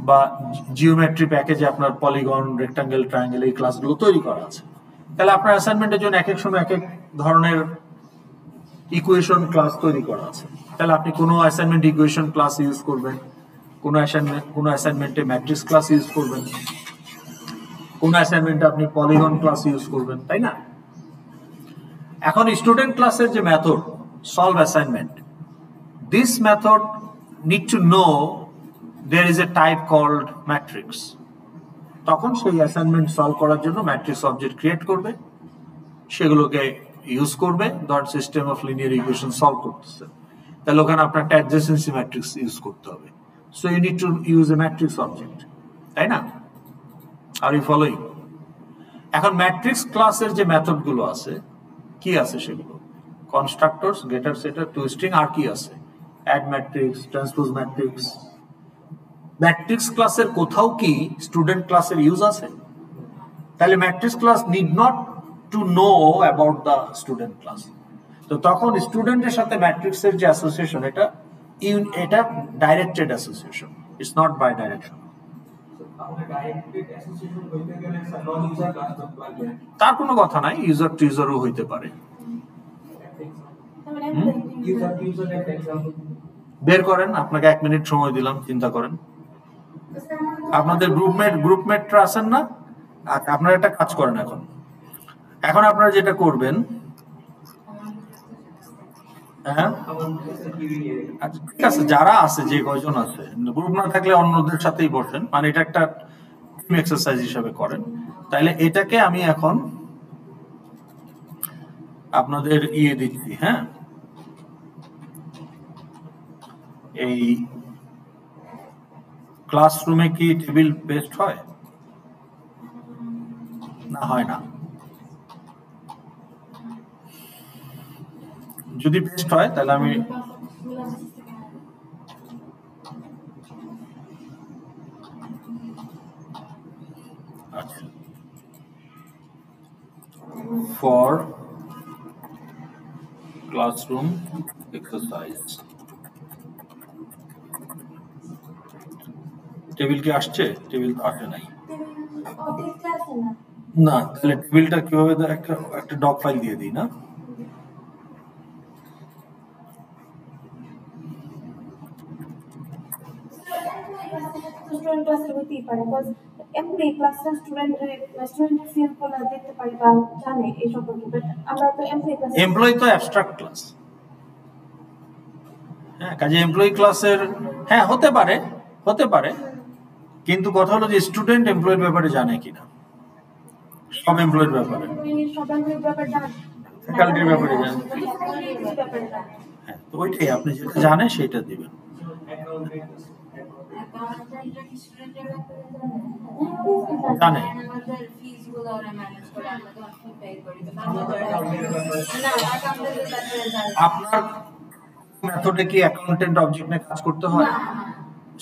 A: বা জিওমেট্রি প্যাকেজে আপনার পলিগন, রেক্টাঙ্গেল, ট্রায়াঙ্গেল, এই ক্লাসগুলো তৈরি করা আছে। তাহলে আপনার অ্যাসাইনমেন্টের জন্য এক এক সময় এক এক ধরনের ইকুয়েশন ক্লাস তৈরি করা আছে। তাহলে আপনি কোনো অ্যাসাইনমেন্ট ইকুয়েশন ক্লাস ইউজ করবেন, কোনো অ্যাসাইনমেন্টে ম্যাট্রিক্স ক্লাস ইউজ করবেন, কোনো অ্যাসাইনমেন্টে আপনি পলিগন ক্লাস ইউজ করবেন, তাই না? এখন স্টুডেন্ট ক্লাসের যে method solve assignment, this method need to know there is a type called matrix. তখন সেই অ্যাসাইনমেন্ট সলভ করার জন্য ম্যাট্রিক্স অবজেক্ট ক্রিয়েট করবে, সেগুলোকে ইউজ করবে। ধর system of linear equation solve করতেছে, তাহলে ওখানে আপনার একটা অ্যাডজেসেন্সি ম্যাট্রিক্স ইউজ করতে হবে। So you need to use a matrix object, তাই না? Are you following? এখন ম্যাট্রিক্স ক্লাসের যে মেথড গুলো আছে, কি আছে সেগুলো? কনস্ট্রাক্টরস, গেটার, সেটার, টুইস্টিং, আর কি আছে? Add matrix, transpose matrix. Matrix ক্লাসের কোথাও কি স্টুডেন্ট ক্লাসের ইউজ আছে? তাহলে matrix class need not to know about the student class. তো তখন স্টুডেন্টের সাথে ম্যাট্রিক্সের যে অ্যাসোসিয়েশন, এটা directed association, it's not bi direction. তার কোনো কথা নাই, ইউজার টু ইউজারও হইতে পারে। বের করেন, আপনাকে 1 মিনিট সময় দিলাম, চিন্তা করেন। আপনাদের গ্রুপমেটরা আছেন না? আপনারা একটা কাজ করেন। এখন আপনারা যেটা করবেন, হ্যাঁ আচ্ছা ঠিক আছে, যারা আছে, যে কয়জন আছে, গ্রুপ না থাকলে অন্যদের সাথেই বসেন, মানে এটা একটা টিম এক্সারসাইজ হিসেবে করেন। তাইলে এটাকে আমি এখন আপনাদের দিচ্ছি, হ্যাঁ, এই ক্লাসরুমে কি টেবিল বেস্ট হয়? না, হয় না। যদি বেস্ট হয় তাহলে আমি আচ্ছা, ফর ক্লাসরুম এক্সারসাইজ টেবিল কি আসছে? টেবিল তো আসে নাই না। তাহলে টেবিলটা কিভাবে একটা ডক ফাইল দিয়ে দিই না?
B: স্টুডেন্ট ক্লাসের হতেই পারে, এমপ্লয়ি ক্লাসের স্টুডেন্টের ফিল গুলো দেখতে পারি বা জানে এই সম্পর্কে, বাট আমরা তো এমপ্লয়ি ক্লাস
A: এমপ্লয়ি তো অ্যাবস্ট্রাক্ট ক্লাস। হ্যাঁ, কাজে এমপ্লয়ি ক্লাসের হ্যাঁ হতে পারে, কিন্তু কথা হলো যে স্টুডেন্ট এমপ্লয়ের ব্যাপারে জানে কিনা, সব এমপ্লয়ের ব্যাপারে, ফ্যাকাল্টির ব্যাপারে জানে। হ্যাঁ, তো ওইটাই আপনি যেটা জানেন সেটা দিবেন। জানে আপনার মেথডে কি অ্যাকাউন্টেন্ট অবজেক্ট নিয়ে কাজ করতে হয়?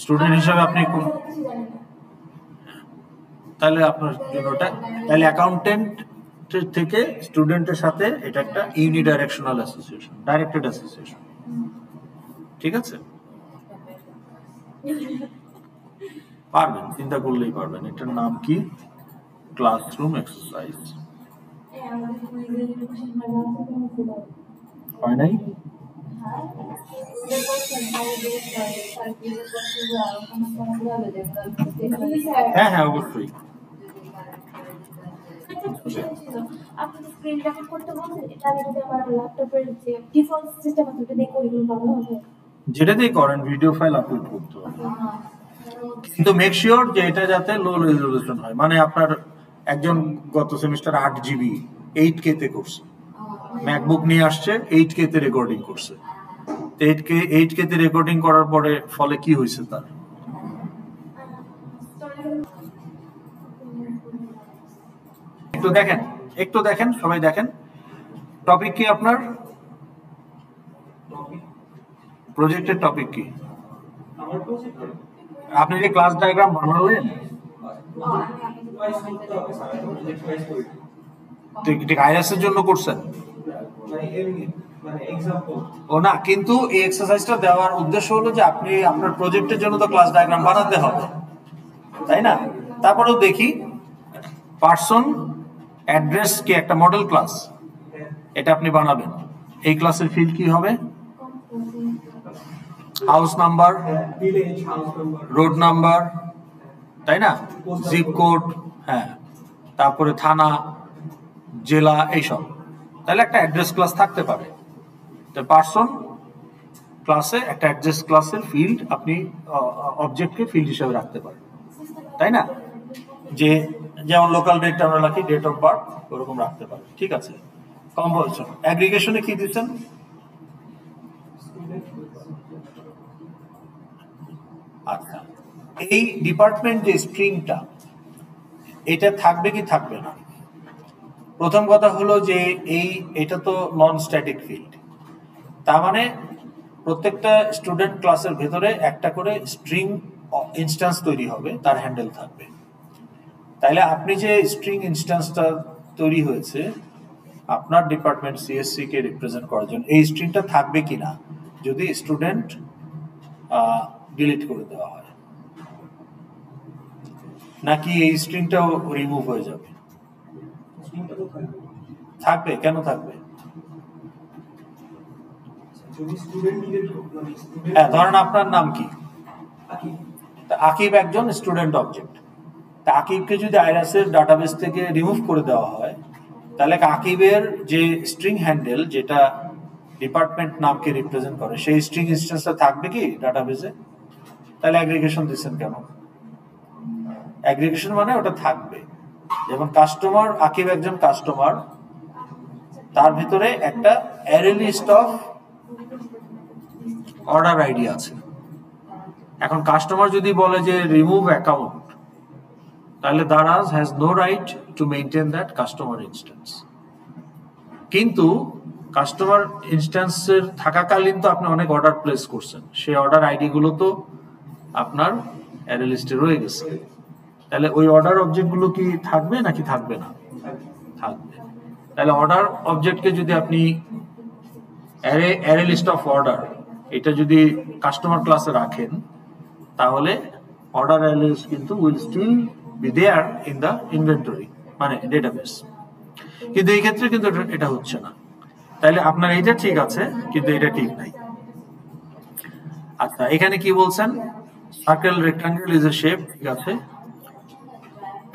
A: স্টুডেন্ট হিসেবে আপনি তাহলে আপনার জন্য ওটা, তাহলে অ্যাকাউন্টেন্ট থেকে স্টুডেন্টের সাথে এটা একটা ইউনিডাইরেকশনাল অ্যাসোসিয়েশন, ডাইরেক্টেড অ্যাসোসিয়েশন, ঠিক আছে? পারবেন, চিন্তা করলেই পারবেন। এটার নাম কি? Classroom exercise. হয় নাই? হ্যাঁ হ্যাঁ অবশ্যই।
B: আপনি স্ক্রিন রেকর্ড করতে বলছেন, এটা আমি যদি আমার ল্যাপটপের যে ডিফল্ট সিস্টেম আছে ওটা দিয়ে করি, ভালো হবে?
A: যেটা দিয়ে করেন ভিডিও ফাইল আপলোড করতে হবে, কিন্তু মেক শিওর যে এটা যাতে লো রেজলিউশন হয়। মানে আপনার একজন গত সেমিস্টার 8 GB 8K তে করছে, ম্যাকবুক নিয়ে আসছে 8K তে রেকর্ডিং করছে, 8K তে রেকর্ডিং করার পরে ফলে কি হয়েছে তার? একটু দেখেন সবাই দেখেন। টপিক কি আপনার? প্রজেক্টের টপিক কি? আপনি যে ক্লাস ডায়াগ্রাম বানালেন ঠিক আইএসের জন্য করছেন? ও না, কিন্তু এই এক্সারসাইজটা দেওয়ার উদ্দেশ্য হলো যে আপনি আপনার প্রজেক্টের জন্য তো ক্লাস ডায়াগ্রাম বানাতে হবে, তাই না? তারপরেও দেখি পার্সন অ্যাড্রেস কি একটা মডেল ক্লাস, এটা আপনি বানাবেন। এই ক্লাসের ফিল্ড কি হবে? হাউস নাম্বার, রোড নাম্বার, তাই না? জিপ কোড, হ্যাঁ, তারপরে থানা, জেলা, এইসব। তাহলে একটা অ্যাড্রেস ক্লাস থাকতে পারে। তো পার্সন ক্লাসে একটা অ্যাড্রেস ক্লাসের ফিল্ড আপনি অবজেক্টকে ফিল্ড হিসেবে রাখতে পারেন, তাই না? যে যেমন লোকাল ডেট আমরা রাখি, ডেট অফ বার্থ, ওরকম রাখতে পারেন, ঠিক আছে? কম্পালশন। অ্যাগ্রিগেশনে কি দিচ্ছেন? আচ্ছা, এই ডিপার্টমেন্ট যে স্ট্রিংটা, এটা থাকবে কি থাকবে না? প্রথম কথা হলো যে এটা তো নন স্ট্যাটিক ফিল্ড, তার মানে প্রত্যেকটা স্টুডেন্ট ক্লাসের ভেতরে একটা করে স্ট্রিং ইনস্ট্যান্স তৈরি হবে, তার হ্যান্ডেল থাকবে। তাইলে আপনি যে স্ট্রিং ইনস্ট্যান্সটা তৈরি হয়েছে আপনার ডিপার্টমেন্ট সিএসসি কে রিপ্রেজেন্ট করার জন্য, এই স্ট্রিংটা থাকবে কিনা যদি স্টুডেন্ট ডিলিট করে দেওয়া হয়, নাকি এই স্ট্রিংটাও রিমুভ হয়ে যাবে? থাকবে। কেন থাকবে? হ্যাঁ, ধরেন আপনার নাম কি? আকিব একজন স্টুডেন্ট অবজেক্ট। তা আকিবকে যদি আইরাসের ডাটাবেস থেকে রিমুভ করে দেওয়া হয়, তাহলে আকিবের যে স্ট্রিং হ্যান্ডেল যেটা ডিপার্টমেন্ট নামকে রিপ্রেজেন্ট করে, সেই স্ট্রিং ইনস্ট্যান্সটা থাকবে কি ডাটাবেসে? তাহলে অ্যাগ্রিগেশন দিচ্ছেন কেন? অ্যাগ্রিগেশন মানে ওটা থাকবে। যেমন কাস্টমার, আকিব একজন কাস্টমার, তার ভিতরে একটা array list of order ID আছে। এখন কাস্টমার যদি বলে যে রিমুভ অ্যাকাউন্ট, তাহলে Daraz has no right to maintain that customer instance. কিন্তু কাস্টমার ইনস্ট্যান্সের থাকাকালীন তো আপনি অনেক অর্ডার প্লেস করছেন, সেই অর্ডার আইডি গুলো তো আপনার অ্যারে লিস্টে রয়ে গেছে। তাহলে ওই অর্ডার অবজেক্ট গুলো কি থাকবে নাকি থাকবে না? থাকবে। তাহলে অর্ডার অবজেক্টকে যদি আপনি অ্যারে লিস্ট অফ অর্ডার এটা যদি কাস্টমার ক্লাসে রাখেন, তাহলে অর্ডার অ্যারে লিস্ট কিন্তু will still be there in the inventory, মানে ডেটাবেস। কিন্তু এই ক্ষেত্রে কিন্তু এটা হচ্ছে না। তাহলে আপনার এইটা ঠিক আছে, কিন্তু এটা ঠিক নাই। আচ্ছা, এখানে কি বলছেন? Circle rectangle is a shape, ঠিক আছে।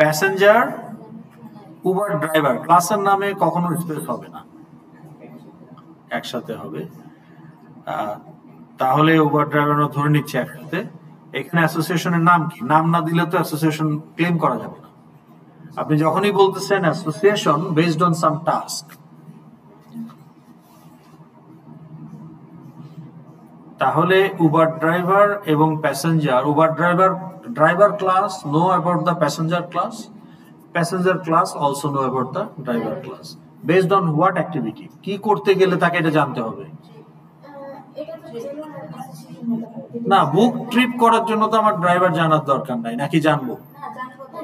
A: প্যাসেঞ্জার, উবার ড্রাইভার, ক্লাসের নামে কখনো স্পেস হবে না, একসাথে হবে। তাহলে উবার ড্রাইভার ধরে নিচ্ছে একসাথে। এখানে অ্যাসোসিয়েশনের নাম কি, নাম না দিলে তো অ্যাসোসিয়েশন ক্লেম করা যাবে না। আপনি যখনই বলতেছেন association based on some task, তাহলে উবার ড্রাইভার এবং passenger, Uber driver class no about the passenger class, passenger class also no about the driver class. Based on what activity, কি করতে গেলে তাকে এটা জানতে হবে।
B: এটা তো জেনারেল অ্যাসোসিয়েশন হতে পারে
A: না, বুক ট্রিপ করার জন্য তো আমার ড্রাইভার জানার দরকার নাই, নাকি জানবো?
B: না,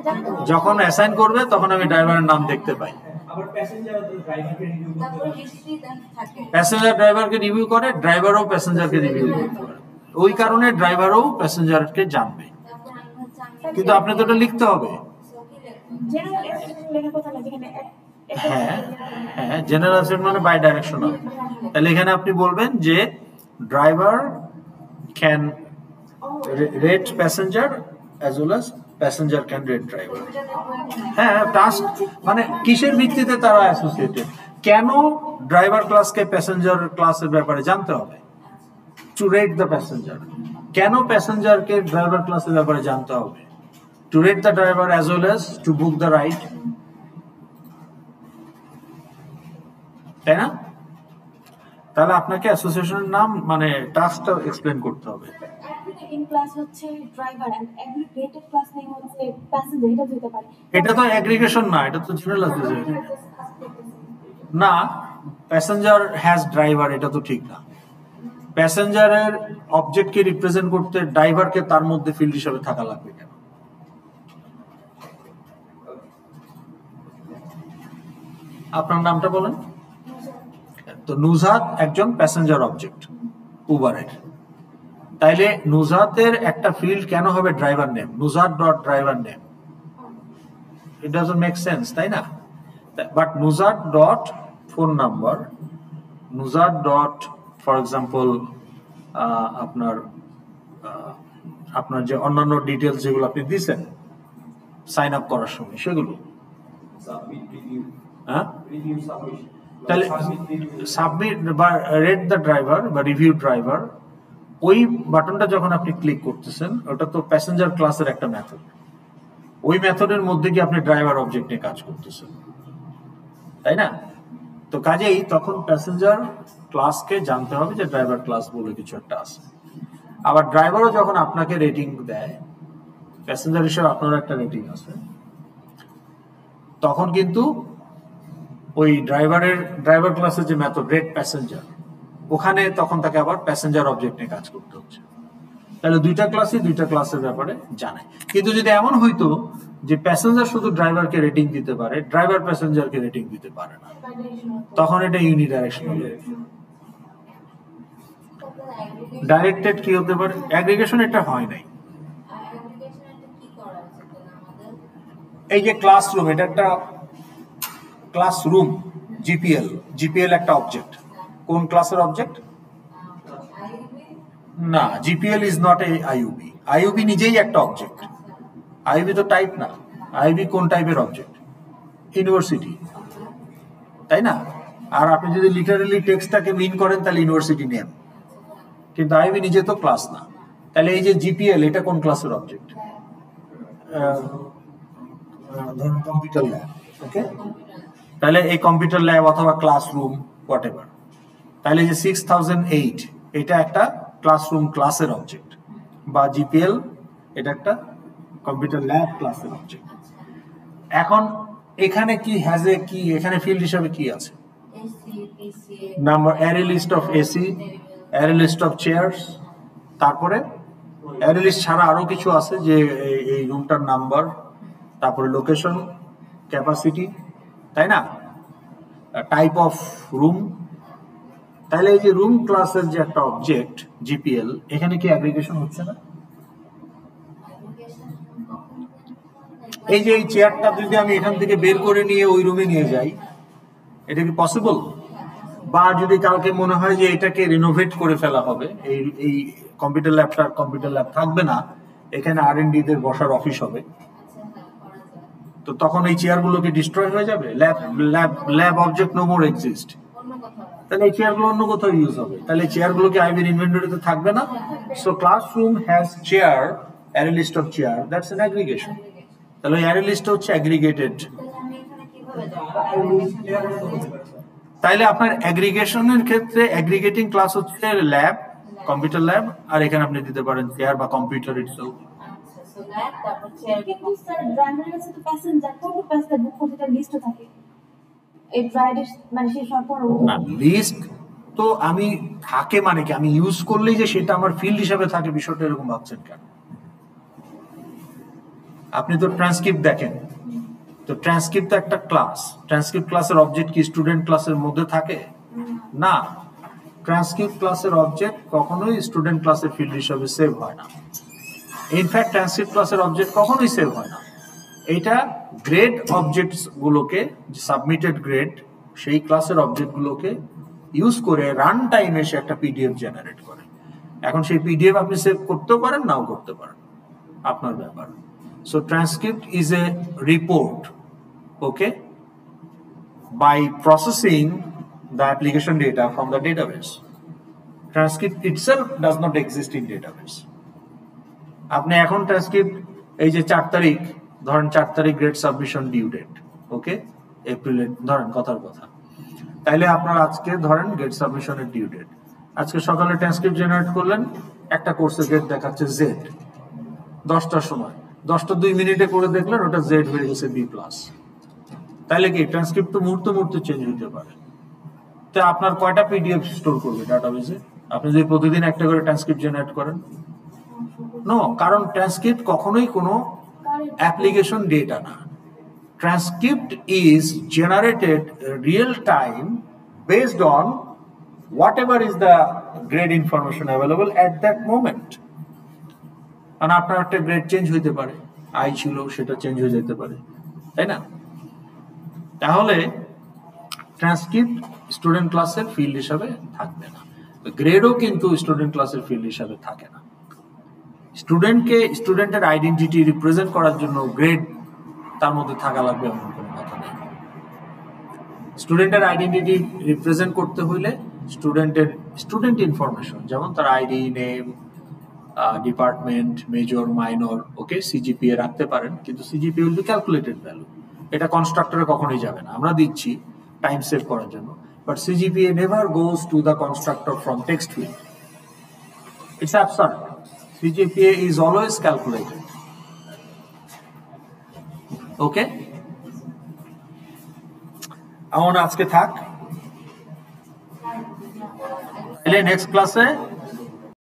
B: জানবো
A: যখন অ্যাসাইন করবে তখন আমি ড্রাইভারের নাম দেখতে পাই।
B: তারপরে হিস্ট্রি থাকে।
A: প্যাসেঞ্জার ড্রাইভারকে রিভিউ করে, ড্রাইভারও প্যাসেঞ্জারকে রিভিউ করতে পারে। ওই কারণে ড্রাইভারও প্যাসেঞ্জারকে জানবে,
B: তারপর আমি হচ্ছে আমি
A: কিন্তু আপনি তো এটা লিখতে হবে।
B: জেনারেল অ্যাসোসিয়েশন লেখার কথা না, যেখানে
A: হ্যাঁ হ্যাঁ, জেনারেল অ্যাসেট মানে বাই ডাইরেকশনাল। তাহলে এখানে আপনি বলবেন যে driver can rate passenger as well as passenger can rate driver. হ্যাঁ, টাস্ক মানে কিসের ভিত্তিতে তারা অ্যাসোসিয়েটেড, কেন ড্রাইভার ক্লাসকে প্যাসেঞ্জার ক্লাসের ব্যাপারে জানতে হবে, টু রেট দ্য প্যাসেঞ্জার। কেন প্যাসেঞ্জারকে ড্রাইভার ক্লাসের ব্যাপারে জানতে হবে, to rate the driver as well as to book the ride, তাই না? তাহলে আপনাকে অ্যাসোসিয়েশনের নাম মানে টাস্কটা এক্সপ্লেন করতে হবে।
B: অ্যাগ্রিগেটিং ক্লাস হচ্ছে driver and aggregated class name হচ্ছে প্যাসেঞ্জার, এটা দিতে পারে।
A: এটা তো অ্যাগ্রিগেশন না, এটা তো জেনারেল অ্যাসোসিয়েশন না। প্যাসেঞ্জার হ্যাজ ড্রাইভার, এটা তো ঠিক না। প্যাসেঞ্জারের অবজেক্টকে রিপ্রেজেন্ট করতে ড্রাইভারকে তার মধ্যে ফিল্ড হিসেবে থাকা লাগবে কেন? আপনার নামটা বলেন তো। নুজহাত একজন প্যাসেঞ্জার অবজেক্ট উবারের, তাইলে নুজহাতের একটা ফিল্ড কেন হবে driver name, Nuzhat dot driver name? It doesn't make sense, তাই না? But Nuzhat dot phone number, Nuzhat dot for example আপনার আপনার যে অন্যান্য ডিটেলস যেগুলো আপনি দিচ্ছেন সাইন আপ করার সময়, সেগুলো হ্যাঁ, তাহলে সাবমিট বা রেট দ্য ড্রাইভার বা রিভিউ ড্রাইভার, ওই বাটনটা যখন আপনি ক্লিক করতেছেন ওটা তো প্যাসেঞ্জার ক্লাসের একটা মেথড। ওই মেথডের মধ্যে কি আপনি ড্রাইভার অবজেক্ট নিয়ে কাজ করতেছেন, তাই না? তো কাজেই তখন প্যাসেঞ্জার ক্লাসকে জানতে হবে যে ড্রাইভার ক্লাস বলে কিছু একটা আছে। আবার ড্রাইভারও যখন আপনাকে রেটিং দেয়, প্যাসেঞ্জার হিসেবে আপনার একটা রেটিং আছে, তখন কিন্তু ওই ড্রাইভার ক্লাসের যে মেথড রেট প্যাসেঞ্জার, ওখানে তখন তাকে আবার প্যাসেঞ্জার অবজেক্ট নিয়ে কাজ করতে হচ্ছে। তাহলে দুইটা ক্লাসের ব্যাপারে জানে। কিন্তু যদি এমন হইতো যে প্যাসেঞ্জার শুধু ড্রাইভারকে রেটিং দিতে পারে, ড্রাইভার প্যাসেঞ্জারকে রেটিং দিতে পারে না, তখন এটা ইউনিডাইরেকশনাল। ডাইরেক্টেড কি হতে পারে? অ্যাগ্রিগেশন এটা হয় নাই। এই যে ক্লাসরুম, এটা একটা ক্লাসরুম, জিপিএল একটা অবজেক্ট। কোন ক্লাসের অবজেক্ট? না, GPL is not a IUB. IUB নিজেই একটা অবজেক্ট। আইইউবি তো টাইপ না। আইইউবি কোন টাইপের অবজেক্ট? ইউনিভার্সিটি, তাই না? আর আপনি যদি লিটারালি টেক্সটটাকে মিন করেন তাহলে ইউনিভার্সিটি নেম, কিন্তু আইইউবি নিজে তো ক্লাস না। তাহলে এই যে জিপিএল, এটা কোন ক্লাসের অবজেক্ট? ধরুন কম্পিউটার ল্যাব, ওকে? তাহলে এই কম্পিউটার ল্যাব অথবা ক্লাসরুম হোয়াট এভার, তাহলে যে 6008 এটা একটা ক্লাসরুম ক্লাসের অবজেক্ট, বা জিপিএল এটা একটা কম্পিউটার ল্যাব ক্লাসের অবজেক্ট। এখন এখানে কি হ্যাজে কি, এখানে ফিল্ড হিসাবে কি আছে? Number, array list of AC, array list of chairs, তারপরে অ্যারে লিস্ট ছাড়া আরো কিছু আছে যে এই রুমটার নাম্বার, তারপরে লোকেশন, ক্যাপাসিটি, তাই না? Type of room. তাহলে এই যে রুম ক্লাসের যে একটা অবজেক্ট জিপিএল, এখানে কি অ্যাগ্রিগেশন হচ্ছে না? এই যে এই চেয়ারটা যদি আমি এখান থেকে বের করে নিয়ে ওই রুমে নিয়ে যাই, এটা কি পসিবল? বা যদি কালকে মনে হয় যে এটাকে রিনোভেট করে ফেলা হবে, এই কম্পিউটার ল্যাব থাকবে না, এখানে R&D দের বসার অফিস হবে, তো তখন এই চেয়ারগুলোকে ডিস্ট্রয় হয়ে যাবে, lab object no more exist, তাহলে এই চেয়ারগুলো অন্য কোথাও ইউজ হবে, তাহলে চেয়ারগুলো কি আইবির ইনভেন্টরিতে থাকবে না? So classroom has chair, array list of chair, that's an aggregation. তাহলে অ্যারে লিস্ট হচ্ছে অ্যাগ্রিগেটেড। তাইলে আপনার অ্যাগ্রিগেশনের ক্ষেত্রে অ্যাগ্রিগেটিং ক্লাস হচ্ছে ল্যাব, কম্পিউটার ল্যাব, আর এখানে আপনি দিতে পারেন চেয়ার বা কম্পিউটার ইটসেলফ। লিস্ট তো আমি থাকে মানে কি, আমি ইউজ করলেই যে সেটা আমার ফিল্ড হিসাবে থাকে, বিষয়টা এরকম ভাবছেন কেন? আপনি তো ট্রান্সক্রিপ্ট দেখেন, তো ট্রান্সক্রিপ্ট তো একটা ক্লাস, ট্রান্সক্রিপ্ট ক্লাসের অবজেক্ট কি স্টুডেন্ট ক্লাসের মধ্যে থাকে? না, ট্রান্সক্রিপ্ট ক্লাসের অবজেক্ট কখনোই স্টুডেন্ট ক্লাসের ফিল্ড হিসাবে সেভ হয় না। ইনফ্যাক্ট ট্রান্সক্রিপ্ট ক্লাসের অবজেক্ট কখনোই সেভ হয় না। এইটা গ্রেড অবজেক্টস গুলোকে, সাবমিটেড গ্রেড, সেই ক্লাসের অবজেক্ট গুলোকে ইউজ করে রান টাইমে সে একটা পিডিএফ জেনারেট করে। এখন সেই পিডিএফ আপনি সেভ করতেও পারেন, নাও করতে পারেন, আপনার ব্যাপার। So transcript is a report, okay, by processing the application data from the database. Transcript itself does not exist in database. আপনি এখন ট্রান্সক্রিপ্ট, এই যে 4 তারিখ, ধরেন 4 তারিখ গ্রেড সাবমিশন ডিউ ডেট, ওকে, এপ্রিলে ধরেন কথার কথা, তাইলে আপনার আজকে ধরেন গ্রেড সাবমিশনের ডিউ ডেট, আজকে সকালে ট্রান্সক্রিপ্ট জেনারেট করলেন, একটা কোর্সের গ্রেড দেখাচ্ছে জেড, 10টার সময়, 10টা 2 মিনিটে করে দেখলেন ওটা জেড হয়ে গেছে বি প্লাস। তাইলে কি ট্রান্সক্রিপ্ট তো মুহূর্তে মুহূর্তে চেঞ্জ হতে পারে। তো আপনার কয়টা পিডিএফ স্টোর করবে ডাটাবেসে আপনি যদি প্রতিদিন একটা করে ট্রান্সক্রিপ্ট জেনারেট করেন? নো, কারণ ট্রান্সক্রিপ্ট কখনোই কোনো অ্যাপ্লিকেশন ডেটা না। Transcript is generated real time based on what ever is the grade information available at that moment. কারণ আপনার একটা গ্রেড চেঞ্জ হইতে পারে, আই ছিল সেটা চেঞ্জ হয়ে যেতে পারে, তাই না? তাহলে ট্রান্সক্রিপ্ট স্টুডেন্ট ক্লাসের ফিল্ড হিসাবে থাকবে না, গ্রেডও কিন্তু স্টুডেন্ট ক্লাসের ফিল্ড হিসাবে থাকে না। স্টুডেন্টকে, স্টুডেন্টের আইডেন্টিটি রিপ্রেজেন্ট করার জন্য গ্রেড তার মধ্যে থাকা লাগবে এমন কোনো কথা নেই। স্টুডেন্টের আইডেন্টিটি রিপ্রেজেন্ট করতে হইলে স্টুডেন্ট ইনফরমেশন, যেমন তার ID, name, department, major, minor, okay, CGPA রাখতে পারেন, কিন্তু CGPA will be calculated value, এটা কনস্ট্রাক্টরে কখনোই যাবে না, আমরা দিচ্ছি টাইম সেভ করার জন্য, but CGPA never goes to the constructor from text field, it's absurd. CGPA is always calculated, okay. আমার আজকে থাক, নেক্সট ক্লাসে